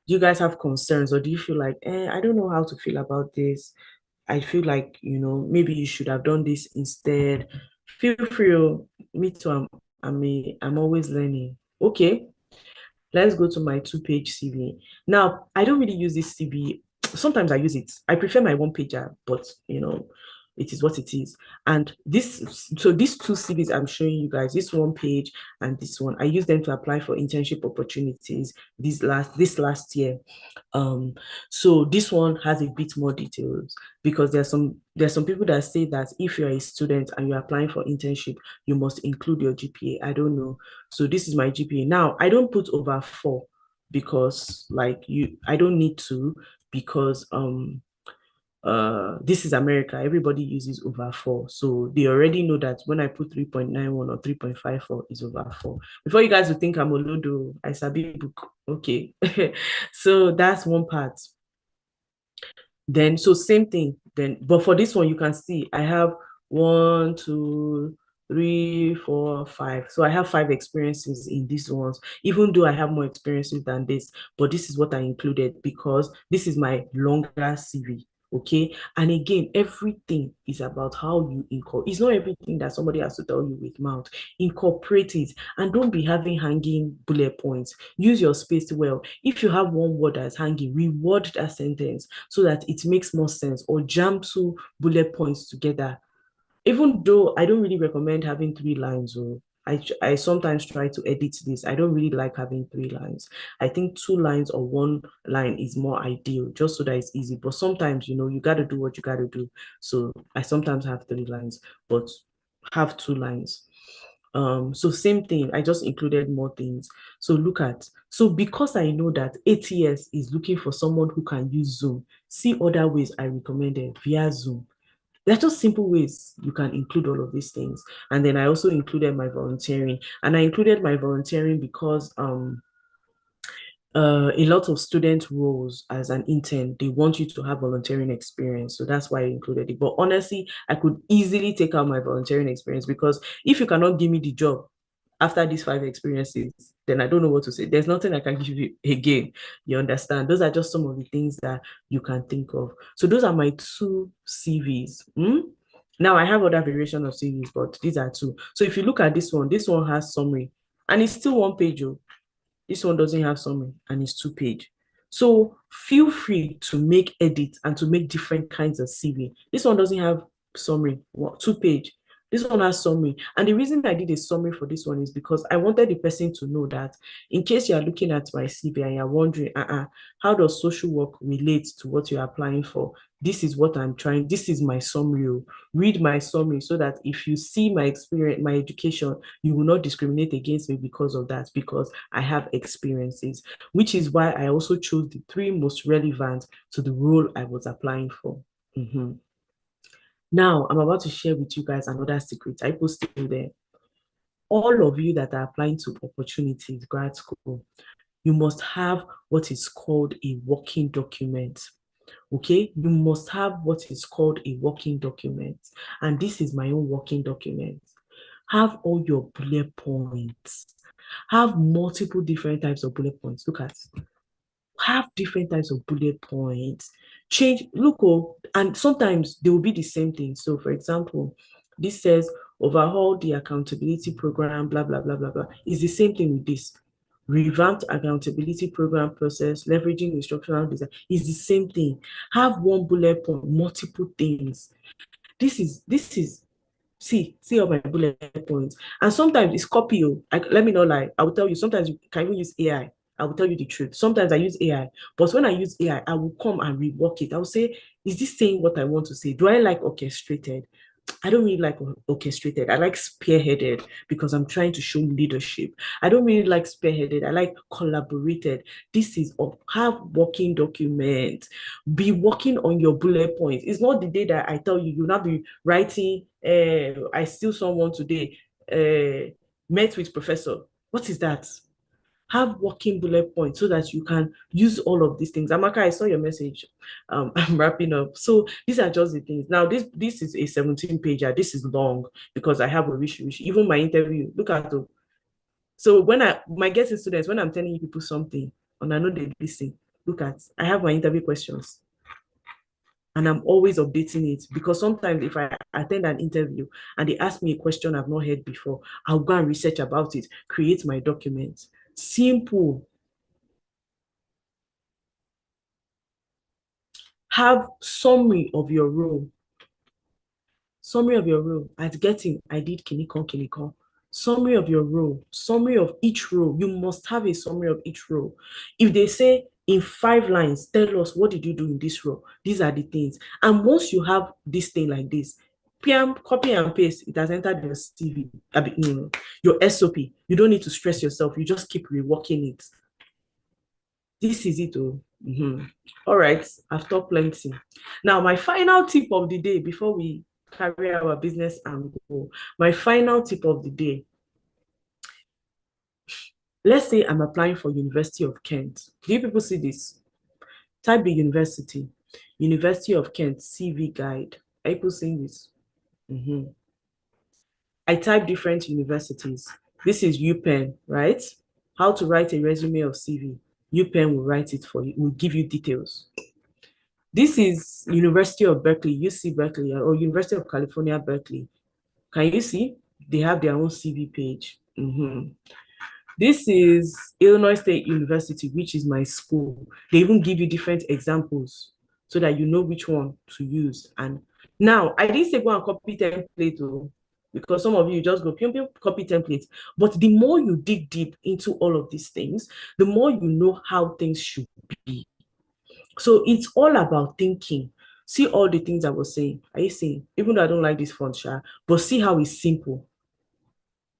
Do you guys have concerns or do you feel like, I don't know how to feel about this? I feel like, maybe you should have done this instead. Feel free. Me too. I'm always learning. Okay. Let's go to my 2-page CV. Now, I don't really use this CV. Sometimes I use it. I prefer my 1-pager, but it is what it is. And these 2 CVs I'm showing you guys, this 1 page and this one, I use them to apply for internship opportunities this last year. So this one has a bit more details because there's some people that say that if you're a student and you're applying for internship, you must include your GPA. I don't know. So this is my GPA. Now, I don't put over 4 because I don't need to because this is America. Everybody uses over 4. So they already know that when I put 3.91 or 3.54 is over 4. Before you guys will think I'm a lodo, I sabi book. Okay. So that's one part. Then, so same thing. Then, but for this one, you can see I have 1, 2, 3, 4, 5. So I have 5 experiences in these ones, even though I have more experiences than this. But this is what I included because this is my longer CV. Okay. And again, everything is about how you incorporate. It's not everything that somebody has to tell you with mouth. Incorporate it and don't be having hanging bullet points. Use your space well. If you have one word that's hanging, reword that sentence so that it makes more sense, or jam 2 bullet points together. Even though I don't really recommend having 3 lines, or I sometimes try to edit this. I don't really like having 3 lines. I think 2 lines or 1 line is more ideal, just so that it's easy. But sometimes, you got to do what you got to do. So I sometimes have 3 lines, but have 2 lines. So same thing, I just included more things. So because I know that ATS is looking for someone who can use Zoom, see other ways I recommended via Zoom. They're just simple ways you can include all of these things. And then I also included my volunteering. And I included my volunteering because a lot of student roles as an intern, they want you to have volunteering experience. So that's why I included it. But honestly, I could easily take out my volunteering experience because if you cannot give me the job after these 5 experiences, then I don't know what to say. There's nothing I can give you again. You understand? Those are just some of the things that you can think of. So those are my 2 CVs. Now I have other variations of CVs, but these are 2. So if you look at this one has summary and it's still 1 page. This one doesn't have summary and it's 2 page. So feel free to make edits and to make different kinds of CV. This one doesn't have summary, 2 page. This one has summary. And the reason I did a summary for this one is because I wanted the person to know that in case you are looking at my CV and you're wondering, how does social work relate to what you're applying for? This is what I'm trying. This is my summary. Read my summary so that if you see my experience, my education, you will not discriminate against me because of that, because I have experiences, which is why I also chose the 3 most relevant to the role I was applying for. Now, I'm about to share with you guys another secret. I posted there. All of you that are applying to opportunities, grad school, you must have what is called a working document. Okay, you must have what is called a working document. And this is my own working document. Have all your bullet points. Have multiple different types of bullet points. Look at have different types of bullet points. Change, look, and sometimes they will be the same thing. So for example, this says overhaul the accountability program, blah, blah, blah, blah, blah. It's the same thing with this. Revamped accountability program process, leveraging instructional design is the same thing. Have one bullet point, multiple things. This is see all my bullet points. And sometimes it's copy. Let me not lie. I will tell you, sometimes you can even use AI. I will tell you the truth. Sometimes I use AI, but when I use AI, I will come and rework it. I will say, is this saying what I want to say? Do I like orchestrated? I don't really like orchestrated. I like spearheaded because I'm trying to show leadership. I don't really like spearheaded. I like collaborated. This is have working document. Be working on your bullet points. It's not the day that I tell you, you'll not be writing, I steal someone today, met with professor. What is that? Have working bullet points so that you can use all of these things. Amaka, I saw your message. I'm wrapping up. So these are just the things. Now, this is a 17-pager. This is long because I have a wish. Even my interview, look at it. So when my guest students, when I'm telling you people something, and I know they listen, look at, I have my interview questions. And I'm always updating it because sometimes if I attend an interview and they ask me a question I've not heard before, I'll go and research about it, create my documents. Simple. Have summary of your role. Summary of your role. At getting, I did kinikon. Summary of your role. Summary of each role. You must have a summary of each role. If they say in 5 lines, tell us what did you do in this role? These are the things. And once you have this thing like this, PM, copy and paste, it has entered your CV, your SOP. You don't need to stress yourself. You just keep reworking it. This is it. All right, I've talked plenty. Now, my final tip of the day before we carry our business and go. My final tip of the day. Let's say I'm applying for University of Kent. Do you people see this? Type the university. University of Kent CV guide. Are people seeing this? I type different universities. This is UPenn, right? How to write a resume of CV. UPenn will write it for you, will give you details. This is University of Berkeley, UC Berkeley, or University of California, Berkeley. Can you see? They have their own CV page. This is Illinois State University, which is my school. They even give you different examples so that you know which one to use. And now, I didn't say go and copy template, because some of you just go copy templates. But the more you dig deep into all of these things, the more you know how things should be. So it's all about thinking. See all the things I was saying. Are you seeing? Even though I don't like this font, but see how it's simple.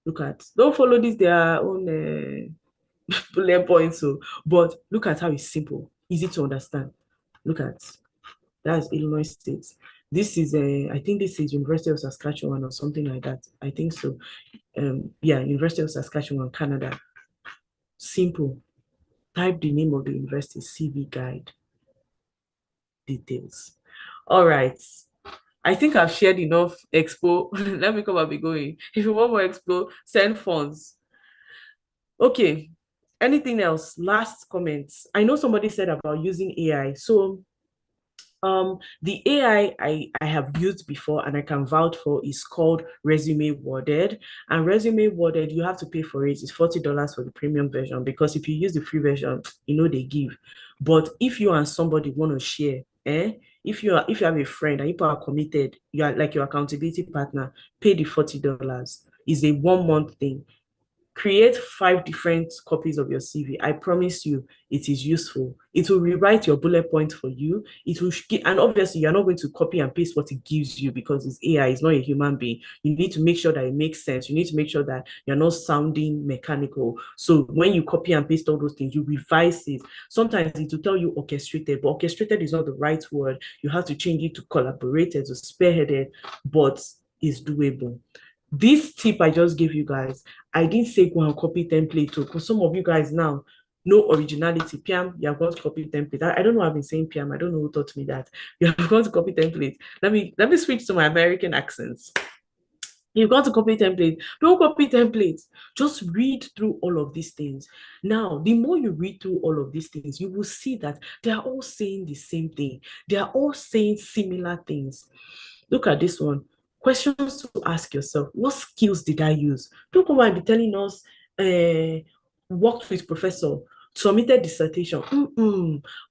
Look at, don't follow this, their own bullet points, but look at how it's simple, easy to understand. Look at, that's Illinois State. This is I think this is University of Saskatchewan or something like that. I think so. Yeah, University of Saskatchewan, Canada. Simple. Type the name of the university, CV guide. Details. All right. I think I've shared enough expo. Let me come and be going. If you want more expo, send funds. Okay. Anything else? Last comments. I know somebody said about using AI. So the AI I have used before and I can vouch for is called Resume Worded. And Resume Worded, you have to pay for it. It's $40 for the premium version, because if you use the free version, they give. But if you and somebody want to share, if you have a friend and you are committed, you are like your accountability partner, pay the $40. It's a 1-month thing. Create 5 different copies of your CV. I promise you, it is useful. It will rewrite your bullet points for you. It will, and obviously, you're not going to copy and paste what it gives you because it's AI, it's not a human being. You need to make sure that it makes sense. You need to make sure that you're not sounding mechanical. So when you copy and paste all those things, you revise it. Sometimes it will tell you orchestrated, but orchestrated is not the right word. You have to change it to collaborated, to spearheaded, but it's doable. This tip I just gave you guys, I didn't say go and copy template too, because some of you guys now, no originality. PM, you have got to copy template. I don't know, I've been saying PM. I don't know who taught me that. You have got to copy template. Let me switch to my American accents. You've got to copy templates. Don't copy templates. Just read through all of these things. Now, the more you read through all of these things, you will see that they are all saying the same thing. They are all saying similar things. Look at this one. Questions to ask yourself. What skills did I use? Don't come and be telling us, worked with professor, submitted dissertation.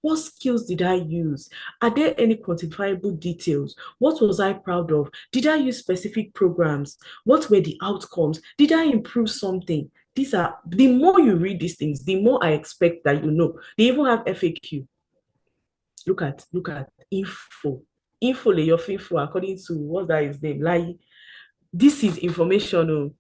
What skills did I use? Are there any quantifiable details? What was I proud of? Did I use specific programs? What were the outcomes? Did I improve something? These are, the more you read these things, the more I expect that you know. They even have FAQ. Look at info. Info lay your info according to what that is name. Like, this is information.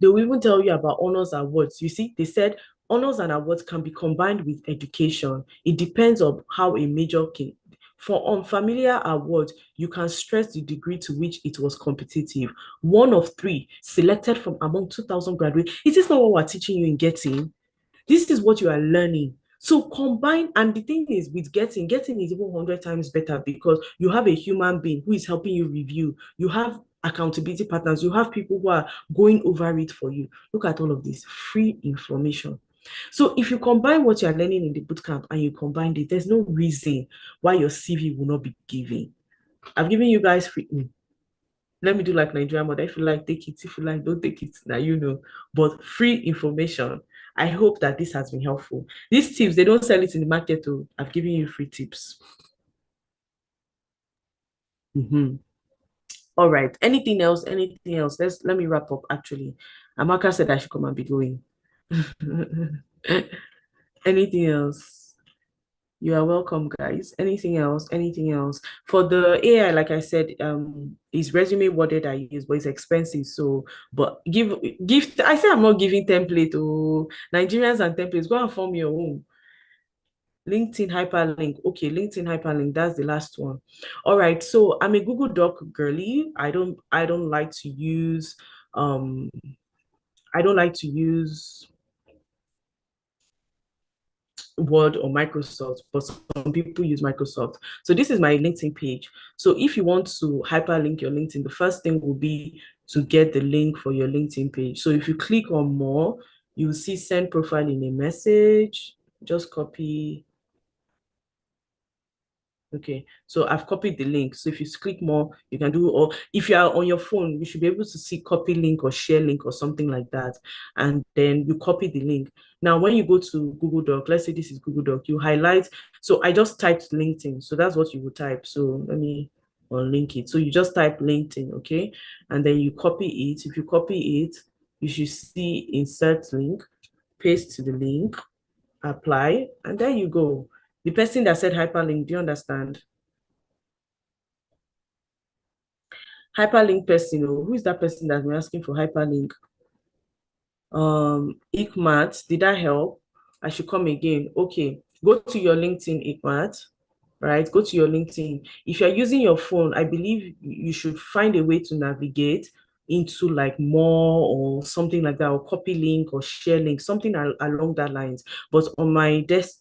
They will even tell you about honors and awards. You see, they said honors and awards can be combined with education. It depends on how a major can. For unfamiliar awards, you can stress the degree to which it was competitive. 1 of 3 selected from among 2,000 graduates. Is this not what we're teaching you in Getting? This is what you are learning. So combine, and the thing is with getting is even 100 times better because you have a human being who is helping you review. You have accountability partners. You have people who are going over it for you. Look at all of this free information. So if you combine what you're learning in the bootcamp and you combine it, there's no reason why your CV will not be given. I've given you guys free. Let me do like Nigerian mother. If you like, take it. If you like, don't take it. Now you know. But free information. I hope that this has been helpful. These tips, they don't sell it in the market. I've given you free tips. All right. Anything else? Anything else? Let me wrap up actually. Amaka said I should come and be going. Anything else? You are welcome, guys. Anything else? Anything else? For the AI, like I said, is resume worded I use, but it's expensive. So, but give. I say I'm not giving template. Oh, Nigerians and templates. Go and form your own. LinkedIn hyperlink. Okay, LinkedIn hyperlink. That's the last one. All right. So I'm a Google Doc girly. I don't like to use. I don't like to use Word or Microsoft, but some people use Microsoft. So this is my LinkedIn page. So if you want to hyperlink your LinkedIn, the first thing will be to get the link for your LinkedIn page. So if you click on more, you'll see send profile in a message. Just copy. Okay, so I've copied the link. So if you click more, you can do, or if you are on your phone, you should be able to see copy link or share link or something like that. And then you copy the link. Now, when you go to Google Doc, let's say this is Google Doc, you highlight. So I just typed LinkedIn. So that's what you would type. So let me link it. So you just type LinkedIn, okay? And then you copy it. If you copy it, you should see insert link, paste the link, apply, and there you go. The person that said hyperlink, do you understand? Hyperlink person, who is that person that's been asking for hyperlink? Ikmat, did I help? I should come again. Okay, go to your LinkedIn, Ikmat, right? Go to your LinkedIn. If you're using your phone, I believe you should find a way to navigate into like more or something like that, or copy link or share link, something along that lines. But on my desk,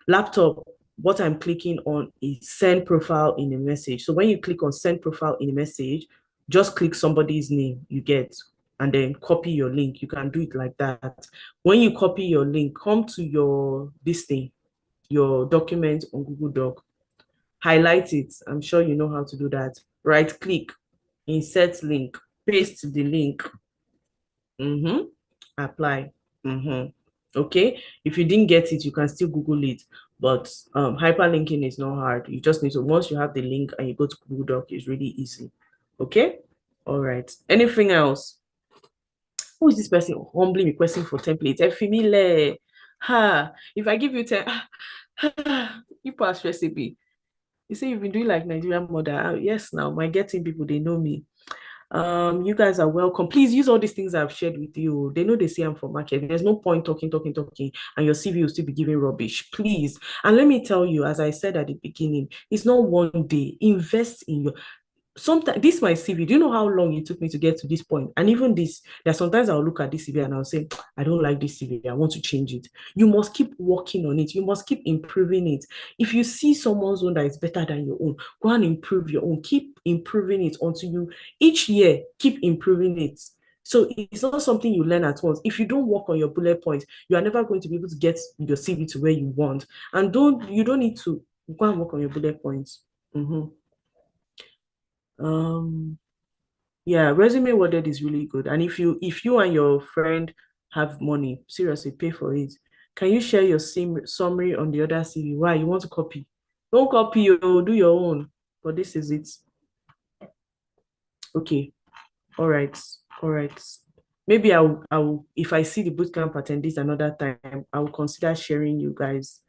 laptop, what I'm clicking on is send profile in a message. So when you click on send profile in a message, just click somebody's name you get and then copy your link. You can do it like that. When you copy your link, come to your your document on Google Doc, highlight it. I'm sure you know how to do that. Right click, insert link, paste the link, apply. Okay, if you didn't get it, you can still Google it, but hyperlinking is not hard. You just need to, once you have the link and you go to Google Doc, it's really easy. Okay, all right. Anything else? Who is this person humbly requesting for templates? Efimile. If I give you 10, you pass recipe. You say you've been doing like Nigerian mother. Yes, now my getting people, they know me. You guys are welcome. Please use all these things I've shared with you. They know they say I'm for market. There's no point talking, and your CV will still be giving rubbish. Please. And let me tell you, as I said at the beginning, it's not one day. Invest in your sometimes this my CV. Do you know how long it took me to get to this point? And even this, there are sometimes I'll look at this CV and I'll say, I don't like this CV. I want to change it. You must keep working on it. You must keep improving it. If you see someone's own that is better than your own, go and improve your own. Keep improving it until you each year keep improving it. So it's not something you learn at once. If you don't work on your bullet points, you are never going to be able to get your CV to where you want. And you don't need to go and work on your bullet points. Yeah, resume worded is really good. And if you and your friend have money, seriously, pay for it. Can you share your summary on the other CV? Why you want to copy? Don't copy, you do your own. But this is it. Okay. All right. Maybe I'll if I see the bootcamp attendees another time, I will consider sharing you guys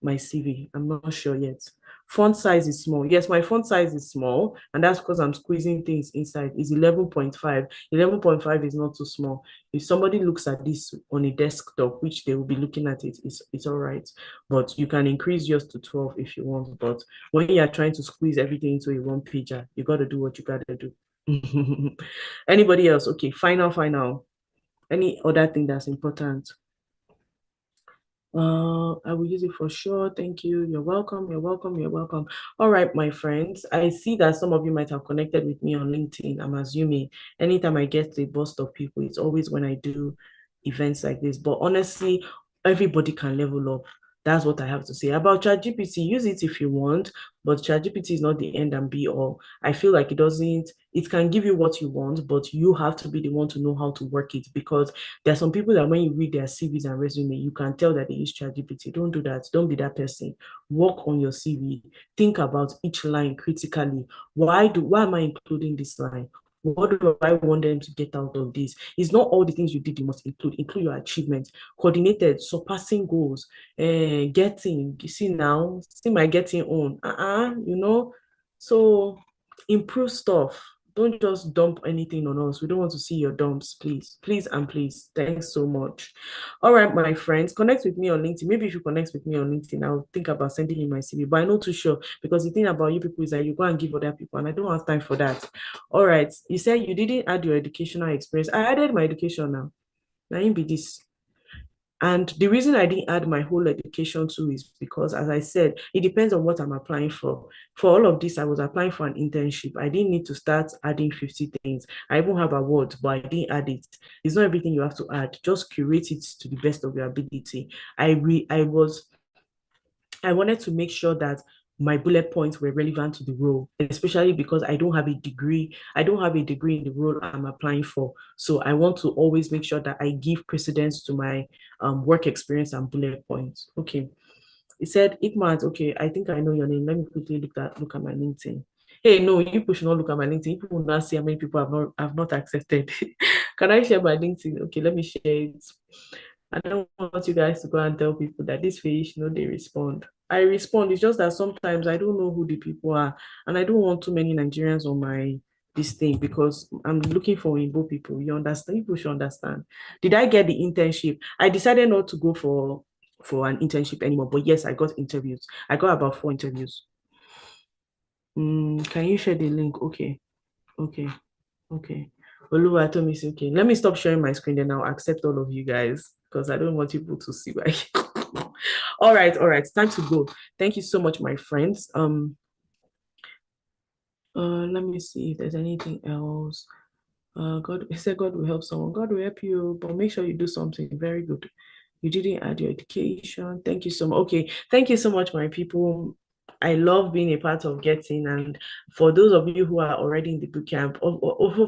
my CV. I'm not sure yet. Font size is small. Yes, my font size is small, and that's because I'm squeezing things inside. It's 11.5. 11.5 is not too small. If somebody looks at this on a desktop, which they will be looking at it's all right. But you can increase yours to 12 if you want. But when you're trying to squeeze everything into a one pager, you got to do what you got to do. Anybody else? Okay, final. Any other thing that's important? I will use it for sure. Thank you. You're welcome. All right, my friends. I see that some of you might have connected with me on LinkedIn. I'm assuming anytime I get a burst of people, it's always when I do events like this. But honestly, everybody can level up. That's what I have to say about ChatGPT. Use it if you want, but ChatGPT is not the end and be all. I feel like it can give you what you want, but you have to be the one to know how to work it, because there are some people that when you read their CVs and resume, you can tell that they use ChatGPT. Don't do that. Don't be that person. Work on your CV. Think about each line critically. Why am I including this line? What do I want them to get out of this? It's not all the things you did you must include your achievements, coordinated, surpassing goals, getting, you see now, see my getting on, so improve stuff. Don't just dump anything on us. We don't want to see your dumps, please. Please and please. Thanks so much. All right, my friends, connect with me on LinkedIn. Maybe if you connect with me on LinkedIn, I'll think about sending you my CV, but I'm not too sure, because the thing about you people is that you go and give other people, and I don't have time for that. All right. You said you didn't add your educational experience. I added my education now. Now be this. And the reason I didn't add my whole education too is because, as I said, it depends on what I'm applying for. For all of this, I was applying for an internship. I didn't need to start adding 50 things. I even have awards, but I didn't add it. It's not everything you have to add. Just curate it to the best of your ability. I wanted to make sure that my bullet points were relevant to the role, especially because I don't have a degree. I don't have a degree in the role I'm applying for. So I want to always make sure that I give precedence to my work experience and bullet points. Okay. It said, Ikmat, okay, I think I know your name. Let me quickly look at my LinkedIn. Hey, no, you should not look at my LinkedIn. People will not see how many people have not accepted. Can I share my LinkedIn? Okay, let me share it. I don't want you guys to go and tell people that this fish, they respond. I respond. It's just that sometimes I don't know who the people are, and I don't want too many Nigerians on this thing, because I'm looking for Igbo people. You understand? People should understand. Did I get the internship? I decided not to go for an internship anymore, but yes, I got interviews. I got about 4 interviews. Can you share the link? Okay. Oluwa told me, okay, let me stop sharing my screen, then I'll accept all of you guys, because I don't want people to see my all right, it's time to go. Thank you so much, my friends. Let me see if there's anything else. God, he said God will help someone. God will help you, but make sure you do something very good. You didn't add your education. Thank you so much. Okay, thank you so much, my people. I love being a part of Getting, and for those of you who are already in the bootcamp,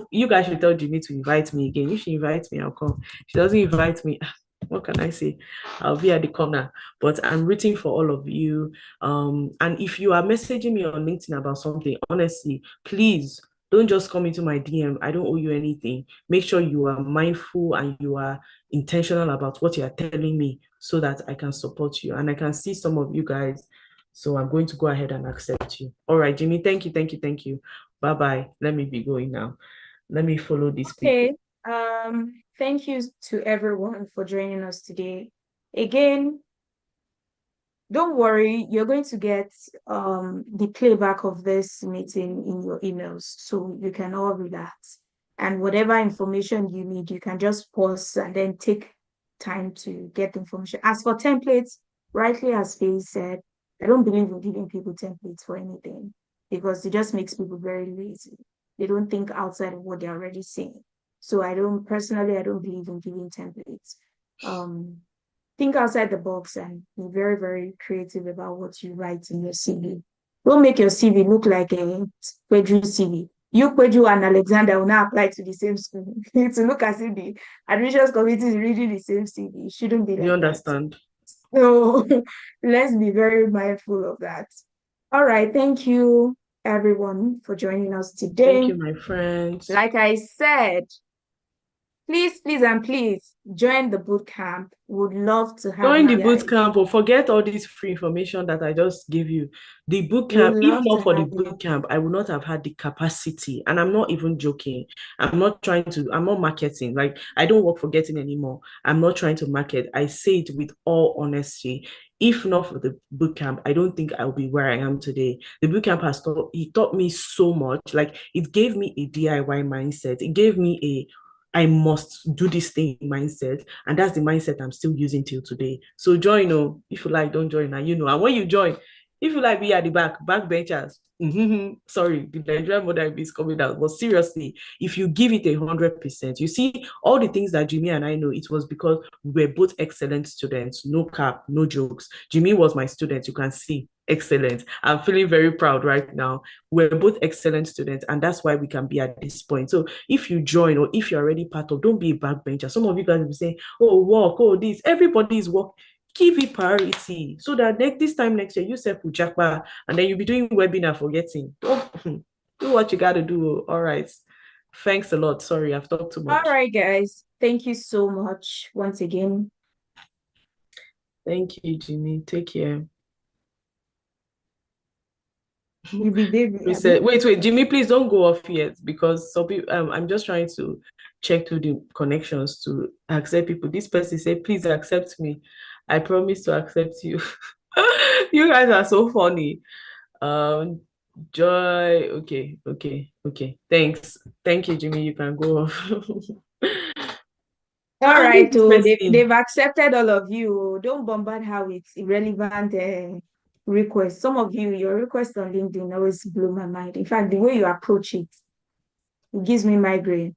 you guys should tell Jimmy to invite me again. If she invites me, I'll come. If she doesn't invite me, what can I say? I'll be at the corner. But I'm rooting for all of you. And if you are messaging me on LinkedIn about something, honestly, please don't just come into my DM. I don't owe you anything. Make sure you are mindful and you are intentional about what you are telling me, so that I can support you. And I can see some of you guys. So I'm going to go ahead and accept you. All right, Jimmy, thank you. Bye-bye. Let me be going now. Let me follow this. Okay. Thank you to everyone for joining us today. Again, don't worry, you're going to get the playback of this meeting in your emails, so you can all relax. And whatever information you need, you can just pause and then take time to get the information. As for templates, rightly as Faye said, I don't believe in giving people templates for anything because it just makes people very lazy. They don't think outside of what they're already saying. So I don't believe in giving templates. Think outside the box and be very, very creative about what you write in your CV. Don't make your CV look like a Pedro CV. You, Pedro, and Alexander will not apply to the same school. To look as if the admissions committee is reading the same CV. It shouldn't be like You understand? that. So let's be very mindful of that. All right. Thank you, everyone, for joining us today. Thank you, my friends. Like I said, please, please, and please join the bootcamp. Would love to have Join you the guys. bootcamp or forget all this free information that I just gave you. The bootcamp, if not for the bootcamp, I would not have had the capacity. And I'm not even joking. I'm not marketing. Like, I don't work for Getting anymore. I'm not trying to market. I say it with all honesty. If not for the bootcamp, I don't think I'll be where I am today. The bootcamp taught me so much. Like, it gave me a DIY mindset. It gave me I must do this thing mindset. And that's the mindset I'm still using till today. So join, if you like, don't join. And and when you join, if you like, be at the backbenchers. Sorry, the Nigerian model is coming out. But seriously, if you give it 100%, you see all the things that Jimmy and I know, it was because we were both excellent students. No cap, no jokes. Jimmy was my student. You can see. Excellent. I'm feeling very proud right now. We're both excellent students, and that's why we can be at this point. So if you join or if you're already part of, don't be a backbencher. Some of you guys will be saying, oh, work, oh, this. Everybody is work. Give it priority so that this time next year, you self will jackpot, and then you'll be doing webinar for Getting. Do what you got to do. All right. Thanks a lot. Sorry, I've talked too much. All right, guys. Thank you so much once again. Thank you, Jimmy. Take care. You be baby. Wait, Jimmy, please don't go off yet because some people, I'm just trying to check through the connections to accept people. This person said, please accept me. I promise to accept you. You guys are so funny. Joy, okay. Thanks. Thank you, Jimmy. You can go off. All right, so they've accepted all of you. Don't bombard her with irrelevant requests. Some of you, your requests on LinkedIn always blow my mind. In fact, the way you approach it gives me migraine.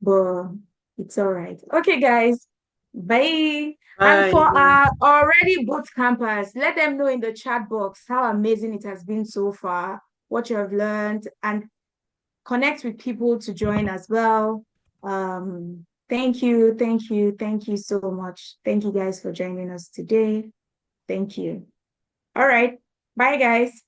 But it's all right. Okay, guys. Bye. And for our already boot campers, let them know in the chat box how amazing it has been so far, what you have learned, and connect with people to join as well. Thank you so much. Thank you guys for joining us today. Thank you. All right. Bye, guys.